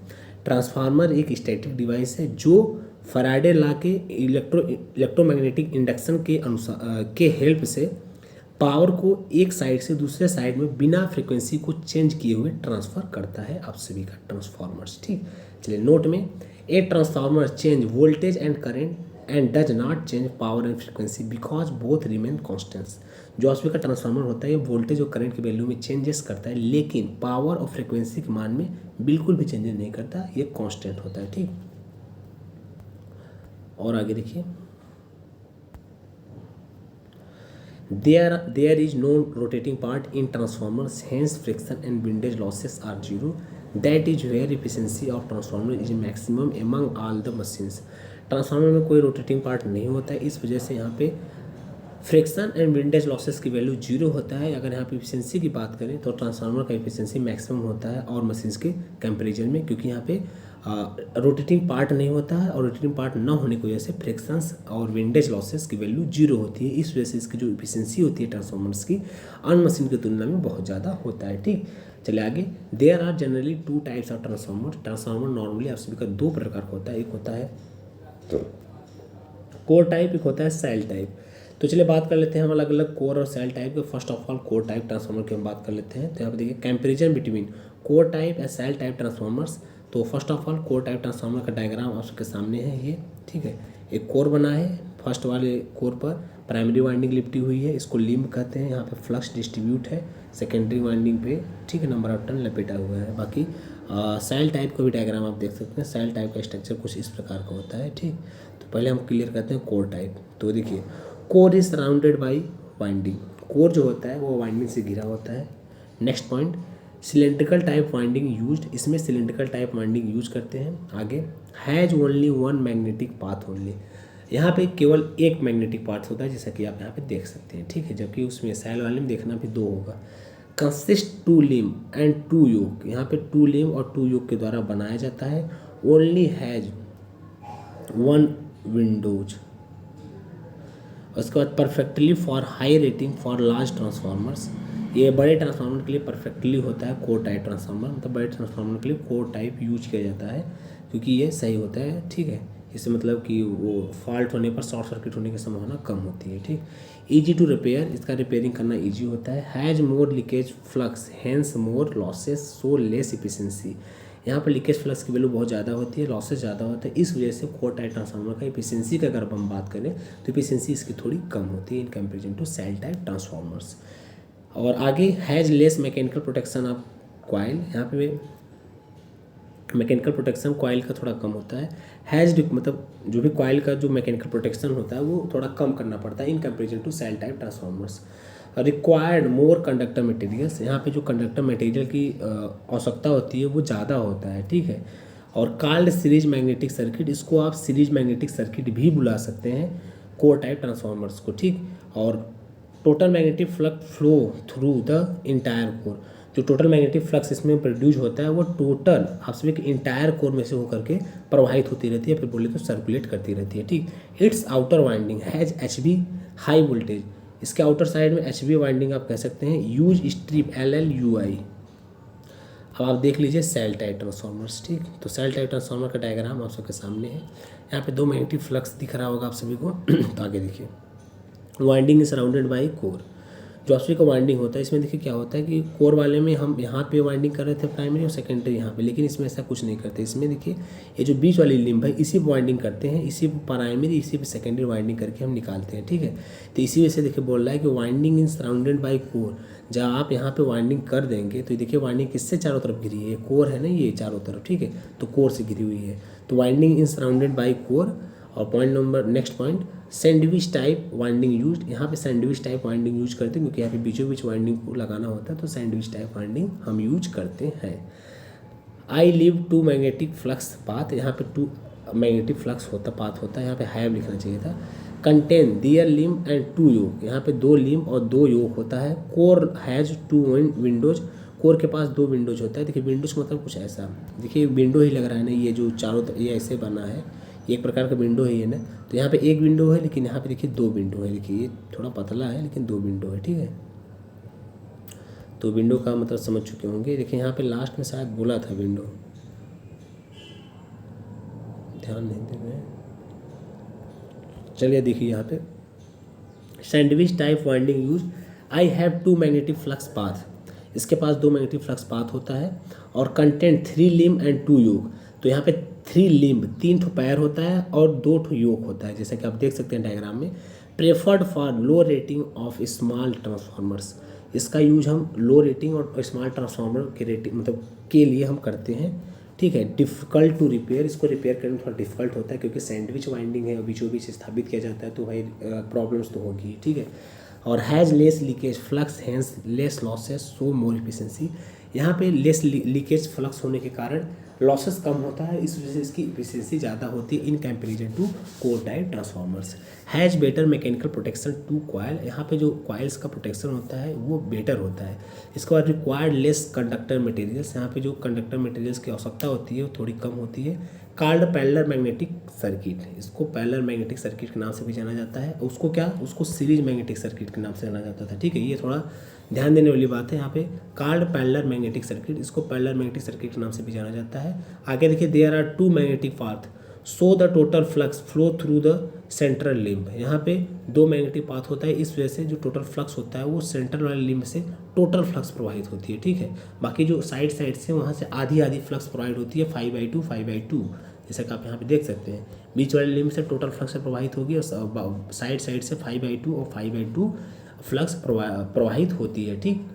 ट्रांसफार्मर एक स्टैटिक डिवाइस है जो फैराडे लॉ के इलेक्ट्रोमैग्नेटिक इंडक्शन के अनुसार के हेल्प से पावर को एक साइड से दूसरे साइड में बिना फ्रीक्वेंसी को चेंज किए हुए ट्रांसफ़र करता है आप सभी का ट्रांसफार्मर्स, ठीक। चलिए नोट में, a transformer change voltage and current and does not change power and frequency because both remain constants. जो आप सभी का ट्रांसफार्मर होता है ये वोल्टेज और करंट के वैल्यू में चेंजेस करता है लेकिन पावर और फ्रीक्वेंसी के मान में बिल्कुल भी चेंजेस नहीं करता, ये कॉन्स्टेंट होता है, ठीक। और आगे देखिए, there is no rotating part in transformers, hence friction and windage losses are zero. That is where efficiency of transformer is maximum among all the machines। Transformer में कोई रोटेटिंग पार्ट नहीं होता है, इस वजह से यहाँ पे फ्रिक्शन एंड विंडेज लॉसेस की वैल्यू जीरो होता है। अगर यहाँ पे एफिशिएंसी की बात करें तो ट्रांसफार्मर का एफिशिएंसी मैक्सिमम होता है और मशीन्स के कंपैरिजन में, क्योंकि यहाँ पे रोटेटिंग पार्ट नहीं होता है और रोटेटिंग पार्ट ना होने की वजह से फ्रिक्शंस और विंडेज लॉसेस की वैल्यू जीरो होती है। इस वजह से इसकी जो एफिशिएंसी होती है ट्रांसफार्मर्स की अन्य मशीन की तुलना में बहुत ज़्यादा होता है, ठीक। चलिए आगे, there are generally 2 types of transformer. Transformer normally आप सभी का 2 प्रकार का होता है, एक होता है कोर टाइप, एक होता है सेल टाइप। तो चलिए बात कर लेते हैं हम अलग अलग कोर और सेल टाइप के। First of all core type transformer की हम बात कर लेते हैं। तो यहाँ पे देखिए comparison between core type and shell type transformers. तो first of all core type transformer का डायग्राम आपके सामने है ये, ठीक है। एक कोर बना है, फर्स्ट वाले कोर पर प्राइमरी वाइंडिंग लिपटी हुई है, इसको लिम्ब कहते हैं। यहाँ पे फ्लक्स डिस्ट्रीब्यूट है सेकेंडरी वाइंडिंग पे, ठीक है, नंबर ऑफ टर्न लपेटा हुआ है। बाकी सेल टाइप का भी डायग्राम आप देख सकते हैं। सेल टाइप का स्ट्रक्चर कुछ इस प्रकार का होता है, ठीक। तो पहले हम क्लियर करते हैं कोर टाइप। तो देखिए, core is surrounded by winding. Core जो होता है वो वाइंडिंग से घिरा होता है। Next point, cylindrical type winding used, इसमें सिलेंड्रिकल टाइप वाइंडिंग यूज करते हैं। आगे has only one magnetic path only, यहाँ पे केवल एक मैग्नेटिक पाथ होता है जैसा कि आप यहाँ पे देख सकते हैं, ठीक है, जबकि उसमें सेल वाले में देखना भी दो होगा। Consist two limb and two yoke, यहाँ पे टू लिम और टू योक के द्वारा बनाया जाता है। ओनली हैज वन विंडोज, उसके बाद perfectly for high rating for large transformers, ये बड़े ट्रांसफार्मर के लिए परफेक्टली होता है। कोर टाइप ट्रांसफार्मर मतलब बड़े ट्रांसफार्मर के लिए कोर टाइप यूज किया जाता है क्योंकि ये सही होता है, ठीक है। इससे मतलब कि वो फॉल्ट होने पर शॉर्ट सर्किट होने की संभावना कम होती है, ठीक। ईजी टू रिपेयर, इसका रिपेयरिंग करना ईजी होता है। Has more leakage flux hence more losses so less efficiency, यहाँ पर लीकेज फ्लक्स की वैल्यू बहुत ज़्यादा होती है, लॉसेस ज़्यादा होता है, इस वजह से कोर टाइप ट्रांसफार्मर का इफिशिएंसी का अगर हम बात करें तो इफिशिएंसी इसकी थोड़ी कम होती है in comparison to shell type transformers. और आगे has less mechanical protection of coil, यहाँ पे मैकेनिकल प्रोटेक्शन कॉइल का थोड़ा कम होता है। हैज मतलब जो भी कॉइल का जो मैकेनिकल प्रोटेक्शन होता है वो थोड़ा कम करना पड़ता है in comparison to shell type transformers. Required more conductor materials, यहाँ पे जो कंडक्टर मटेरियल की आवश्यकता होती है वो ज़्यादा होता है, ठीक है। और कॉल्ड सीरीज मैग्नेटिक सर्किट, इसको आप सीरीज मैग्नेटिक सर्किट भी बुला सकते हैं कोर टाइप ट्रांसफार्मर्स को, ठीक। और total magnetic flux flow through the entire core, जो टोटल मैग्नेटिक फ्लक्स इसमें प्रोड्यूस होता है वो टोटल आप सभी के इंटायर कोर में से होकर के प्रवाहित होती रहती है, फिर बोले तो सर्कुलेट करती रहती है, ठीक। Its outer winding has H B high voltage, इसके आउटर साइड में एच बी वाइंडिंग आप कह सकते हैं। Use strip L L U I. अब आप देख लीजिए सेल टाइप ट्रांसफार्मर्स, ठीक। तो सेल टाइप ट्रांसफार्मर का डायग्राम आप सबके सामने है, यहाँ पे दो मैग्नेटिक फ्लक्स दिख रहा होगा आप सभी को। तो आगे देखिए, winding is surrounded by core, जो आप सभी का वाइंडिंग होता है इसमें देखिए क्या होता है कि कोर वाले में हम यहाँ पे वाइंडिंग कर रहे थे प्राइमरी और सेकेंडरी यहाँ पे, लेकिन इसमें ऐसा कुछ नहीं करते। इसमें देखिए ये जो बीच वाली लिम्ब है इसी पर वाइंडिंग करते हैं, इसी पर प्राइमरी इसी पर सेकेंडरी वाइंडिंग करके हम निकालते हैं, ठीक है। तो इसी वजह से देखिए बोल रहा है कि winding is surrounded by core, जब आप यहाँ पे वाइंडिंग कर देंगे तो देखिए वाइंडिंग किससे चारों तरफ घिरी है, कोर है ना ये चारों तरफ, ठीक है, तो कोर से घिरी हुई है। तो winding is surrounded by core. और point number next point, sandwich type winding use, यहाँ पे सैंडविच टाइप वाइंडिंग यूज करते हैं क्योंकि यहाँ पे बीचों बीच वाइंडिंग को लगाना होता है, तो सैंडविच टाइप वाइंडिंग हम यूज करते हैं। I live two magnetic flux path, यहाँ पे टू मैग्नेटिक फ्लक्स होता पाथ होता है, यहाँ पे हैव लिखना चाहिए था। Contain their limb and two yoke, यहाँ पे दो लिम और दो योक होता है। Core has two windows, core के पास दो विंडोज होता है। देखिए विंडोज का मतलब कुछ ऐसा, देखिए विंडो ही लग रहा है ना, ये जो चारों ये ऐसे बना है, एक प्रकार का विंडो है ये ना। तो यहाँ पे एक विंडो है लेकिन यहाँ पे देखिए दो विंडो है, देखिए ये थोड़ा पतला है लेकिन दो विंडो है, ठीक है। तो विंडो का मतलब समझ चुके होंगे। देखिए यहाँ पे लास्ट में शायद बोला था विंडो, ध्यान नहीं दे रहे। चलिए देखिए यहाँ पे sandwich type winding use, I have two magnetic flux path, इसके पास दो मैग्नेटिक फ्लक्स पाथ होता है। और content three limb and two yoke, तो यहाँ पे थ्री लिम्ब तीन ठो पैर होता है और दो ठो योक होता है, जैसा कि आप देख सकते हैं डायग्राम में। Preferred for low rating of small transformers, इसका यूज हम लो रेटिंग और स्मॉल ट्रांसफार्मर के रेटिंग मतलब के लिए हम करते हैं, ठीक है। डिफ़िकल्ट टू रिपेयर, इसको रिपेयर करने में थोड़ा डिफिकल्ट होता है क्योंकि सैंडविच वाइंडिंग है और बीचों बीच स्थापित किया जाता है, तो भाई प्रॉब्लम्स तो होगी, ठीक है। और has less leakage flux hence less losses so more efficiency, यहाँ पे लेस लीकेज फ्लक्स होने के कारण लॉसेस कम होता है, इस वजह से इसकी इफिशिएंसी ज़्यादा होती है in comparison to core type transformers. Has better mechanical protection to coil, यहाँ पे जो कॉइल्स का प्रोटेक्शन होता है वो बेटर होता है। इसके बाद रिक्वायर्ड लेस कंडक्टर मटेरियल्स, यहाँ पे जो कंडक्टर मटेरियल्स की आवश्यकता होती है वो थोड़ी कम होती है। कॉल्ड पैरेलल मैग्नेटिक सर्किट, इसको पैरेलल मैग्नेटिक सर्किट के नाम से भी जाना जाता है, उसको क्या उसको सीरीज मैग्नेटिक सर्किट के नाम से जाना जाता था, ठीक है। ये थोड़ा ध्यान देने वाली बात है यहाँ पे। कॉल्ड पैरेलल मैग्नेटिक सर्किट, इसको पैरेलल मैग्नेटिक सर्किट के नाम से भी जाना जाता है। आगे देखिए there are two magnetic path so the total flux flow through the central limb, यहाँ पे दो मैग्नेटिक पाथ होता है, इस वजह से जो टोटल फ्लक्स होता है वो सेंट्रल वाले लिम्ब से टोटल फ्लक्स प्रवाहित होती है, ठीक है। बाकी जो साइड से वहाँ से आधी आधी फ्लक्स प्रोवाइड होती है 5/2 जैसा कि आप यहाँ पे देख सकते हैं। बीच वाले लिम्ब से टोटल फ्लक्स प्रवाहित होगी और साइड से 5/2 और 5/2 फ्लक्स प्रवाहित होती है, ठीक।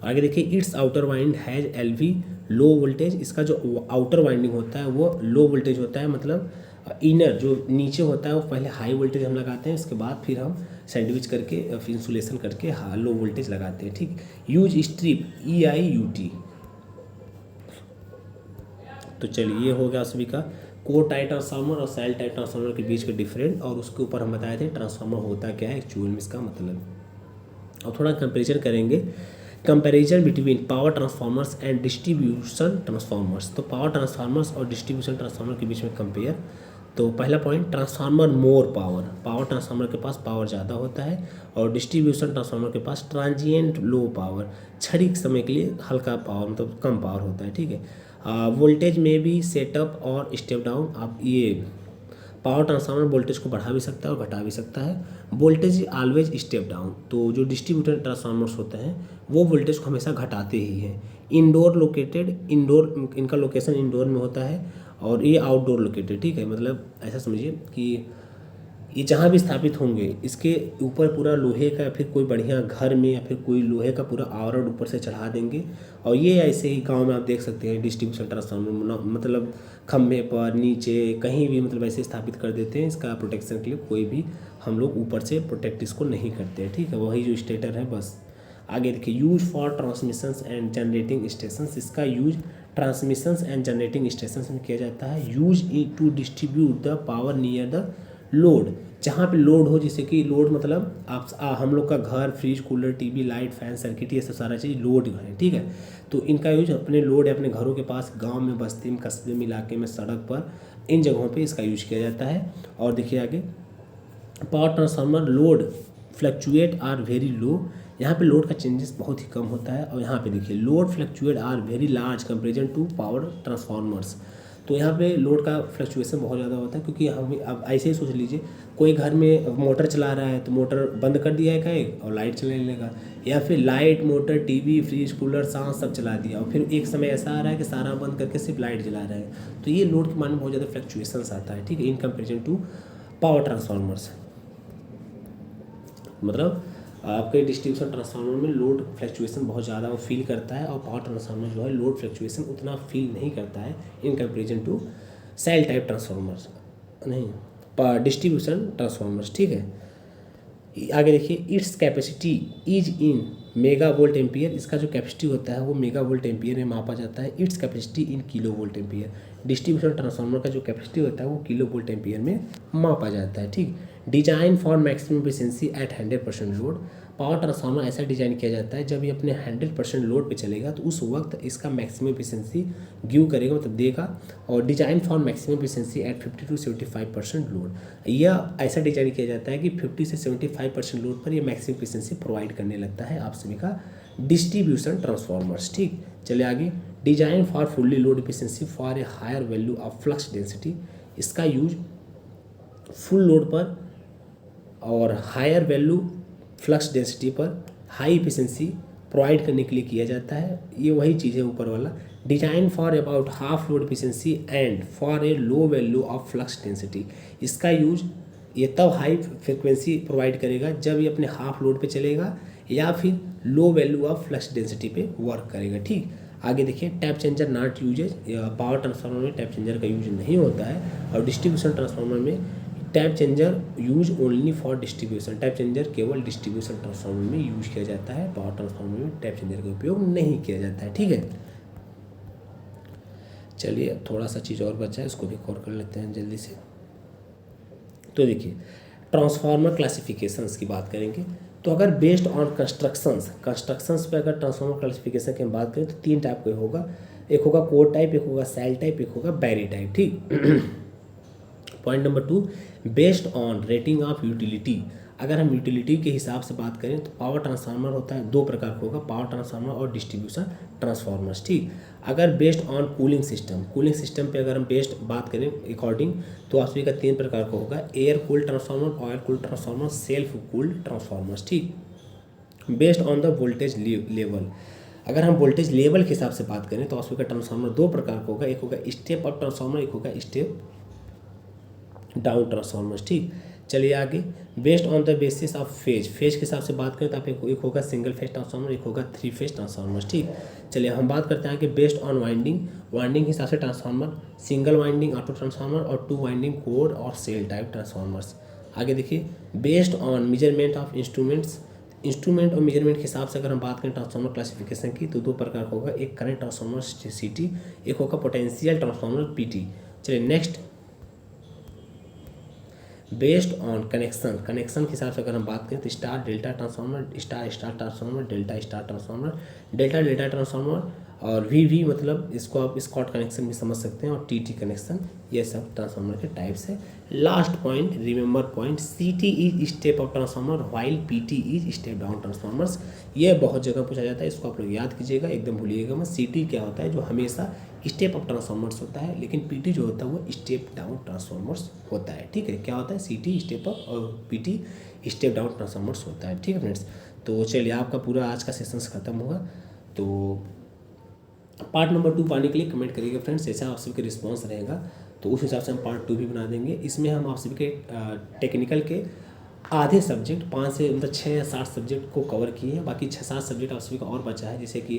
आगे देखिए its outer wind has LV low voltage, इसका जो आउटर वाइंडिंग होता है वो लो वोल्टेज होता है, मतलब इनर जो नीचे होता है वो पहले हाई वोल्टेज हम लगाते हैं, इसके बाद फिर हम सैंडविच करके फिर इंसुलेशन करके लो वोल्टेज लगाते हैं। ठीक, यूज स्ट्रिप EIUT। तो चलिए ये हो गया सभी का कोर टाइप ट्रांसफार्मर और सेल टाइप ट्रांसफार्मर के बीच का डिफरेंट, और उसके ऊपर हम बताए थे ट्रांसफार्मर होता क्या है एक्चुअल में, इसका मतलब। और थोड़ा कंपेरिजन करेंगे, comparison between power transformers and distribution transformers. तो पावर ट्रांसफार्मर्स और डिस्ट्रीब्यूशन ट्रांसफार्मर के बीच में कंपेयर। तो पहला point, transformer more power, power transformer के पास पावर ज़्यादा होता है, और डिस्ट्रीब्यूशन ट्रांसफार्मर के पास ट्रांजिएंट लो पावर, क्षणिक समय के लिए हल्का पावर मतलब कम पावर होता है। ठीक है, वोल्टेज में भी सेटअप और स्टेप डाउन। आप ये पावर ट्रांसफार्मर वोल्टेज को बढ़ा भी सकता है और घटा भी सकता है, वोल्टेज ऑलवेज स्टेप डाउन। तो जो डिस्ट्रीब्यूटर ट्रांसफार्मर्स होते हैं वो वोल्टेज को हमेशा घटाते ही हैं। इंडोर लोकेटेड, इंडोर इनका लोकेशन इंडोर में होता है, और ये आउटडोर लोकेटेड। ठीक है, मतलब ऐसा समझिए कि ये जहाँ भी स्थापित होंगे इसके ऊपर पूरा लोहे का, फिर कोई बढ़िया घर में या फिर कोई लोहे का पूरा आवरण ऊपर से चढ़ा देंगे। और ये ऐसे ही गांव में आप देख सकते हैं डिस्ट्रीब्यूशन ट्रांसफार्मर मतलब खंभे पर नीचे कहीं भी मतलब ऐसे स्थापित कर देते हैं। इसका प्रोटेक्शन के लिए कोई भी हम लोग ऊपर से प्रोटेक्ट इसको नहीं करते हैं। ठीक है, वही जो स्टेटर है बस। आगे देखिए, use for transmissions and generating stations. इसका use transmissions and generating stations में किया जाता है। Use to distribute the power near the load, जहाँ पे लोड हो, जैसे कि लोड मतलब आप हम लोग का घर, fridge, cooler, TV, light, fan, circuit, ये सब सारा चीज़ लोड है। ठीक है, तो इनका यूज अपने लोड अपने घरों के पास, गांव में, बस्ती में, कस्बे में, इलाके में, सड़क पर, इन जगहों पे इसका यूज किया जाता है। और देखिए आगे, power transformer load fluctuate are very low. यहाँ पे लोड का चेंजेस बहुत ही कम होता है। और यहाँ पे देखिए, load fluctuate are very large comparison to power transformers. तो यहाँ पे लोड का फ्लक्चुएशन बहुत ज़्यादा होता है, क्योंकि हम अब ऐसे ही सोच लीजिए, कोई घर में मोटर चला रहा है तो मोटर बंद कर दिया है कहीं और लाइट चलने लगेगा, या फिर light, motor, TV, fridge, cooler, सांस सब चला दिया, और फिर एक समय ऐसा आ रहा है कि सारा बंद करके सिर्फ लाइट जला रहे हैं। तो ये लोड के मान में बहुत ज़्यादा फ्लक्चुएशंस आता है। ठीक है, in comparison to power transformers. मतलब आपके डिस्ट्रीब्यूशन ट्रांसफार्मर में लोड फ्लक्चुएशन बहुत ज़्यादा वो फील करता है, और पावर ट्रांसफार्मर जो है लोड फ्लक्चुएशन उतना फील नहीं करता है in comparison to shell type transformers, नहीं डिस्ट्रीब्यूशन ट्रांसफार्मर्स। ठीक है, आगे देखिए, its capacity is in mega volt ampere. इसका जो कैपेसिटी होता है वो मेगा वोल्ट एम्पियर में मापा जाता है। Its capacity in kilo volt ampere. Distribution transformer का जो कैपेसिटी होता है वो किलो वोल्ट एम्पियर में मापा जाता है। ठीक, design for maximum efficiency eight 100% load. Power transformer ऐसा डिजाइन किया जाता है जब ये अपने 100% लोड पे चलेगा तो उस वक्त इसका मैक्सिमम एफिशिएंसी गिव करेगा, मतलब देगा। और design for maximum efficiency eight 50 to 75% load. यह ऐसा डिजाइन किया जाता है कि 50 से 75% लोड पर ये मैक्सिमम एफिशिएंसी प्रोवाइड करने लगता है आप सभी का डिस्ट्रीब्यूशन ट्रांसफार्मर्स। ठीक, चलिए आगे, design for fully load efficiency for a higher value of flux density. इसका यूज फुल लोड पर और हायर वैल्यू फ्लक्स डेंसिटी पर हाई एफिशिएंसी प्रोवाइड करने के लिए किया जाता है। ये वही चीज़ है ऊपर वाला। Design for about half load efficiency and for a low value of flux density. इसका यूज ये तब हाई फ्रिक्वेंसी प्रोवाइड करेगा जब ये अपने हाफ लोड पे चलेगा या फिर low value of flux density पे वर्क करेगा। ठीक, आगे देखिए, tap changer not uses. Power transformer में टैप चेंजर का यूज नहीं होता है, और डिस्ट्रीब्यूशन ट्रांसफार्मर में tap changer use only for distribution. Tap changer केवल डिस्ट्रीब्यूशन ट्रांसफार्मर में यूज किया जाता है, पावर ट्रांसफार्मर में टैप चेंजर का उपयोग नहीं किया जाता है। ठीक है, चलिए थोड़ा सा चीज़ और बचा है, उसको भी कवर कर लेते हैं जल्दी से। तो देखिए, ट्रांसफार्मर क्लासिफिकेशंस की बात करेंगे। तो अगर बेस्ड ऑन कंस्ट्रक्शंस पे अगर ट्रांसफार्मर क्लासिफिकेशन की हम बात करें तो 3 टाइप के होगा। एक होगा कोर टाइप, एक होगा सेल टाइप, एक होगा बैरी टाइप। ठीक, point number 2, based on rating of utility. अगर हम यूटिलिटी के हिसाब से बात करें तो पावर ट्रांसफार्मर होता है 2 प्रकार का होगा, पावर ट्रांसफार्मर और डिस्ट्रीब्यूशन ट्रांसफार्मर्स। ठीक, अगर बेस्ड ऑन कूलिंग सिस्टम पे अगर हम बेस्ड बात करें अकॉर्डिंग तो आप सभी का 3 प्रकार का होगा, air cooled transformer, oil cooled transformer, self cooled transformers. ठीक, based on the voltage level. अगर हम वोल्टेज लेवल के हिसाब से बात करें तो आप सभी का ट्रांसफार्मर 2 प्रकार का होगा, एक होगा स्टेप अप ट्रांसफार्मर, एक होगा स्टेप डाउन ट्रांसफार्मर्स। ठीक, चलिए आगे, based on the basis of phase के हिसाब से बात करें तो आप एक होगा सिंगल फेज ट्रांसफार्मर, एक होगा 3 फेज ट्रांसफार्मर्स। ठीक, चलिए हम बात करते हैं कि बेस्ड ऑन वाइंडिंग के हिसाब से transformer, single winding auto transformer और 2 वाइंडिंग कोर और सेल टाइप ट्रांसफार्मर्स। आगे देखिए, based on measurement of instruments, instrument और मेजरमेंट के हिसाब से अगर हम बात करें ट्रांसफार्मर क्लासिफिकेशन की, तो दो प्रकार का होगा, एक करंट ट्रांसफार्मर सीटी, एक होगा पोटेंशियल ट्रांसफार्मर पीटी। चलिए next, based on connection, connection के हिसाब से अगर हम बात करें तो star delta transformer, star star transformer, delta star transformer, delta delta transformer, और वी मतलब इसको आप स्कॉट कनेक्शन भी समझ सकते हैं, और टी कनेक्शन, ये सब ट्रांसफार्मर के टाइप्स है। Last point, remember point, C T is step up transformer while P T is step down transformers. ये बहुत जगह पूछा जाता है, इसको आप लोग याद कीजिएगा, एकदम भूलिएगा मत। सी टी क्या होता है, जो हमेशा स्टेप अप ट्रांसफार्मर्स होता है, लेकिन पीटी जो होता है वो स्टेप डाउन ट्रांसफार्मर्स होता है। ठीक है, क्या होता है, सीटी स्टेप अप और पीटी स्टेप डाउन ट्रांसफार्मर्स होता है। ठीक है फ्रेंड्स, तो चलिए आपका पूरा आज का सेशन खत्म होगा। तो पार्ट नंबर 2 पाने के लिए कमेंट करिएगा फ्रेंड्स, जैसा आप सभी का रिस्पॉन्स रहेगा तो उस हिसाब से हम पार्ट 2 भी बना देंगे। इसमें हम आप सभी के टेक्निकल के आधे सब्जेक्ट 5 से मतलब 6 या 7 सब्जेक्ट को कवर किए हैं, बाकी 6-7 सब्जेक्ट आप सभी का और बचा है, जैसे कि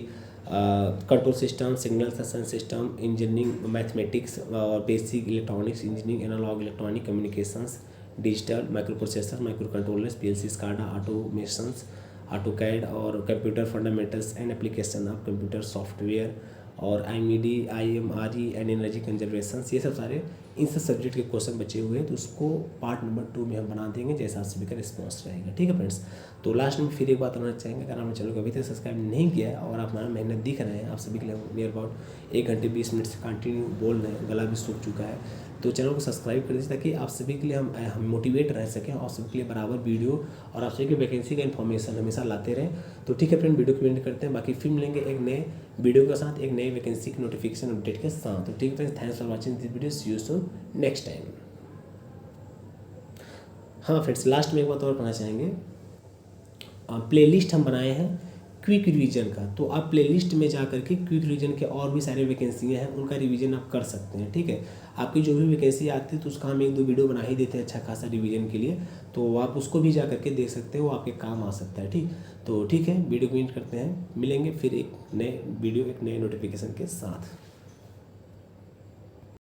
control system, signal sense system, engineering mathematics, basic electronics engineering, analog electronic communications, digital, microprocessor, microcontrollers, PLC, SCADA, automations, AutoCAD, और computer fundamentals and application of computer software, और IMD, IMRE and energy conservation, ये सब सारे इन सब subject के question बचे हुए हैं, तो उसको पार्ट नंबर 2 में हम बना देंगे, जैसा आप सभी का रिस्पॉन्स रहेगा। ठीक है फ्रेंड्स, तो लास्ट में फिर एक बात बताना चाहेंगे, अगर आपने चैनल को अभी तक सब्सक्राइब नहीं किया है और आप हमारा मेहनत दिख रहे हैं, आप सभी के लिए नियर अबाउट 1 घंटे 20 मिनट से कंटिन्यू बोल रहे हैं, गला भी सूख चुका है, तो चैनल को सब्सक्राइब कर दीजिए, ताकि आप सभी के लिए हम मोटिवेट रह सकें, और सभी के लिए बराबर वीडियो और आप सभी की वैकेंसी का इन्फॉर्मेशन हमेशा लाते रहें। तो ठीक है फ्रेंड, वीडियो को एंड करते हैं, बाकी फिर मिलेंगे एक नए वीडियो के साथ, एक नए वैकेंसी की नोटिफिकेशन अपडेट के साथ। तो ठीक है friends, thanks for watching this video, see you soon next time. हाँ फ्रेंड्स, लास्ट में एक बात और कहना चाहेंगे, प्लेलिस्ट हम बनाए हैं क्विक रिवीजन का, तो आप प्लेलिस्ट में जा करके क्विक रिवीजन के और भी सारे वैकेंसियाँ हैं, उनका रिवीजन आप कर सकते हैं। ठीक है, आपकी जो भी वैकेंसी आती है तो उसका हम 1-2 वीडियो बना ही देते हैं अच्छा खासा रिवीजन के लिए, तो आप उसको भी जा करके देख सकते हैं, वो आपके काम आ सकता है। ठीक, तो ठीक है, वीडियो को एंड करते हैं, मिलेंगे फिर एक नए वीडियो एक नए नोटिफिकेशन के साथ।